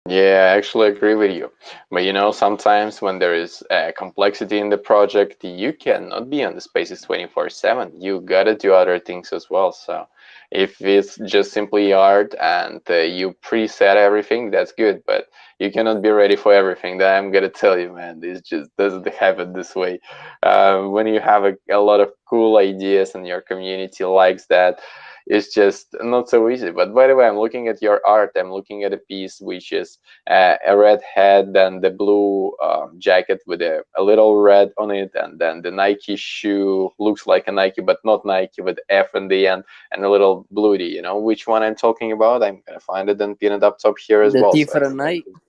Yeah, I actually agree with you. But sometimes when there is complexity in the project, you cannot be on the spaces 24/7. You gotta do other things as well. So if it's just simply art and you preset everything, that's good. But you cannot be ready for everything. That I'm gonna tell you, man. This just doesn't happen this way. When you have a lot of cool ideas and your community likes that, it's just not so easy. But by the way, I'm looking at your art. I'm looking at a piece which is a red head and the blue jacket with a little red on it, and then the Nike shoe looks like a Nike but not Nike with F in the end, and a little bluey. You know which one I'm talking about? I'm gonna find it and pin it up top here as The well, Thief so of the everybody Night. can.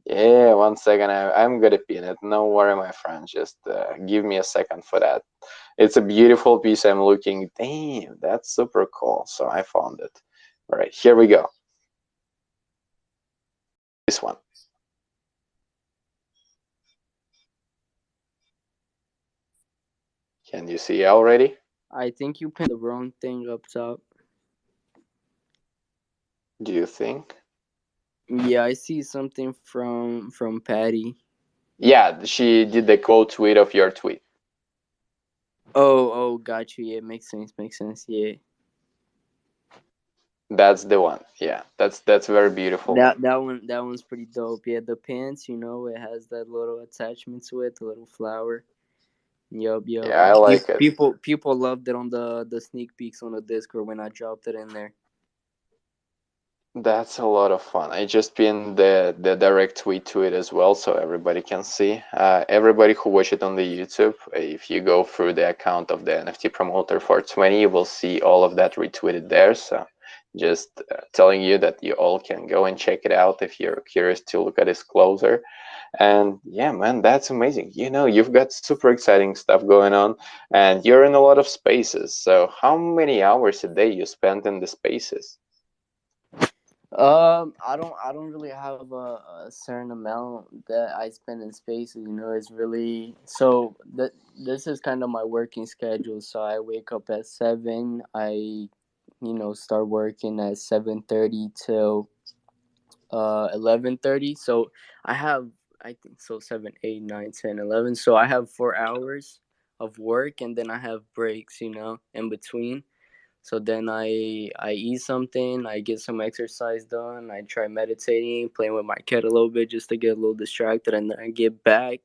Yeah, 1 second. I'm gonna pin it. No worry, my friend. Just give me a second for that. It's a beautiful piece. I'm looking. Damn, that's super cool. So I found it. All right, here we go. This one. Can you see already? I think you pinned the wrong thing up top. Do you think? Yeah, I see something from Patty. Yeah, she did the quote tweet of your tweet. Oh, got you. Yeah, makes sense. Makes sense. Yeah. That's the one. Yeah, that's very beautiful. That one's pretty dope. Yeah, the pants, it has that little attachment to it, the little flower. Yup, yup. Yeah, I like it. People loved it on the sneak peeks on the Discord when I dropped it in there. That's a lot of fun. I just pinned the direct tweet to it as well, so everybody can see. Everybody who watch it on the YouTube, if you go through the account of the NFT promoter for 20, you will see all of that retweeted there. So just telling you that you all can go and check it out if you're curious to look at this closer. And yeah, man, that's amazing. You've got super exciting stuff going on, and you're in a lot of spaces. So how many hours a day you spend in the spaces? I don't really have a certain amount that I spend in spaces. It's really so that this is kind of my working schedule. So I wake up at 7. I start working at 7:30 till 11:30. So I have, I think so, 7, 8, 9, 10, 11. So I have 4 hours of work, and then I have breaks, in between. So then I eat something, I get some exercise done, I try meditating, playing with my cat a little bit just to get a little distracted, and then I get back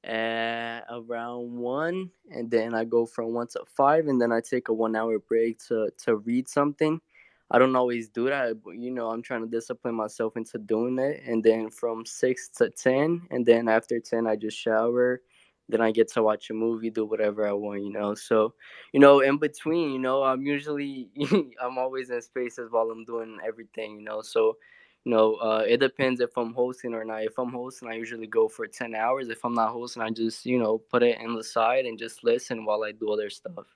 at around 1, and then I go from 1 to 5, and then I take a 1 hour break to read something. I don't always do that, but I'm trying to discipline myself into doing it. And then from 6 to 10, and then after 10 I just shower. Then I get to watch a movie, do whatever I want. So in between, I'm usually I'm always in spaces while I'm doing everything. So it depends if I'm hosting or not. If I'm hosting, I usually go for 10 hours. If I'm not hosting, I just, put it in the side and just listen while I do other stuff.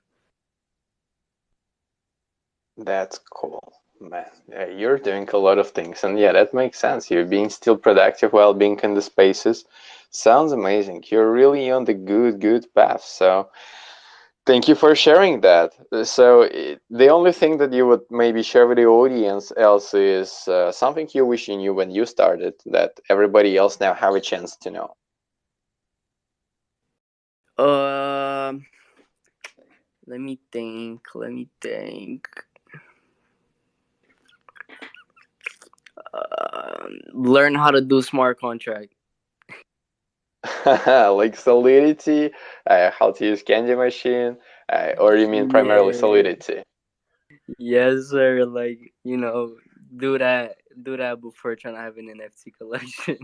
That's cool, man. Yeah, you're doing a lot of things, and yeah, that makes sense. You're being still productive while being in the spaces. Sounds amazing. You're really on the good path. So, thank you for sharing that. So, the only thing that you would maybe share with the audience else is something you wish you knew when you started that everybody else now have a chance to know. Um, let me think. Let me think. Learn how to do smart contract. Like Solidity, how to use Candy Machine, or you mean primarily Yeah. Solidity? Yes, sir. Like, do that before trying to have an NFT collection.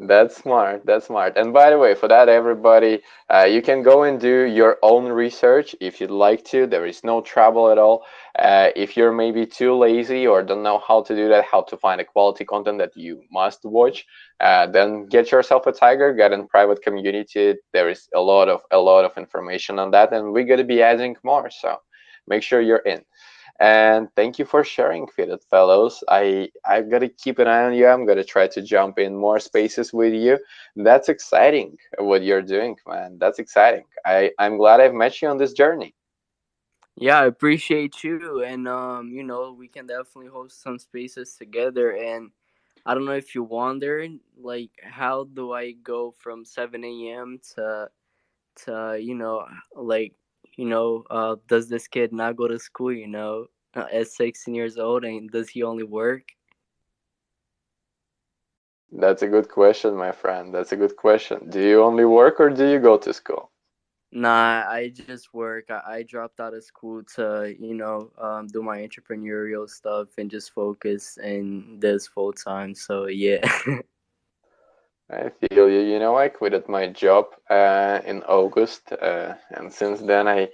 That's smart. That's smart. And by the way, for that, everybody, you can go and do your own research if you'd like to. There is no trouble at all. If you're maybe too lazy or don't know how to do that, how to find a quality content that you must watch, then get yourself a Tiger, get in private community. There is a lot of information on that, and we're gonna be adding more. So make sure you're in. And thank you for sharing, Fitted Fellows. I gotta keep an eye on you. I'm gonna try to jump in more spaces with you. That's exciting what you're doing, man. That's exciting. I'm glad I've met you on this journey. Yeah, I appreciate you. And we can definitely host some spaces together. And I don't know if you wondered, like, how do I go from 7 a.m. to like, does this kid not go to school, at 16 years old, and does he only work? That's a good question, my friend. That's a good question. Do you only work or do you go to school? Nah, I just work. I dropped out of school to, do my entrepreneurial stuff and just focus and this full time. So yeah. I feel you. I quitted my job in August, and since then I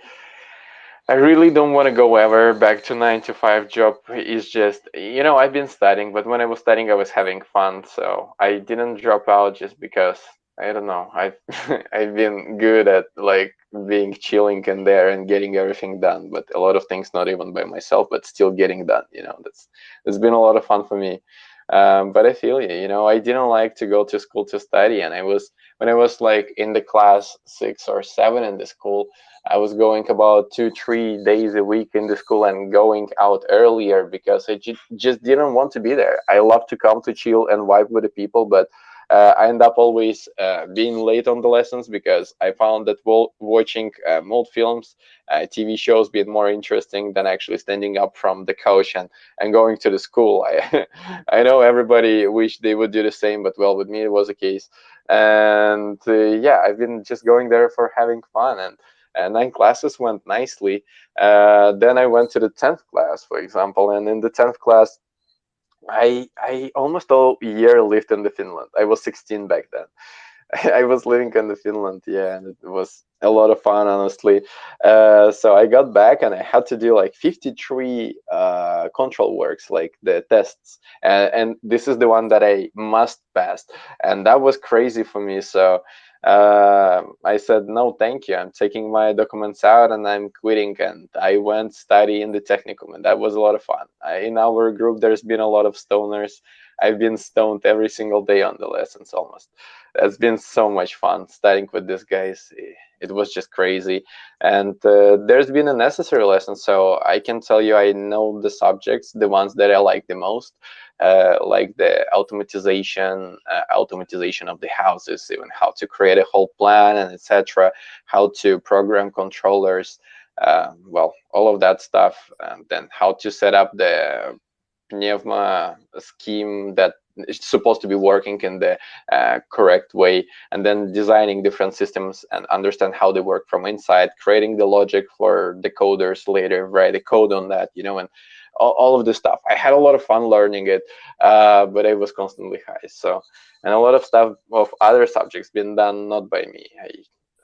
really don't want to go ever back to 9 to 5 job. It's just, I've been studying, but when I was studying, I was having fun. So I didn't drop out just because I don't know. I've I've been good at like being chilling in there and getting everything done. But a lot of things not even by myself, but still getting done. That's been a lot of fun for me. But I feel you. I didn't like to go to school to study, and I was when I was like in the class 6 or 7 in the school. I was going about 2, 3 days a week in the school and going out earlier because I just didn't want to be there. I love to come to chill and vibe with the people, but I end up always being late on the lessons because I found that watching old films, TV shows being more interesting than actually standing up from the couch and going to the school. I know everybody wish they would do the same, but well, with me it was the case. And yeah, I've been just going there for having fun, and 9 classes went nicely. Then I went to the 10th class, for example, and in the 10th class, I almost all year lived in the Finland. I was 16 back then. I was living in the Finland, yeah, and it was a lot of fun, honestly. So I got back and I had to do like 53 control works, like the tests, and this is the one that I must pass, and that was crazy for me. So I said no, thank you. I'm taking my documents out and I'm quitting. And I went study in the technicum, and that was a lot of fun. In our group, there's been a lot of stoners. I've been stoned every single day on the lessons almost. It's been so much fun studying with these guys. It was just crazy. And there's been a necessary lesson, so I can tell you I know the subjects, the ones that I like the most, like the automatization of the houses, even how to create a whole plan and etc., how to program controllers, well, all of that stuff, and then how to set up the pneuma scheme that is supposed to be working in the correct way, and then designing different systems and understand how they work from inside, creating the logic for the coders later, write a code on that, and all of this stuff. I had a lot of fun learning it, but I was constantly high. So, and a lot of stuff of other subjects been done not by me.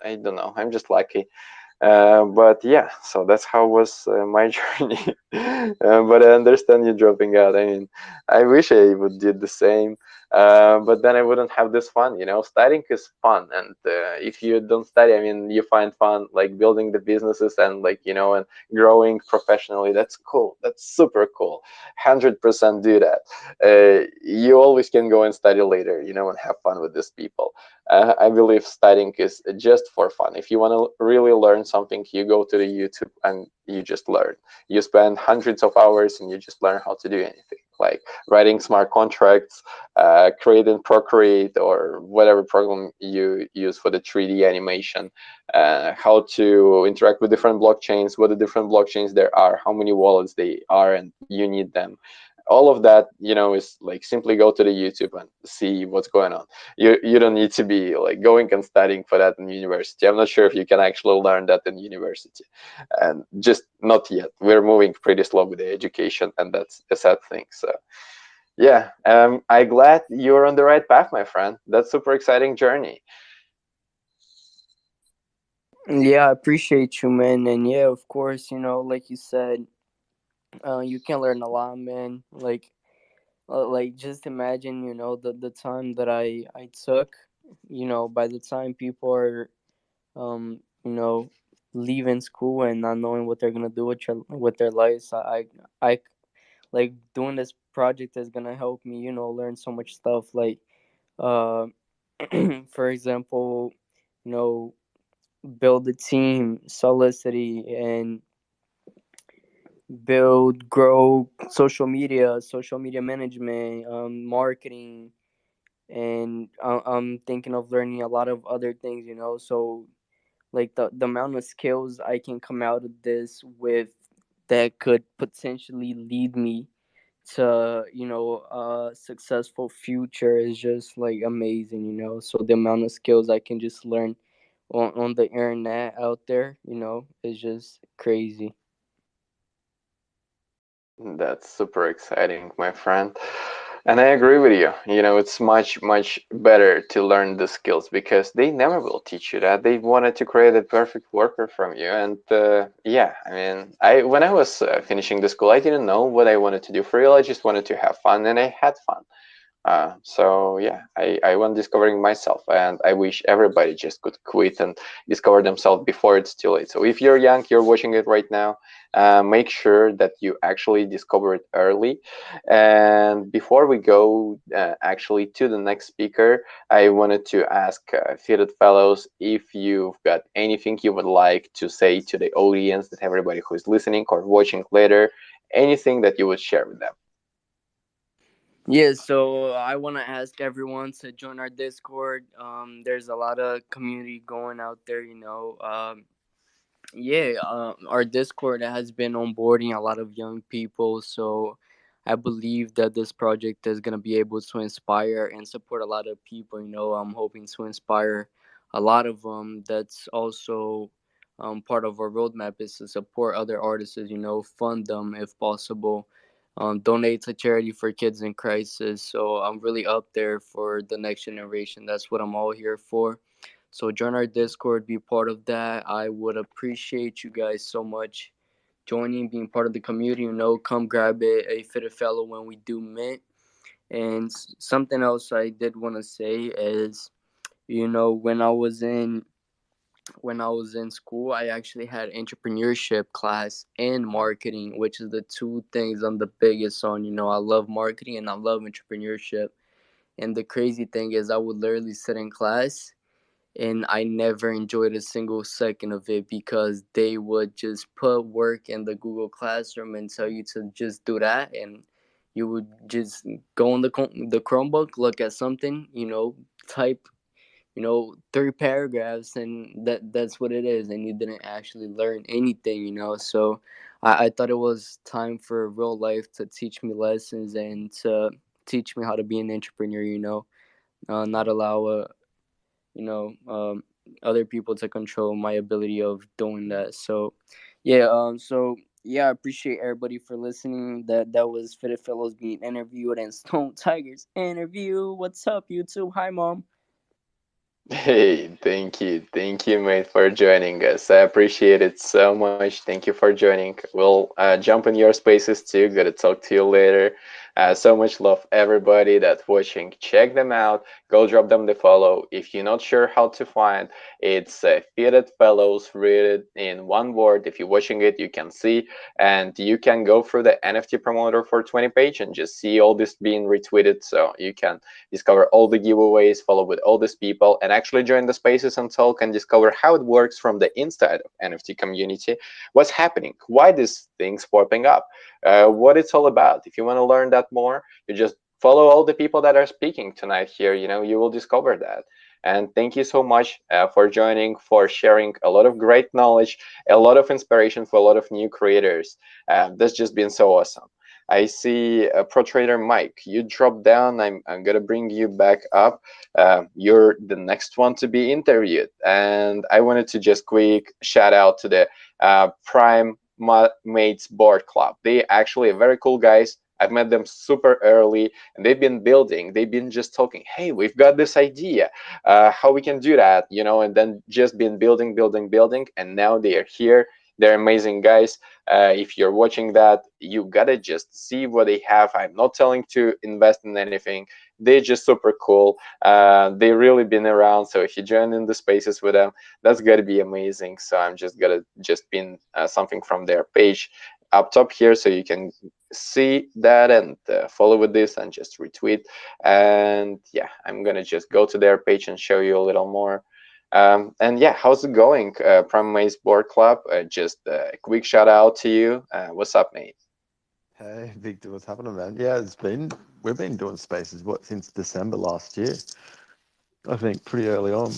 I don't know. I'm just lucky. But yeah, so that's how was my journey. But I understand you dropping out. I mean, I wish I would do the same, but then I wouldn't have this fun. Studying is fun, and if you don't study, I mean, you find fun like building the businesses and like and growing professionally. That's cool. That's super cool. 100% do that. You always can go and study later, and have fun with these people. I believe studying is just for fun. If you want to really learn something, you go to the YouTube and you just learn. You spend hundreds of hours and you just learn how to do anything, like writing smart contracts, creating Procreate or whatever program you use for the 3D animation, how to interact with different blockchains, what the different blockchains there are, how many wallets they are, and you need them. All of that, is like simply go to the YouTube and see what's going on. You don't need to be like going and studying for that in university. I'm not sure if you can actually learn that in university, and just not yet. We're moving pretty slow with the education, and that's a sad thing. So yeah, I'm glad you're on the right path, my friend. That's super exciting journey. Yeah, I appreciate you, man. And yeah, of course, like you said, you can learn a lot, man. Like just imagine, the time that I took. By the time people are, um, you know, leaving school and not knowing what they're gonna do with their lives, I like doing this project is gonna help me, learn so much stuff. Like, uh, for example, you know, build a team, solicity, and grow social media management, marketing, and I'm thinking of learning a lot of other things. So like the amount of skills I can come out of this with that could potentially lead me to a successful future is just like amazing. So the amount of skills I can just learn on the internet out there, is just crazy. That's super exciting, my friend. And I agree with you. It's much, much better to learn the skills because they never will teach you that. They wanted to create a perfect worker from you. And yeah, I mean, when I was finishing the school, I didn't know what I wanted to do for real. I just wanted to have fun, and I had fun. So yeah, I went discovering myself, and I wish everybody just could quit and discover themselves before it's too late. So if you're young, you're watching it right now, make sure that you actually discover it early. And before we go actually to the next speaker, I wanted to ask Fitted Fellows if you've got anything you would like to say to the audience, that everybody who is listening or watching later, anything that you would share with them. Yeah, so I want to ask everyone to join our Discord. There's a lot of community going out there, you know. Yeah, our Discord has been onboarding a lot of young people, so I believe that this project is gonna be able to inspire and support a lot of people. You know, I'm hoping to inspire a lot of them. That's also part of our roadmap is to support other artists. You know, fund them if possible. Donate to charity for kids in crisis. So I'm really up there for the next generation. That's what I'm all here for. So join our Discord, be part of that. I would appreciate you guys so much joining, being part of the community. You know, come grab a fitted fellow when we do mint. And something else I did want to say is, you know, when I was in school, I actually had entrepreneurship class and marketing, which is the two things I'm the biggest on. You know, I love marketing and I love entrepreneurship. And the crazy thing is, I would literally sit in class and I never enjoyed a single second of it because they would just put work in the Google Classroom and tell you to just do that, and you would just go on the Chromebook, look at something, you know, type, you know, three paragraphs, and that's what it is, and you didn't actually learn anything, you know. So I thought it was time for real life to teach me lessons and to teach me how to be an entrepreneur, you know, not allow you know, other people to control my ability of doing that. So, yeah, I appreciate everybody for listening. That was Fitted Fellows being interviewed and Stone Tigers interview. What's up, YouTube? Hi, mom. Hey, thank you, mate, for joining us. I appreciate it so much. Thank you for joining. We'll jump in your spaces too. Gotta talk to you later. So much love, everybody that's watching. Check them out. Go drop them the follow. If you're not sure how to find, it's Fitted Fellows. Read it in one word. If you're watching it, you can see, and you can go through the NFT promoter for 20 page and just see all this being retweeted. So you can discover all the giveaways, follow with all these people, and actually join the spaces and talk and discover how it works from the inside of NFT community. What's happening? Why these things popping up? What it's all about. If you want to learn that more, you just follow all the people that are speaking tonight here. You know, you will discover that. And thank you so much for joining, for sharing a lot of great knowledge, a lot of inspiration for a lot of new creators. That's just been so awesome. I see Pro Trader Mike. You dropped down. I'm gonna bring you back up. You're the next one to be interviewed, and I wanted to just quick shout out to the Prime Mates Board Club. They actually are very cool guys. I've met them super early, and they've been building. They've been just talking. Hey, we've got this idea, how we can do that, you know, and then just been building, building, building, and now they are here. They're amazing guys. If you're watching that, you gotta just see what they have. I'm not telling to invest in anything. They're just super cool. They really been around. So if you join in the spaces with them, that's gotta be amazing. So I'm just gonna just pin something from their page up top here so you can see that and follow with this and just retweet. And yeah, I'm gonna just go to their page and show you a little more. And yeah, how's it going, Prime Maze Board Club? Just a quick shout out to you. What's up, mate? Hey, Victor, what's happening, man? Yeah, we've been doing spaces since December last year. I think pretty early on,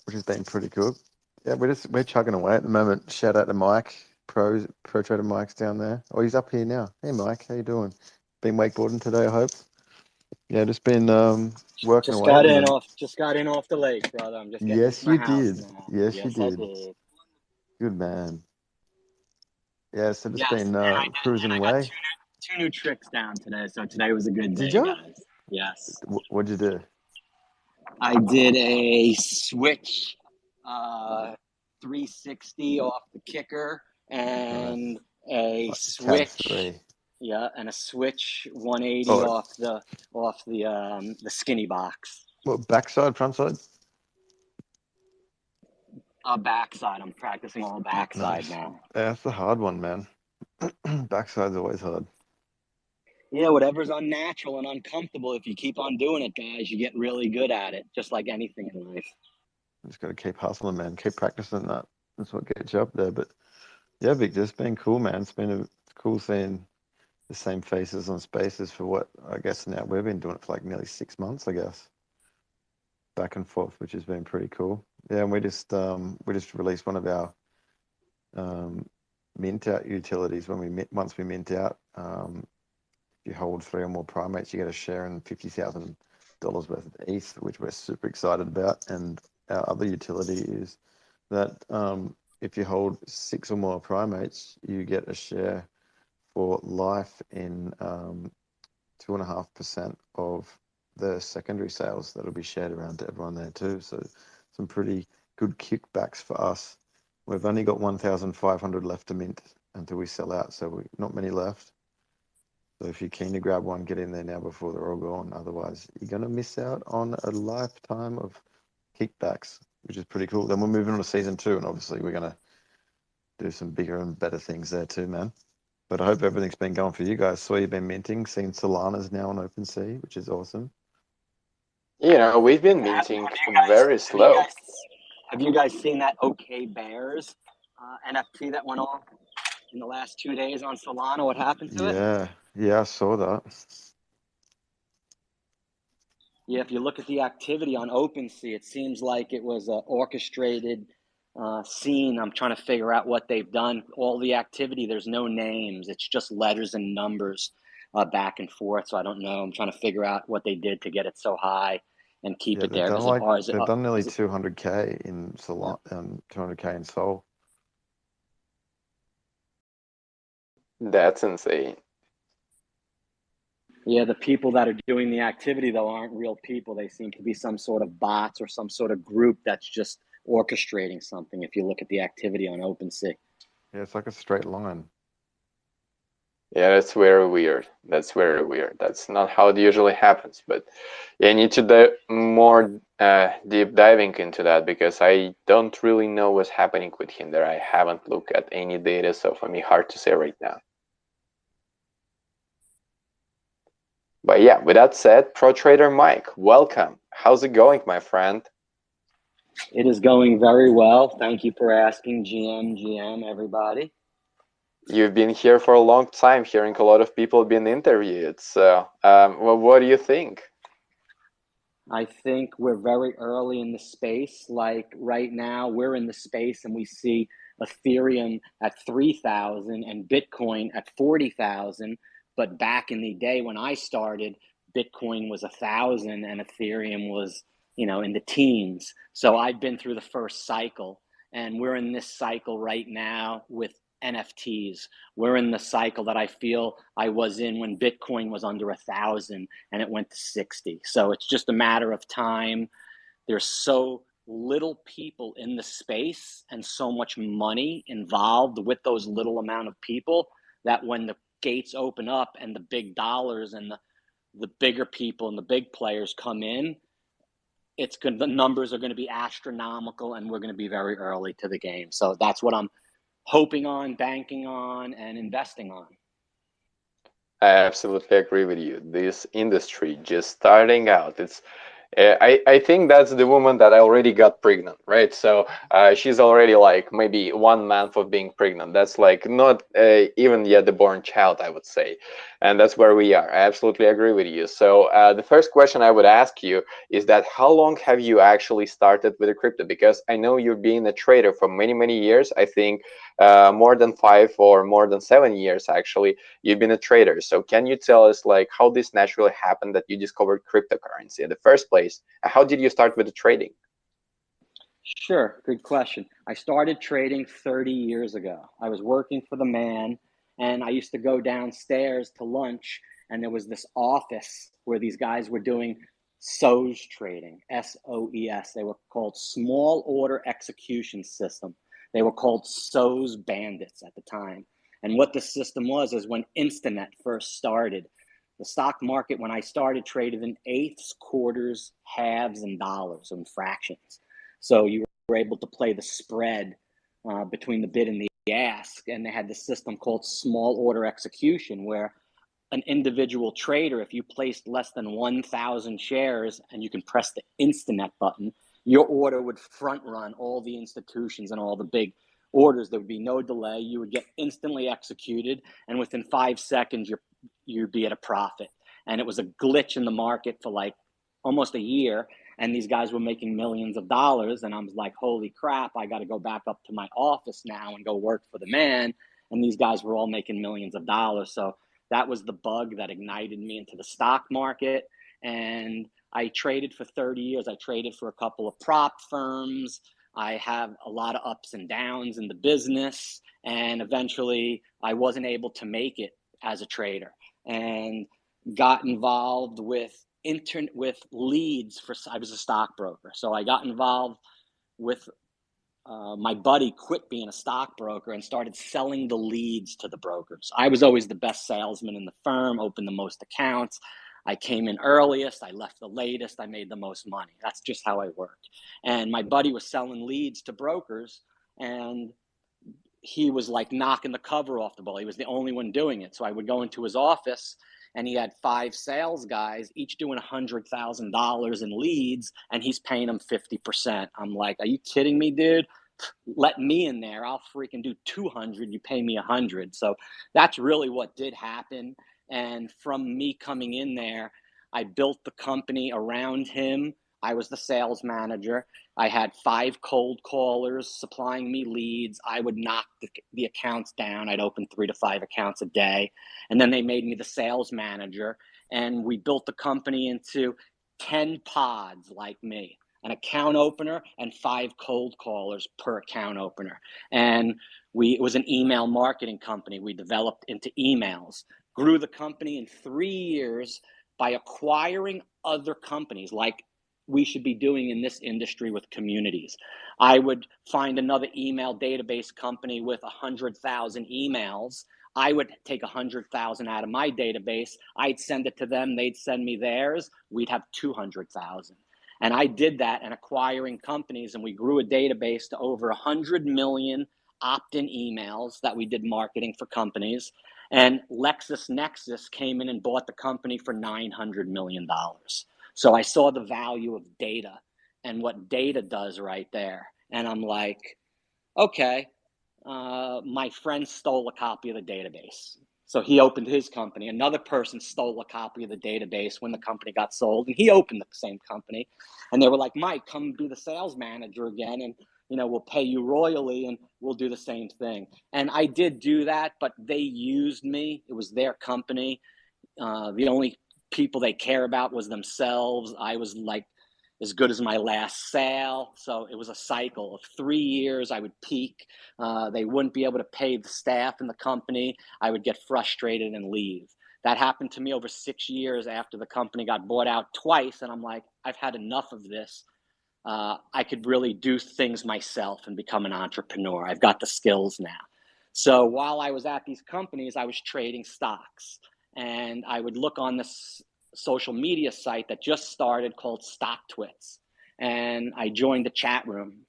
which has been pretty good. Yeah, we're chugging away at the moment. Shout out to Mike, Pro Trader Mike's down there. Oh, he's up here now. Hey, Mike, how you doing? Been wakeboarding today, I hope. Yeah, just been working away at the moment. Just got in off the lake, brother. I'm just getting into Yes, my you house did. now. Yes, you Yes, I did. did. Good man. Yeah, so just Yes, been and cruising I got away. two new tricks down today. So today was a good Did day, you? guys. Yes. What'd you do? I did a switch 360 off the kicker Nice. and a Like the tab switch 3. yeah, and a switch 180 Oh, off the skinny box. what, backside, front side? Backside. I'm practicing all backside Nice. now. Yeah, that's the hard one, man. Backside's always hard. Yeah, whatever's unnatural and uncomfortable, if you keep on doing it, guys, you get really good at it, just like anything in life. Just got to keep hustling, man. Keep practicing that. That's what gets you up there. But yeah, Vic, it's been cool, man. It's been cool seeing the same faces on Spaces for what I guess now we've been doing it for like nearly 6 months, I guess, back and forth, which has been pretty cool. Yeah, and we just released one of our mint out utilities. Once we mint out, if you hold 3 or more primates, you get a share in $50,000 worth of ETH, which we're super excited about. And our other utility is that if you hold 6 or more primates, you get a share for life in 2.5% of the secondary sales that'll be shared around to everyone there too. So some pretty good kickbacks for us. We've only got 1,500 left to mint until we sell out, so not many left. So if you're keen to grab one, get in there now before they're all gone. Otherwise, you're going to miss out on a lifetime of kickbacks, which is pretty cool. Then we're moving on to season 2, and obviously we're going to do some bigger and better things there too, man. But I hope everything's been going for you guys. Saw you've been minting, seen Solana's now on OpenSea, which is awesome. You know, we've been minting very slow. Have you guys seen that OK Bears NFT that went off in the last 2 days on Solana? What happened to it? Yeah, I saw that. Yeah, if you look at the activity on OpenSea, it seems like it was an orchestrated scene. I'm trying to figure out what they've done. All the activity, there's no names. It's just letters and numbers back and forth. So I don't know. I'm trying to figure out what they did to get it so high and keep it They've there. done they've done nearly 200K in Solana, 200K in Sol. That's insane. Yeah, the people that are doing the activity, though, aren't real people. They seem to be some sort of bots or some sort of group that's just orchestrating something if you look at the activity on OpenSea. Yeah, it's like a straight line. Yeah, that's very weird. That's very weird. That's not how it usually happens. But yeah, I need to do more deep diving into that because I don't really know what's happening with him there. I haven't looked at any data, so for me, hard to say right now. But yeah, with that said, Pro Trader Mike, welcome. How's it going, my friend? It is going very well. Thank you for asking, GM, everybody. You've been here for a long time, hearing a lot of people being interviewed. So, well, what do you think? I think we're very early in the space. Like right now, we're in the space and we see Ethereum at 3,000 and Bitcoin at 40,000. But back in the day when I started, Bitcoin was 1,000 and Ethereum was, in the teens. So I've been through the first cycle, and we're in this cycle right now with NFTs. We're in the cycle that I feel I was in when Bitcoin was under 1,000 and it went to 60. So it's just a matter of time. There's so little people in the space and so much money involved with those little amount of people that when the gates open up and the big dollars and the bigger people and the big players come in, the numbers are going to be astronomical, and we're going to be very early to the game. So that's what I'm hoping on, banking on, and investing on. I absolutely agree with you. This industry just starting out. I think that's the woman that already got pregnant, right? So she's already like maybe 1 month of being pregnant. That's like not even yet the born child, I would say. And that's where we are. I absolutely agree with you. So the first question I would ask you is that how long have you actually started with the crypto? Because I know you've been a trader for many, many years. I think more than 5 or more than 7 years, actually, you've been a trader. So can you tell us like how this naturally happened that you discovered cryptocurrency in the first place? How did you start with the trading? Sure, good question. I started trading 30 years ago. I was working for the man, and I used to go downstairs to lunch, and there was this office where these guys were doing SOES trading, SOES. They were called Small Order Execution System. They were called SOES bandits at the time. And what the system was is when Instinet first started, the stock market, when I started, traded in eighths, quarters, halves, and dollars and fractions. So you were able to play the spread between the bid and the ask. And they had this system called small order execution, where an individual trader, if you placed less than 1,000 shares and you can press the Instinet button, your order would front run all the institutions and all the big orders. There would be no delay. You would get instantly executed. And within 5 seconds, you'd be at a profit. And it was a glitch in the market for like almost a year. And these guys were making millions of dollars. And I was like, holy crap, I got to go back up to my office now and go work for the man. And these guys were all making millions of dollars. So that was the bug that ignited me into the stock market. And I traded for 30 years. I traded for a couple of prop firms. I have a lot of ups and downs in the business. And eventually I wasn't able to make it as a trader, and got involved with leads for, I was a stockbroker. So I got involved with my buddy quit being a stockbroker and started selling the leads to the brokers. I was always the best salesman in the firm, opened the most accounts. I came in earliest, I left the latest, I made the most money. That's just how I work. And my buddy was selling leads to brokers, and he was like knocking the cover off the ball. He was the only one doing it. So I would go into his office, and he had 5 sales guys, each doing $100,000 in leads, and he's paying them 50%. I'm like, are you kidding me, dude? Let me in there. I'll freaking do 200. You pay me 100. So that's really what did happen. And from me coming in there, I built the company around him. I was the sales manager. I had 5 cold callers supplying me leads. I would knock the accounts down. I'd open 3 to 5 accounts a day. And then they made me the sales manager. And we built the company into 10 pods like me, an account opener and 5 cold callers per account opener. And it was an email marketing company. We developed into emails, grew the company in 3 years by acquiring other companies like we should be doing in this industry with communities. I would find another email database company with 100,000 emails. I would take 100,000 out of my database. I'd send it to them. They'd send me theirs. We'd have 200,000. And I did that and acquiring companies, and we grew a database to over 100 million opt-in emails that we did marketing for companies. And LexisNexis came in and bought the company for $900 million. So I saw the value of data and what data does right there. And I'm like, okay, my friend stole a copy of the database. So he opened his company. Another person stole a copy of the database when the company got sold, and he opened the same company. And they were like, Mike, come be the sales manager again, and we'll pay you royally, and we'll do the same thing. And I did do that, but they used me. It was their company. The only people they care about was themselves. I was like as good as my last sale. So it was a cycle of 3 years. I would peak. They wouldn't be able to pay the staff in the company. I would get frustrated and leave. That happened to me over 6 years after the company got bought out twice. And I'm like, I've had enough of this. I could really do things myself and become an entrepreneur. I've got the skills now. So while I was at these companies, I was trading stocks. And I would look on this social media site that just started called StockTwits. And I joined the chat room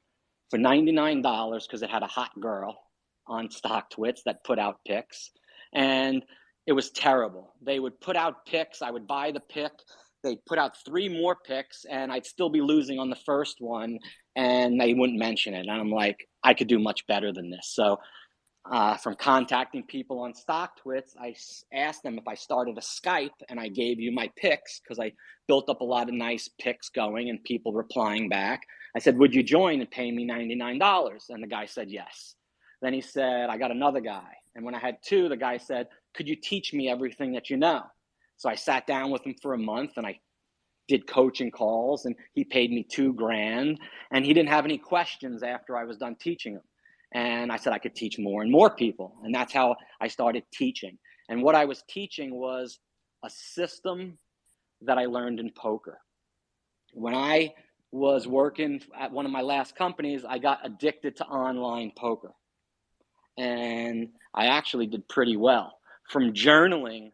for $99 because it had a hot girl on StockTwits that put out picks. And it was terrible. They would put out picks. I would buy the pick. They'd put out 3 more picks, and I'd still be losing on the first one, and they wouldn't mention it. And I'm like, I could do much better than this. So from contacting people on StockTwits, I asked them if I started a Skype and I gave you my picks, because I built up a lot of nice picks going and people replying back. I said, would you join and pay me $99? And the guy said yes. Then he said, I got another guy. And when I had 2, the guy said, could you teach me everything that you know? So I sat down with him for a month and I did coaching calls, and he paid me $2,000, and he didn't have any questions after I was done teaching him. And I said I could teach more and more people. And that's how I started teaching. And what I was teaching was a system that I learned in poker. When I was working at one of my last companies, I got addicted to online poker. And I actually did pretty well. From journaling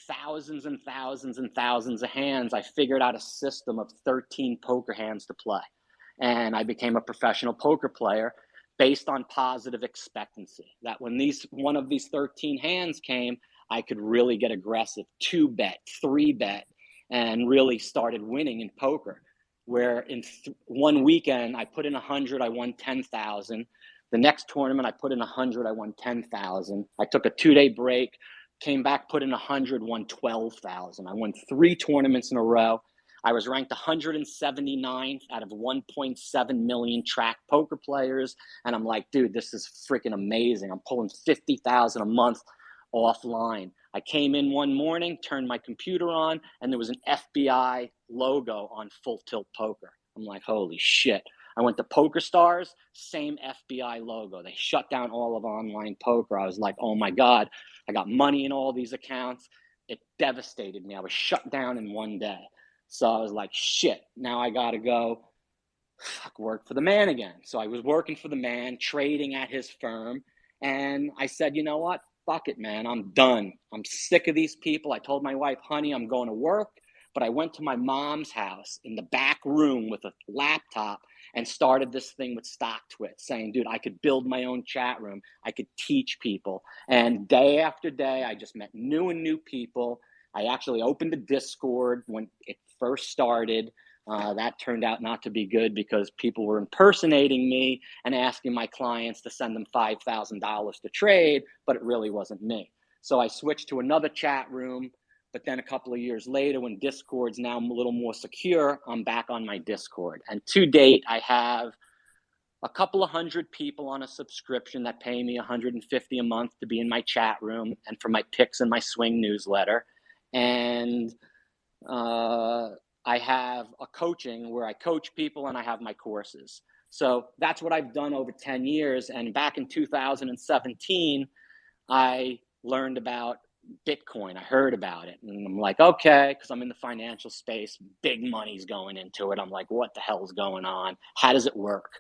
thousands and thousands and thousands of hands, I figured out a system of 13 poker hands to play. And I became a professional poker player based on positive expectancy, that when one of these 13 hands came, I could really get aggressive, 2-bet, 3-bet, and really started winning in poker. Where in one weekend, I put in 100, I won 10,000. The next tournament, I put in 100, I won 10,000. I took a 2-day break, Came back, put in 100, won 12,000. I won 3 tournaments in a row. I was ranked 179th out of 1.7 million track poker players. And I'm like, dude, this is freaking amazing. I'm pulling 50,000 a month offline. I came in one morning, turned my computer on, and there was an FBI logo on Full Tilt Poker. I'm like, holy shit. I went to Poker Stars, same FBI logo. They shut down all of online poker. I was like, oh my God, I got money in all these accounts. It devastated me. I was shut down in one day. So I was like, shit, now I got to go work for the man again. So I was working for the man, trading at his firm. And I said, you know what? Fuck it, man. I'm done. I'm sick of these people. I told my wife, honey, I'm going to work. But I went to my mom's house in the back room with a laptop and started this thing with StockTwit, saying, dude, I could build my own chat room. I could teach people. And day after day, I just met new and new people. I actually opened a Discord when it first started. That turned out not to be good because people were impersonating me and asking my clients to send them $5,000 to trade, but it really wasn't me. So I switched to another chat room. But then a couple of years later, when Discord's now a little more secure, I'm back on my Discord. And to date, I have a couple of hundred people on a subscription that pay me $150 a month to be in my chat room and for my picks and my swing newsletter. And I have a coaching where I coach people and I have my courses. So that's what I've done over 10 years. And back in 2017, I learned about Bitcoin. I heard about it and I'm like, okay, because I'm in the financial space, big money's going into it. I'm like, what the hell's going on? How does it work?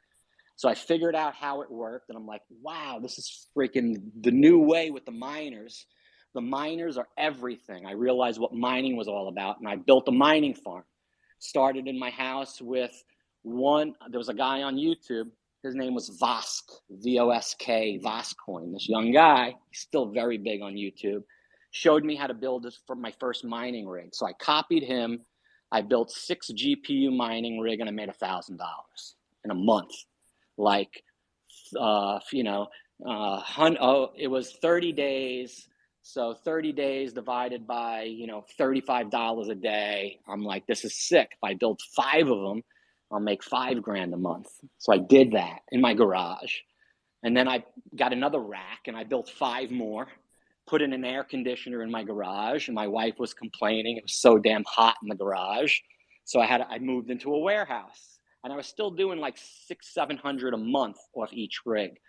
So I figured out how it worked and I'm like, wow, this is freaking the new way with the miners. The miners are everything. I realized what mining was all about and I built a mining farm. Started in my house with there was a guy on YouTube. His name was Vosk, V-O-S-K, Voscoin. This young guy, he's still very big on YouTube, showed me how to build this for my first mining rig. So I copied him. I built 6 GPU mining rig and I made $1,000 in a month. Like, it was 30 days. So 30 days divided by, $35 a day. I'm like, this is sick. If I build 5 of them, I'll make $5,000 a month. So I did that in my garage. And then I got another rack and I built 5 more, put in an air conditioner in my garage. And my wife was complaining. It was so damn hot in the garage. So I moved into a warehouse and I was still doing like $600-700 a month off each rig.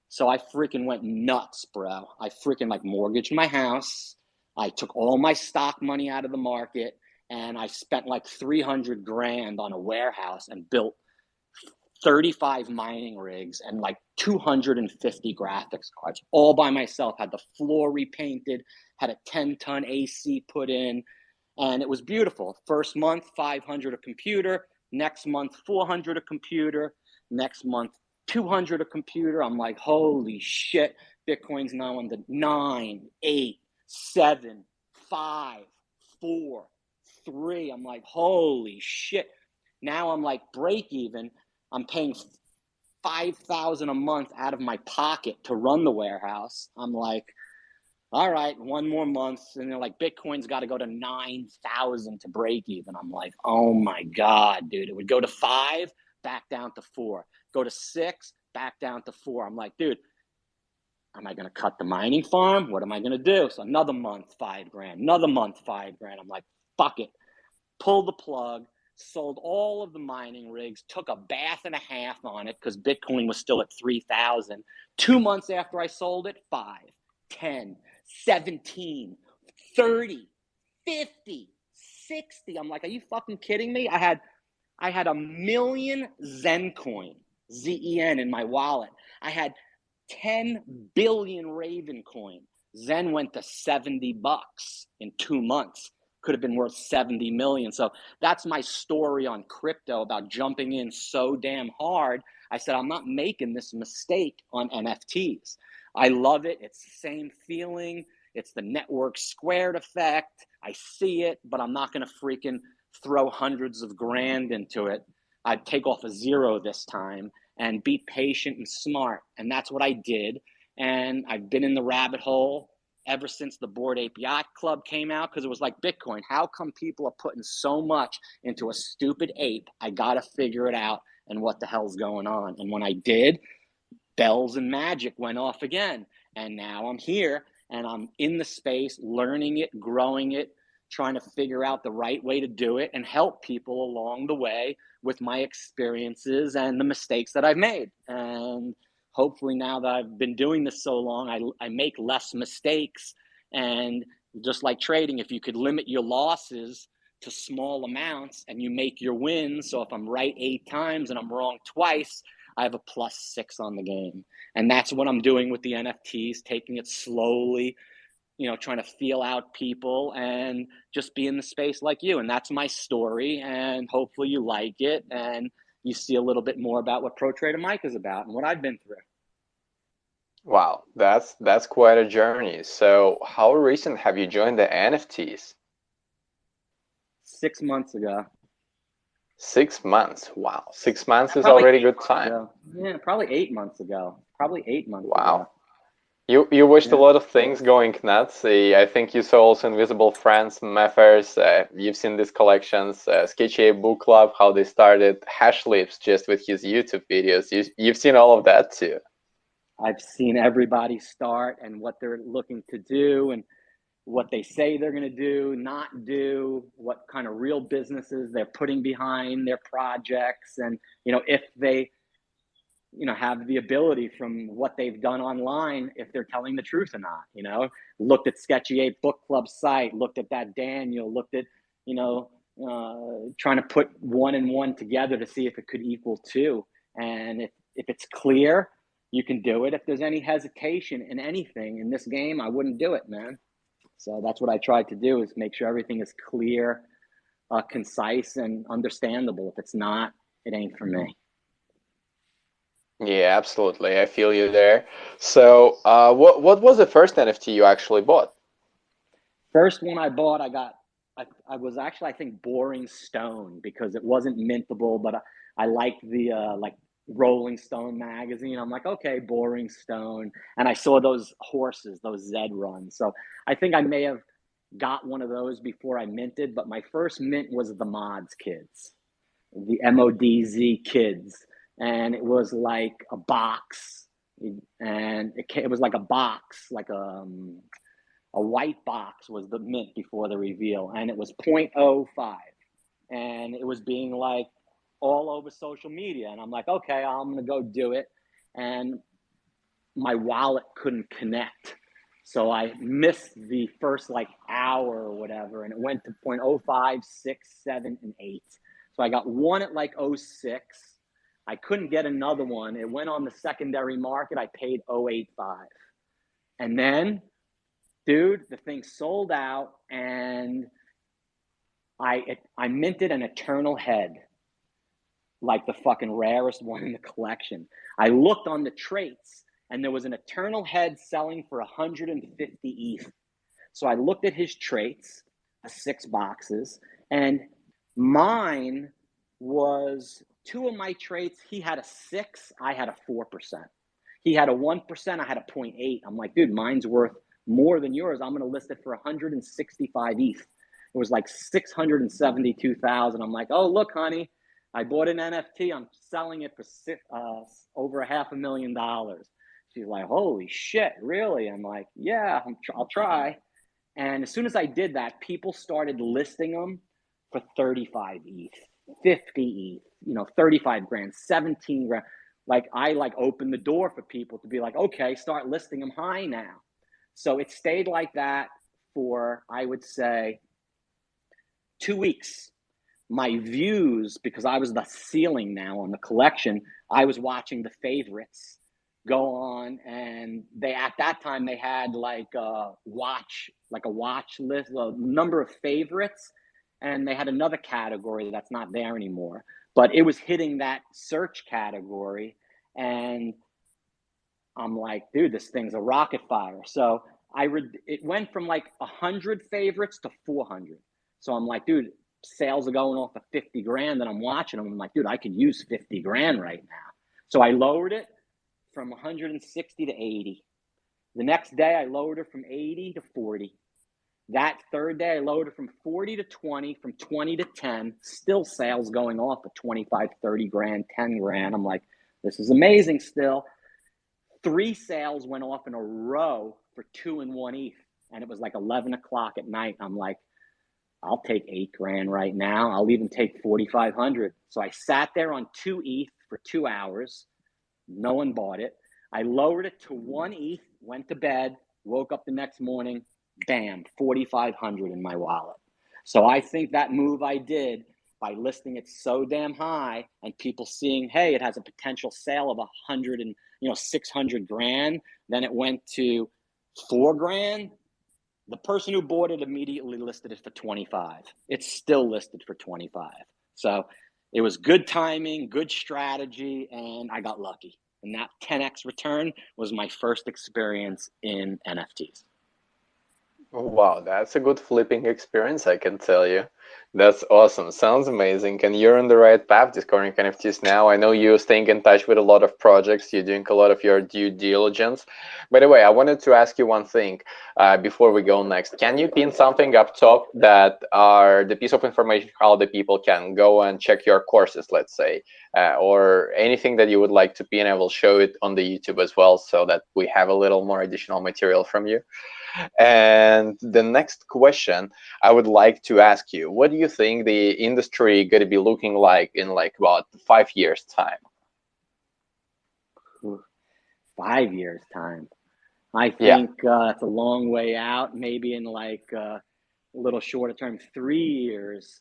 So I freaking went nuts, bro. I freaking mortgaged my house. I took all my stock money out of the market and I spent like $300,000 on a warehouse and built 35 mining rigs and like 250 graphics cards all by myself. Had the floor repainted, had a 10-ton AC put in, and it was beautiful. First month, 500 a computer. Next month, 400 a computer. Next month, 200 a computer. I'm like, holy shit. Bitcoin's now on the 9, 8, 7, 5, 4, 3. I'm like, holy shit. Now I'm like break even. I'm paying $5,000 a month out of my pocket to run the warehouse. I'm like, all right, one more month. And they're like, Bitcoin's got to go to 9,000 to break even. I'm like, oh my God, dude. It would go to 5, back down to 4. Go to 6, back down to 4. I'm like, dude, am I going to cut the mining farm? What am I going to do? So another month, $5,000. Another month, $5,000. I'm like, fuck it. Pull the plug. Sold all of the mining rigs, took a bath and a half on it because Bitcoin was still at 3,000. 2 months after I sold it, 5, 10, 17, 30, 50, 60. I'm like, are you fucking kidding me? I had 1 million Zen coin, Zen, in my wallet. I had 10 billion Raven coin. Zen went to $70 in 2 months. Could have been worth 70 million. So that's my story on crypto about jumping in so damn hard. I said, I'm not making this mistake on NFTs. I love it. It's the same feeling. It's the network squared effect. I see it, but I'm not going to freaking throw hundreds of grand into it. I'd take off a 0 this time and be patient and smart. And that's what I did. And I've been in the rabbit hole ever since the Bored Ape Yacht Club came out, because it was like Bitcoin. How come people are putting so much into a stupid ape? I got to figure it out and what the hell's going on. And when I did, bells and magic went off again. And now I'm here and I'm in the space, learning it, growing it, trying to figure out the right way to do it and help people along the way with my experiences and the mistakes that I've made. And hopefully now that I've been doing this so long, I make less mistakes. And just like trading, if you could limit your losses to small amounts and you make your wins. So if I'm right 8 times and I'm wrong twice, I have a +6 on the game. And that's what I'm doing with the NFTs, taking it slowly, trying to feel out people and just be in the space like you. And that's my story. And hopefully you like it and you see a little bit more about what Pro Trader Mike is about and what I've been through. Wow, that's quite a journey. So how recent have you joined the NFTs? 6 months ago. 6 months. Wow. 6 months is already good time. Yeah, probably 8 months ago. Wow. You watched a lot of things going nuts. I think you saw also Invisible Friends, Meffers. You've seen these collections, Sketchy Ape Book Club, how they started, Hashlips just with his YouTube videos. You've seen all of that too. I've seen everybody start and what they're looking to do and what they say they're going to do, not do, what kind of real businesses they're putting behind their projects. And, if they, have the ability from what they've done online, if they're telling the truth or not, looked at Sketchy Ape Book Club site, looked at that Daniel, looked at, trying to put 1 and 1 together to see if it could equal 2. And if it's clear, you can do it. If there's any hesitation in anything in this game, I wouldn't do it, man. So that's what I tried to do, is make sure everything is clear, concise, and understandable. If it's not, it ain't for me. Yeah, absolutely. I feel you there. So what was the first NFT you actually bought? First one I bought, I was actually, I think, Boring Stone, because it wasn't mintable, but I liked the like Rolling Stone magazine. I'm like, okay, Boring Stone. And I saw those horses, those Zed runs. So I think I may have got one of those before I minted, but my first mint was the Mods Kids, the MODZ Kids. And it was like a box. And it was like a box, like a white box was the mint before the reveal. And it was 0.05. And it was being like all over social media. And I'm like, okay, I'm going to go do it. And my wallet couldn't connect. So I missed the first like hour or whatever. And it went to 0.05, 6, 7, and 8. So I got one at like 06. I couldn't get another one. It went on the secondary market. I paid 0.85. And then, dude, the thing sold out, and I minted an Eternal Head, like the fucking rarest one in the collection. I looked on the traits, and there was an Eternal Head selling for 150 ETH. So I looked at his traits, 6 boxes, and mine was 2 of my traits. He had a 6, I had a 4%. He had a 1%, I had a 0.8. I'm like, dude, mine's worth more than yours. I'm going to list it for 165 ETH. It was like 672,000. I'm like, oh, look, honey, I bought an NFT. I'm selling it for over $500,000. She's like, holy shit, really? I'm like, yeah, I'll try. And as soon as I did that, people started listing them for 35 ETH, 50 ETH, 35 grand, 17 grand. Like I opened the door for people to be like, okay, start listing them high now. So it stayed like that for, I would say, 2 weeks. My views, because I was the ceiling now on the collection, I was watching the favorites go on, and they, at that time, they had like a watch list, a number of favorites, and they had another category that's not there anymore, but it was hitting that search category. And I'm like, dude, this thing's a rocket fire. So it went from like 100 favorites to 400. So I'm like, dude, sales are going off of 50 grand, and I'm watching them. I'm like, dude, I could use 50 grand right now. So I lowered it from 160 to 80. The next day, I lowered it from 80 to 40. That third day, I lowered it from 40 to 20, from 20 to 10. Still sales going off at 25, 30 grand, 10 grand. I'm like, this is amazing still. 3 sales went off in a row for 2 and 1 ETH. And it was like 11 o'clock at night. I'm like, I'll take 8 grand right now. I'll even take 4,500. So I sat there on 2 ETH for 2 hours. No one bought it. I lowered it to 1 ETH, went to bed, woke up the next morning, bam, 4,500 in my wallet. So I think that move I did by listing it so damn high and people seeing, hey, it has a potential sale of 100 and 600 grand. Then it went to 4 grand. The person who bought it immediately listed it for 25. It's still listed for 25. So it was good timing, good strategy, and I got lucky. And that 10x return was my first experience in NFTs. Wow, that's a good flipping experience, I can tell you. That's awesome. Sounds amazing. And you're on the right path discovering NFTs now. I know you're staying in touch with a lot of projects. You're doing a lot of your due diligence. By the way, I wanted to ask you one thing before we go next. Can you pin something up top that are the piece of information how the people can go and check your courses, let's say, or anything that you would like to pin? I will show it on the YouTube as well so that we have a little more additional material from you. And the next question I would like to ask you, what do you think the industry going to be looking like in like about 5 years time? 5 years time. I Yeah. think it's a long way out, maybe in like a little shorter term, 3 years.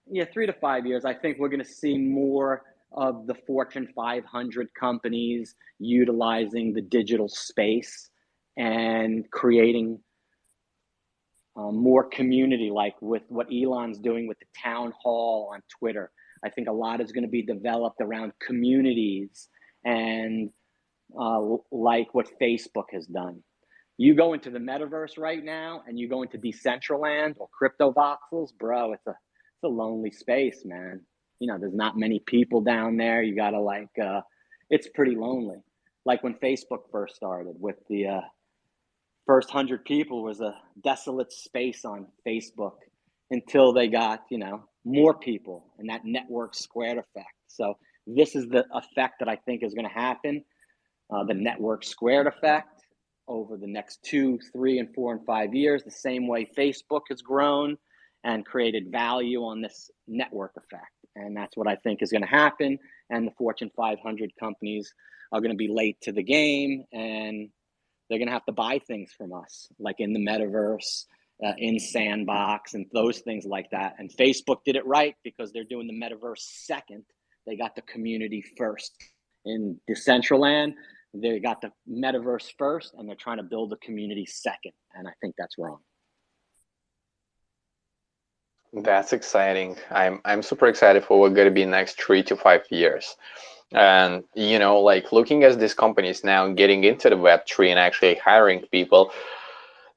Yeah, 3 to 5 years. I think we're going to see more of the Fortune 500 companies utilizing the digital space and creating more community, like with what Elon's doing with the town hall on Twitter. I think a lot is going to be developed around communities and like what Facebook has done. You go into the metaverse right now and you go into Decentraland or crypto voxels, bro, it's a lonely space, man. There's not many people down there. You got to it's pretty lonely. Like when Facebook first started with the first 100 people was a desolate space on Facebook until they got, more people and that network squared effect. So this is the effect that I think is going to happen. The network squared effect over the next 2, 3, and 4, and 5 years, the same way Facebook has grown and created value on this network effect. And that's what I think is going to happen. And the Fortune 500 companies are going to be late to the game, and they're going to have to buy things from us, like in the metaverse, in Sandbox, and those things like that. And Facebook did it right because they're doing the metaverse second. They got the community first. In Decentraland, they got the metaverse first, and they're trying to build a community second. And I think that's wrong. That's exciting. I'm super excited for what's going to be next 3 to 5 years. And like looking at these companies now getting into the Web3 and actually hiring people,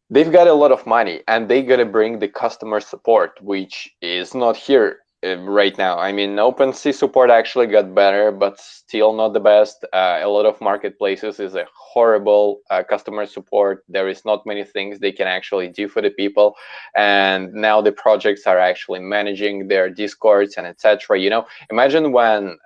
they've got a lot of money and they got to bring the customer support, which is not here right now. I mean, OpenSea support actually got better, but still not the best. A lot of marketplaces is a horrible customer support. There is not many things they can actually do for the people. And now the projects are actually managing their Discords and etc. Imagine when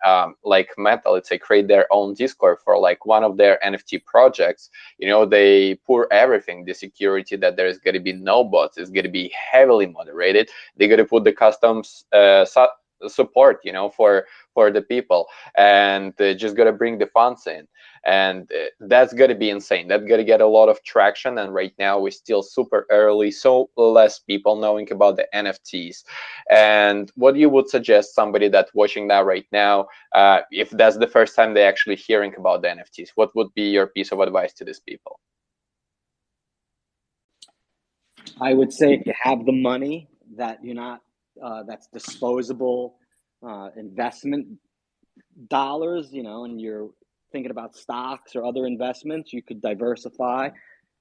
like Meta, let's say, create their own Discord for like one of their NFT projects. They pour everything, the security, that there's going to be no bots, it's going to be heavily moderated. They're going to put the customs support, for the people, and just got to bring the funds in, and that's going to be insane. That's going to get a lot of traction, and right now we're still super early, so less people knowing about the NFTs. And what you would suggest somebody that's watching that right now, if that's the first time they're actually hearing about the NFTs, what would be your piece of advice to these people? I would say if you have the money that you're not, that's disposable investment dollars, and you're thinking about stocks or other investments, you could diversify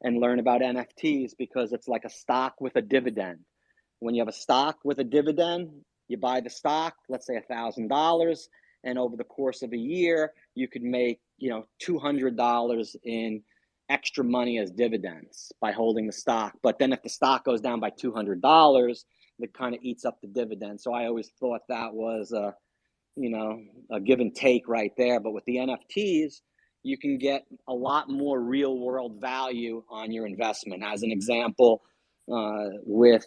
and learn about NFTs because it's like a stock with a dividend. When you have a stock with a dividend, you buy the stock, let's say $1,000, and over the course of a year, you could make $200 in extra money as dividends by holding the stock. But then if the stock goes down by $200, that kind of eats up the dividend. So I always thought that was a give and take right there. But with the NFTs, you can get a lot more real world value on your investment. As an example, with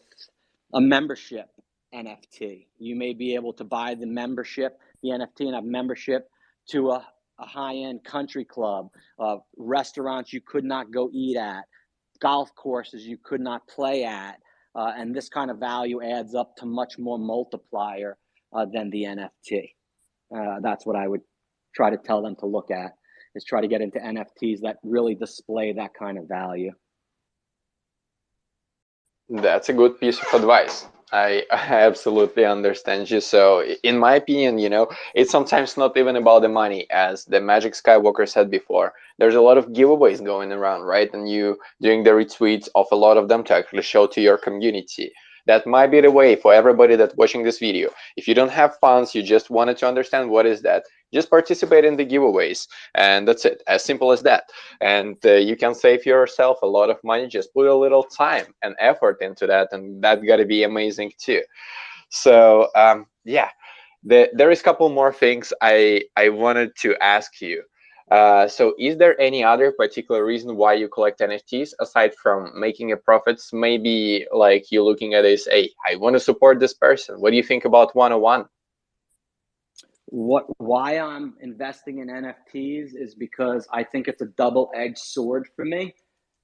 a membership NFT, you may be able to buy the membership, the NFT, and have membership to a high-end country club, restaurants you could not go eat at, golf courses you could not play at. And this kind of value adds up to much more multiplier than the NFT. That's what I would try to tell them to look at, is try to get into NFTs that really display that kind of value. That's a good piece of advice. I absolutely understand you. So, in my opinion, it's sometimes not even about the money, as the Magic Skywalker said before. There's a lot of giveaways going around, right? And you doing the retweets of a lot of them to actually show to your community. That might be the way for everybody that's watching this video. If you don't have funds, you just wanted to understand what is that, just participate in the giveaways, and that's it, as simple as that. And you can save yourself a lot of money. Just put a little time and effort into that, and that got to be amazing too. So yeah, there is a couple more things I wanted to ask you. So is there any other particular reason why you collect NFTs aside from making a profits? Maybe like you looking at this, hey, I want to support this person. What do you think about 101? Why I'm investing in NFTs is because I think it's a double-edged sword for me.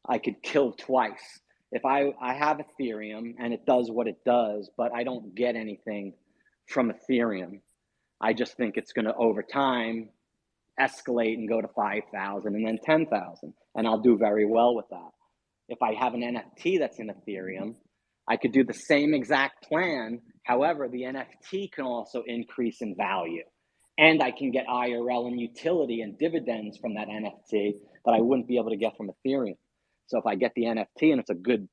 I could kill twice. If I have Ethereum and it does what it does, but I don't get anything from Ethereum, I just think it's going to, over time, escalate and go to 5,000 and then 10,000, and I'll do very well with that. If I have an NFT that's in Ethereum, I could do the same exact plan. However, the NFT can also increase in value, and I can get IRL and utility and dividends from that NFT that I wouldn't be able to get from Ethereum. So if I get the NFT and it's a good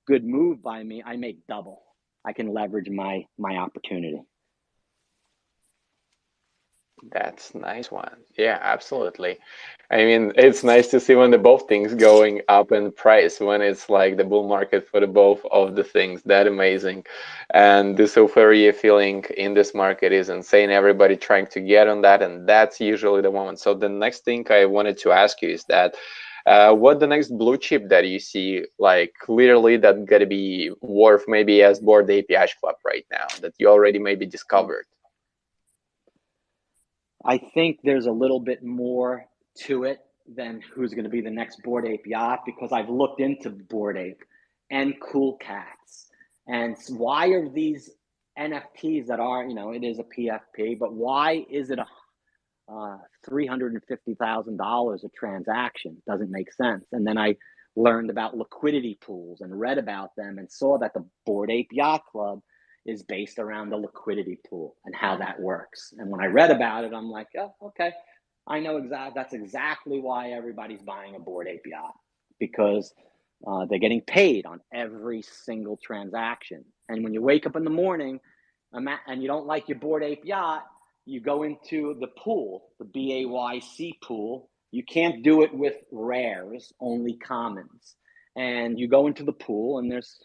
move by me, I make double. I can leverage my opportunity. That's a nice one. Yeah, absolutely. I mean, it's nice to see when the both things going up in price, when it's like the bull market for the both of the things. That amazing. And this euphoria feeling in this market is insane. Everybody trying to get on that, and that's usually the moment. So the next thing I wanted to ask you is that what the next blue chip that you see, like clearly that gotta be worth maybe as Bored Ape Yacht Club right now, that you already maybe discovered? I think there's a little bit more to it than who's going to be the next Bored Ape Yacht, because I've looked into Bored Ape and Cool Cats. And why are these NFTs that are, it is a PFP, but why is it a $350,000 a transaction? Doesn't make sense. And then I learned about liquidity pools and read about them and saw that the Bored Ape Yacht Club is based around the liquidity pool and how that works. And when I read about it, I'm like, oh, okay, I know that's exactly why everybody's buying a Bored Ape Yacht, because they're getting paid on every single transaction. And when you wake up in the morning and you don't like your Bored Ape Yacht, you go into the pool, the BAYC pool. You can't do it with rares, only commons. And you go into the pool and there's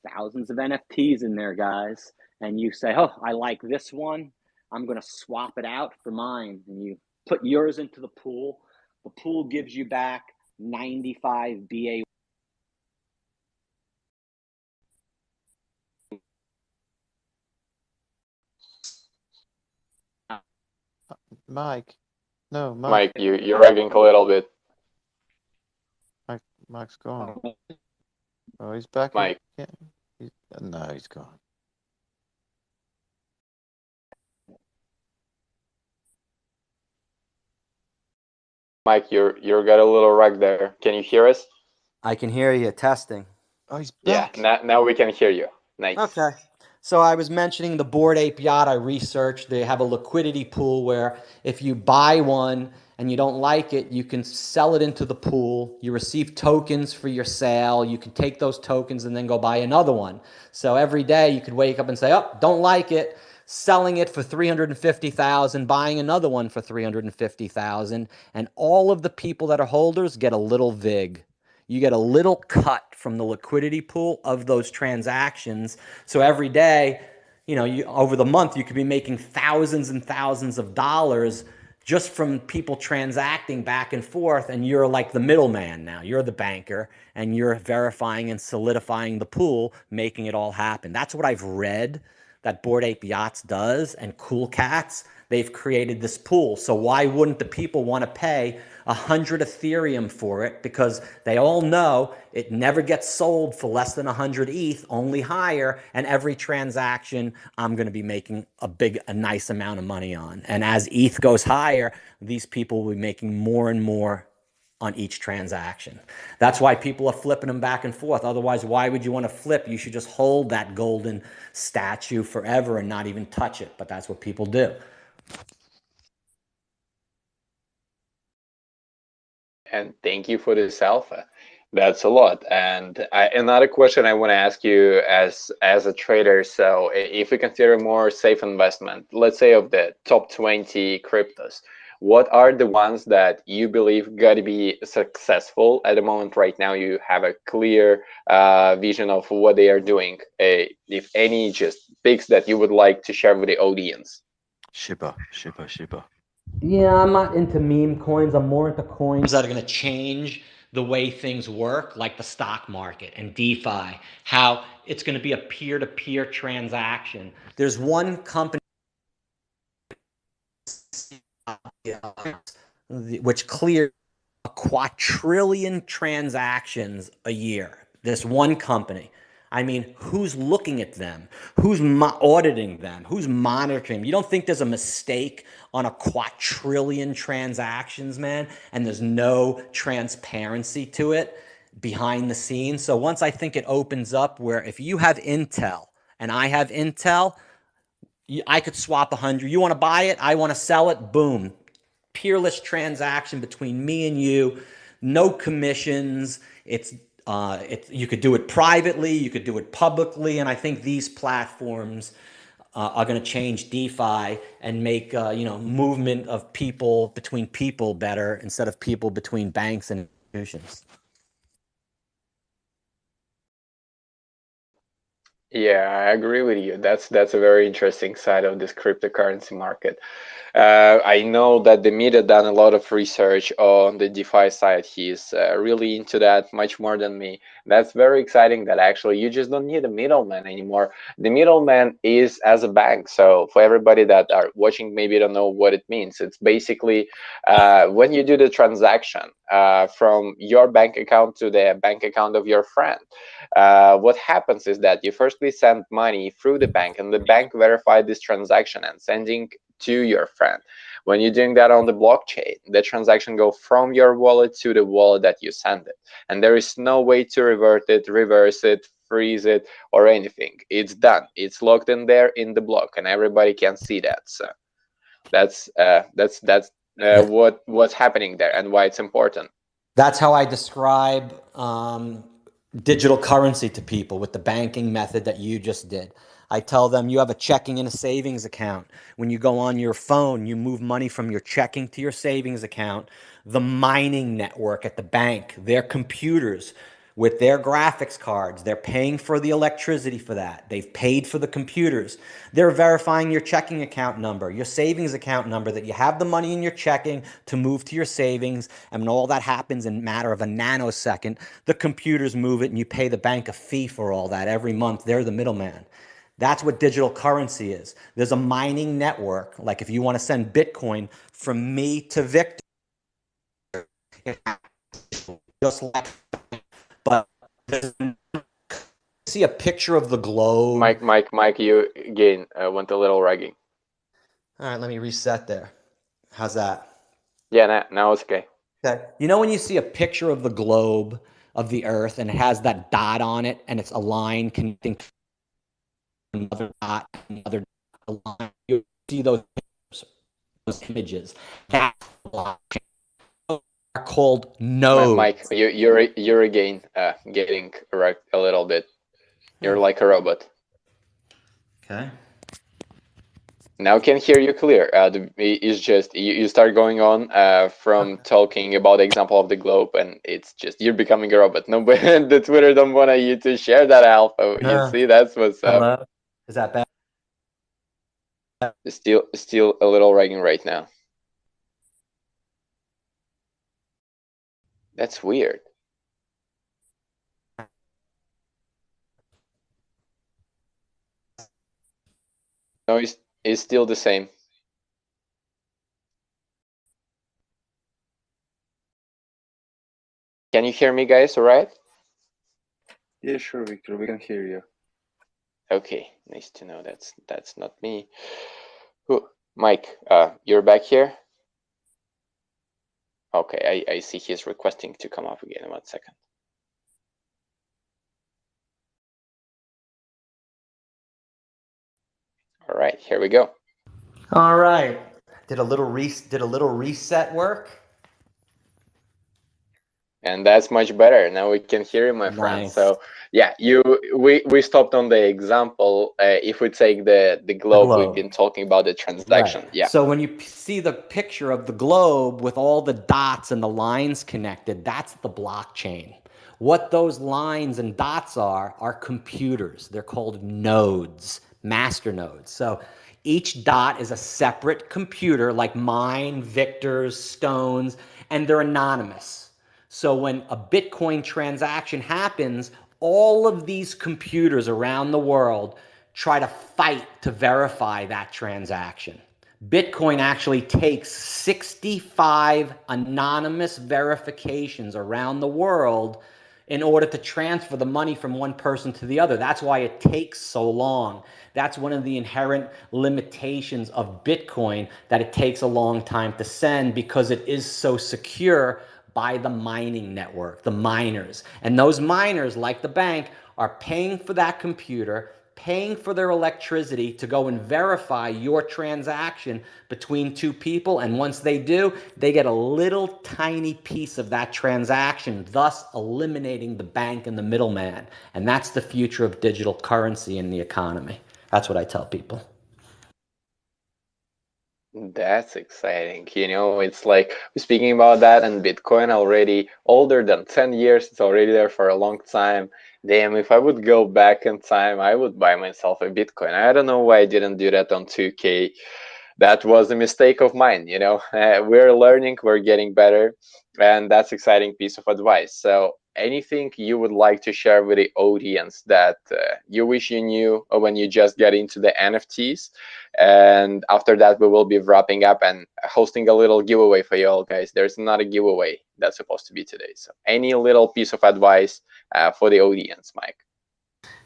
thousands of NFTs in there, guys. And you say, oh, I like this one. I'm going to swap it out for mine. And you put yours into the pool. The pool gives you back 95 BA. Mike. No, Mike, you're lagging a little bit. Mike's gone. Oh, he's back. Mike. No, he's gone. Mike, you're got a little rug there. Can you hear us? I can hear you. Testing. Oh, he's back. Yeah, now we can hear you. Nice. Okay. So I was mentioning the Bored Ape Yacht I researched. They have a liquidity pool where if you buy one and you don't like it, you can sell it into the pool. You receive tokens for your sale. You can take those tokens and then go buy another one. So every day you could wake up and say, oh, don't like it. selling it for 350,000, buying another one for 350,000, and all of the people that are holders get a little vig. You get a little cut from the liquidity pool of those transactions. So every day, over the month, you could be making thousands and thousands of dollars just from people transacting back and forth, and you're like the middleman now. You're the banker, and you're verifying and solidifying the pool, making it all happen. That's what I've read that Bored Ape Yachts does, and Cool Cats. They've created this pool. So why wouldn't the people want to pay 100 Ethereum for it? Because they all know it never gets sold for less than 100 ETH, only higher. And every transaction, I'm going to be making a nice amount of money on. And as ETH goes higher, these people will be making more and more on each transaction. That's why people are flipping them back and forth. Otherwise, why would you want to flip? You should just hold that golden statue forever and not even touch it. But that's what people do. And thank you for this alpha. That's a lot. And another question I want to ask you as a trader. So if we consider more safe investment, let's say of the top 20 cryptos, what are the ones that you believe got to be successful at the moment? Right now, you have a clear vision of what they are doing. If any, just picks that you would like to share with the audience. Shipper. Yeah, I'm not into meme coins. I'm more into coins that are going to change the way things work, like the stock market and DeFi, how it's going to be a peer-to-peer transaction. There's one company which cleared a quadrillion transactions a year. This one company. I mean, who's looking at them? Who's auditing them? Who's monitoring them? You don't think there's a mistake on a quadrillion transactions, man, and there's no transparency to it behind the scenes? So once I think it opens up where if you have Intel and I have Intel, I could swap 100. You want to buy it? I want to sell it? Boom. Peerless transaction between me and you, no commissions. You could do it privately, you could do it publicly, and I think these platforms are going to change DeFi and make movement of people between people better instead of people between banks and institutions. Yeah, I agree with you. That's a very interesting side of this cryptocurrency market. I know that the media done a lot of research on the DeFi side. He's really into that much more than me. That's very exciting that actually you just don't need a middleman anymore. The middleman is as a bank. So for everybody that are watching, maybe don't know what it means. It's basically when you do the transaction from your bank account to the bank account of your friend. What happens is that you firstly send money through the bank, and the bank verifies this transaction and sending to your friend. When you're doing that on the blockchain, the transaction go from your wallet to the wallet that you send it, and there is no way to revert it, reverse it, freeze it, or anything. It's done. It's locked in there in the block, and everybody can see that. So that's what's happening there and why it's important. That's how I describe digital currency to people with the banking method that you just did. I tell them you have a checking and a savings account. When you go on your phone, you move money from your checking to your savings account. The mining network at the bank, their computers with their graphics cards, they're paying for the electricity for that. They've paid for the computers. They're verifying your checking account number, your savings account number, that you have the money in your checking to move to your savings. And when all that happens in a matter of a nanosecond, the computers move it and you pay the bank a fee for all that every month. They're the middleman. That's what digital currency is. There's a mining network. Like if you want to send Bitcoin from me to Victor, just like, but see a picture of the globe. Mike, you again went a little raggy. All right, let me reset there. How's that? Yeah, now it's okay. Okay. You know when you see a picture of the globe of the Earth and it has that dot on it and it's a line connecting to another dot, another line. You see those images. That's blockchain. Are called nodes. Mike, you're again getting wrecked a little bit. You're like a robot. Okay. Now can hear you clear. It's just you start going on from talking about the example of the globe, and it's just you're becoming a robot. No, but the Twitter don't want you to share that alpha. You see, that's what's up. Hello? Is that better? Still a little lagging right now. That's weird. No, it's still the same. Can you hear me, guys? All right? Yeah, sure, Victor. We can hear you. Okay, nice to know that's not me. Who, Mike? You're back here. Okay, I see he's requesting to come up again. 1 second. All right, here we go. All right. Did a little reset work? And that's much better. Now we can hear you, my friend. Nice. So yeah, we stopped on the example. If we take the globe, we've been talking about the transaction. Right. Yeah. So when you see the picture of the globe with all the dots and the lines connected, that's the blockchain. What those lines and dots are computers. They're called nodes, master nodes. So each dot is a separate computer like mine, Victor's, Stone's, and they're anonymous. So when a Bitcoin transaction happens, all of these computers around the world try to fight to verify that transaction. Bitcoin actually takes 65 anonymous verifications around the world in order to transfer the money from one person to the other. That's why it takes so long. That's one of the inherent limitations of Bitcoin, that it takes a long time to send because it is so secure by the mining network, the miners. And those miners, like the bank, are paying for that computer, paying for their electricity to go and verify your transaction between two people. And once they do, they get a little tiny piece of that transaction, thus eliminating the bank and the middleman. And that's the future of digital currency in the economy. That's what I tell people. That's exciting. It's like speaking about that, and Bitcoin already older than 10 years. It's already there for a long time. Damn, if I would go back in time, I would buy myself a Bitcoin. I don't know why I didn't do that on 2K. That was a mistake of mine. We're learning, we're getting better, and that's exciting piece of advice. So anything you would like to share with the audience that you wish you knew when you just get into the NFTs? And after that, we will be wrapping up and hosting a little giveaway for you all, guys. There's not a giveaway that's supposed to be today. So any little piece of advice for the audience, Mike?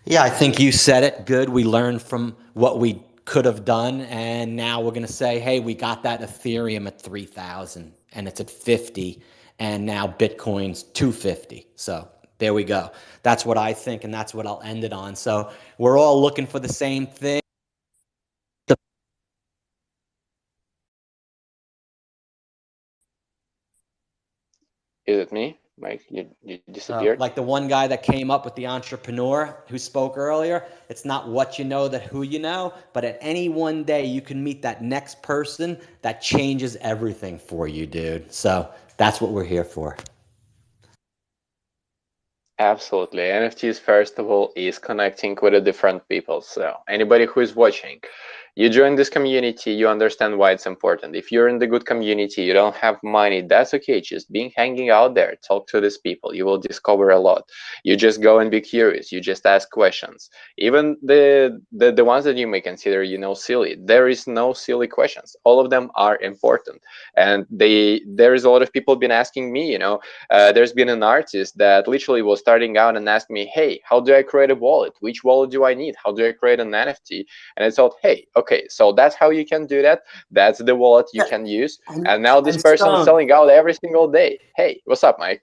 Yeah, I think you said it good. We learned from what we could have done, and now we're going to say, hey, we got that Ethereum at 3,000 and it's at 50, and now Bitcoin's 250. So there we go. That's what I think, and that's what I'll end it on. So we're all looking for the same thing. Is it me? Mike, you disappeared? Like the one guy that came up with the entrepreneur who spoke earlier, it's not what you know, that who you know, but at any one day you can meet that next person that changes everything for you, dude. So that's what we're here for. Absolutely. NFTs, first of all, is connecting with the different people. So anybody who is watching, you join this community, you understand why it's important. If you're in the good community, you don't have money, that's okay. Just being hanging out there, talk to these people, you will discover a lot. You just go and be curious, you just ask questions. Even the ones that you may consider, silly, there is no silly questions. All of them are important. And there is a lot of people been asking me, there's been an artist that literally was starting out and asked me, hey, how do I create a wallet? Which wallet do I need? How do I create an NFT? And I thought, hey, okay, so that's how you can do that. That's the wallet you can use. And now this person is selling out every single day. Hey, what's up, Mike?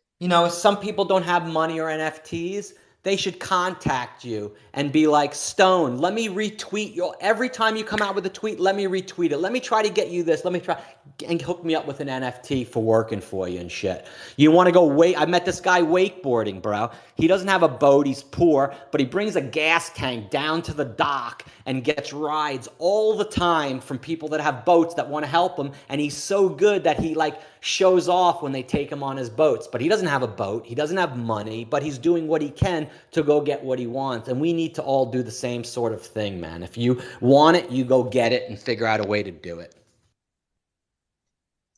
Some people don't have money or NFTs. They should contact you and be like, Stone, let me retweet your, every time you come out with a tweet, let me retweet it. Let me try to get you this. Let me try. and hook me up with an NFT for working for you and shit. You want to go wait? I met this guy wakeboarding, bro. He doesn't have a boat. He's poor, but he brings a gas tank down to the dock and gets rides all the time from people that have boats that want to help him. And he's so good that he like shows off when they take him on his boats. But he doesn't have a boat. He doesn't have money, but he's doing what he can to go get what he wants. And we need to all do the same sort of thing, man. If you want it, you go get it and figure out a way to do it.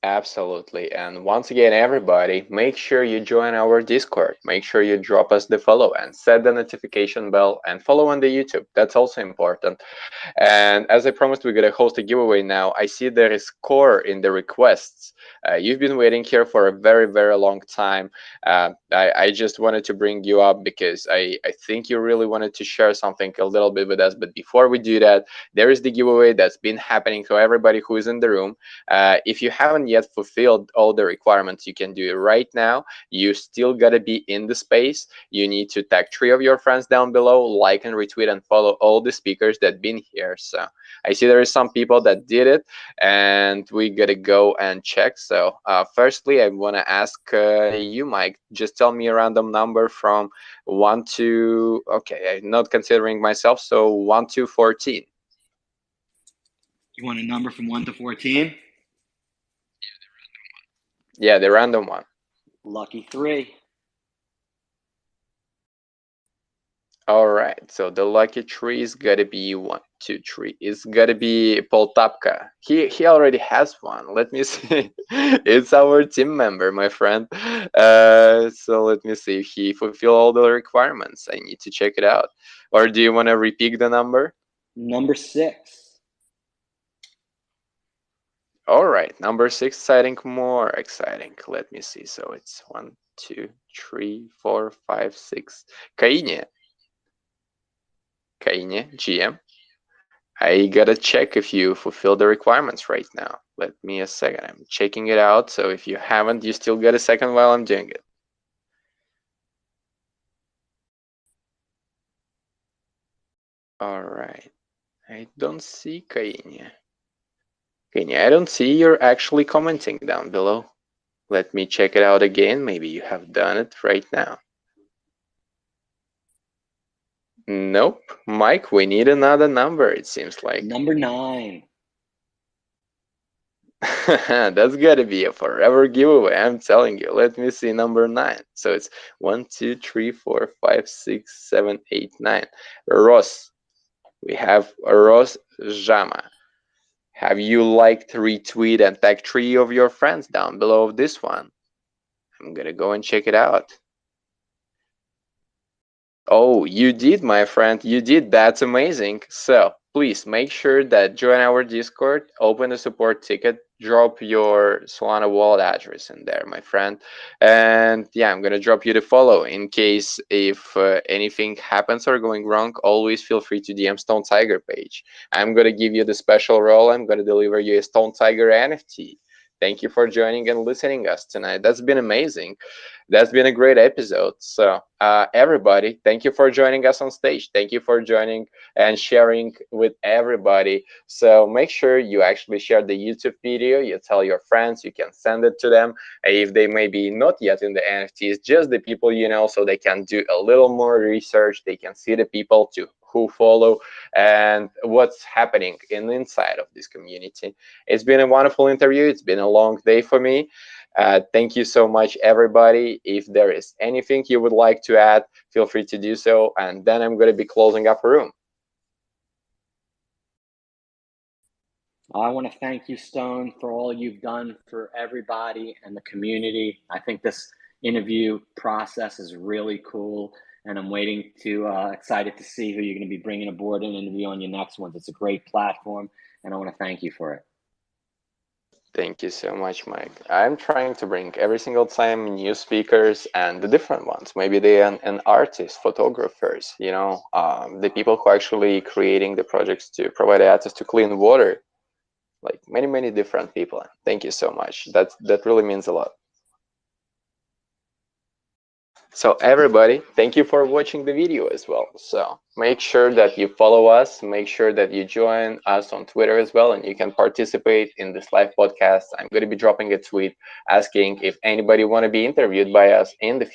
Absolutely. And once again, everybody, make sure you join our Discord. Make sure you drop us the follow and set the notification bell and follow on the YouTube. That's also important. And as I promised, we're going to host a giveaway now. I see there is core in the requests. You've been waiting here for a very, very long time. I just wanted to bring you up because I think you really wanted to share something a little bit with us. But before we do that, there is the giveaway that's been happening to everybody who is in the room. If you haven't yet fulfilled all the requirements, you can do it right now. You still got to be in the space. You need to tag 3 of your friends down below, like and retweet and follow all the speakers that been here. So I see there is some people that did it, and we gotta go and check. So firstly, I want to ask you, Mike, just tell me a random number from 1 to, okay, I'm not considering myself, so 1 to 14. You want a number from 1 to 14? Yeah, the random one. Lucky 3. All right, so the lucky 3 is gotta be 1, 2, 3. It's gotta be Poltapka. He already has one. Let me see. It's our team member, my friend. So let me see if he fulfill all the requirements. I need to check it out. Or do you want to repeat the number? Number 6. All right, number 6 exciting, more exciting. Let me see. So it's 1, 2, 3, 4, 5, 6. Kainie, GM. I gotta check if you fulfill the requirements right now. Let me a second. I'm checking it out. So if you haven't, you still get a second while I'm doing it. All right. I don't see Kainia. Kainia, I don't see you're actually commenting down below. Let me check it out again. Maybe you have done it right now. Nope. Mike, we need another number, it seems like. Number 9. That's gotta be a forever giveaway, I'm telling you. Let me see number 9. So it's 1, 2, 3, 4, 5, 6, 7, 8, 9. Ross. We have Ross Jama. Have you liked, retweet, and tag 3 of your friends down below of this one? I'm gonna go and check it out. Oh, you did, my friend. You did. That's amazing. So please make sure that join our Discord, open a support ticket, drop your Solana wallet address in there, my friend. And yeah, I'm gonna drop you the follow in case if anything happens or going wrong. Always feel free to DM Stone Tiger page. I'm gonna give you the special role. I'm gonna deliver you a Stone Tiger NFT. Thank you for joining and listening us tonight. That's been amazing. That's been a great episode. So everybody, thank you for joining us on stage. Thank you for joining and sharing with everybody. So make sure you actually share the YouTube video. You tell your friends, you can send it to them if they may be not yet in the NFTs, just the people you know, so they can do a little more research. They can see the people who follow and what's happening inside of this community. It's been a wonderful interview. It's been a long day for me. Thank you so much, everybody. If there is anything you would like to add, feel free to do so. And then I'm going to be closing up a room. I want to thank you, Stone, for all you've done for everybody and the community. I think this interview process is really cool, and I'm waiting to excited to see who you're going to be bringing aboard and interview on your next ones. It's a great platform, and I want to thank you for it. Thank you so much, Mike. I'm trying to bring every single time new speakers and the different ones. Maybe they are an artist, photographers, you know, the people who are actually creating the projects to provide access to clean water, like many different people. Thank you so much. That really means a lot. So everybody, thank you for watching the video as well. So make sure that you follow us, make sure that you join us on Twitter as well, and you can participate in this live podcast. I'm going to be dropping a tweet asking if anybody want to be interviewed by us in the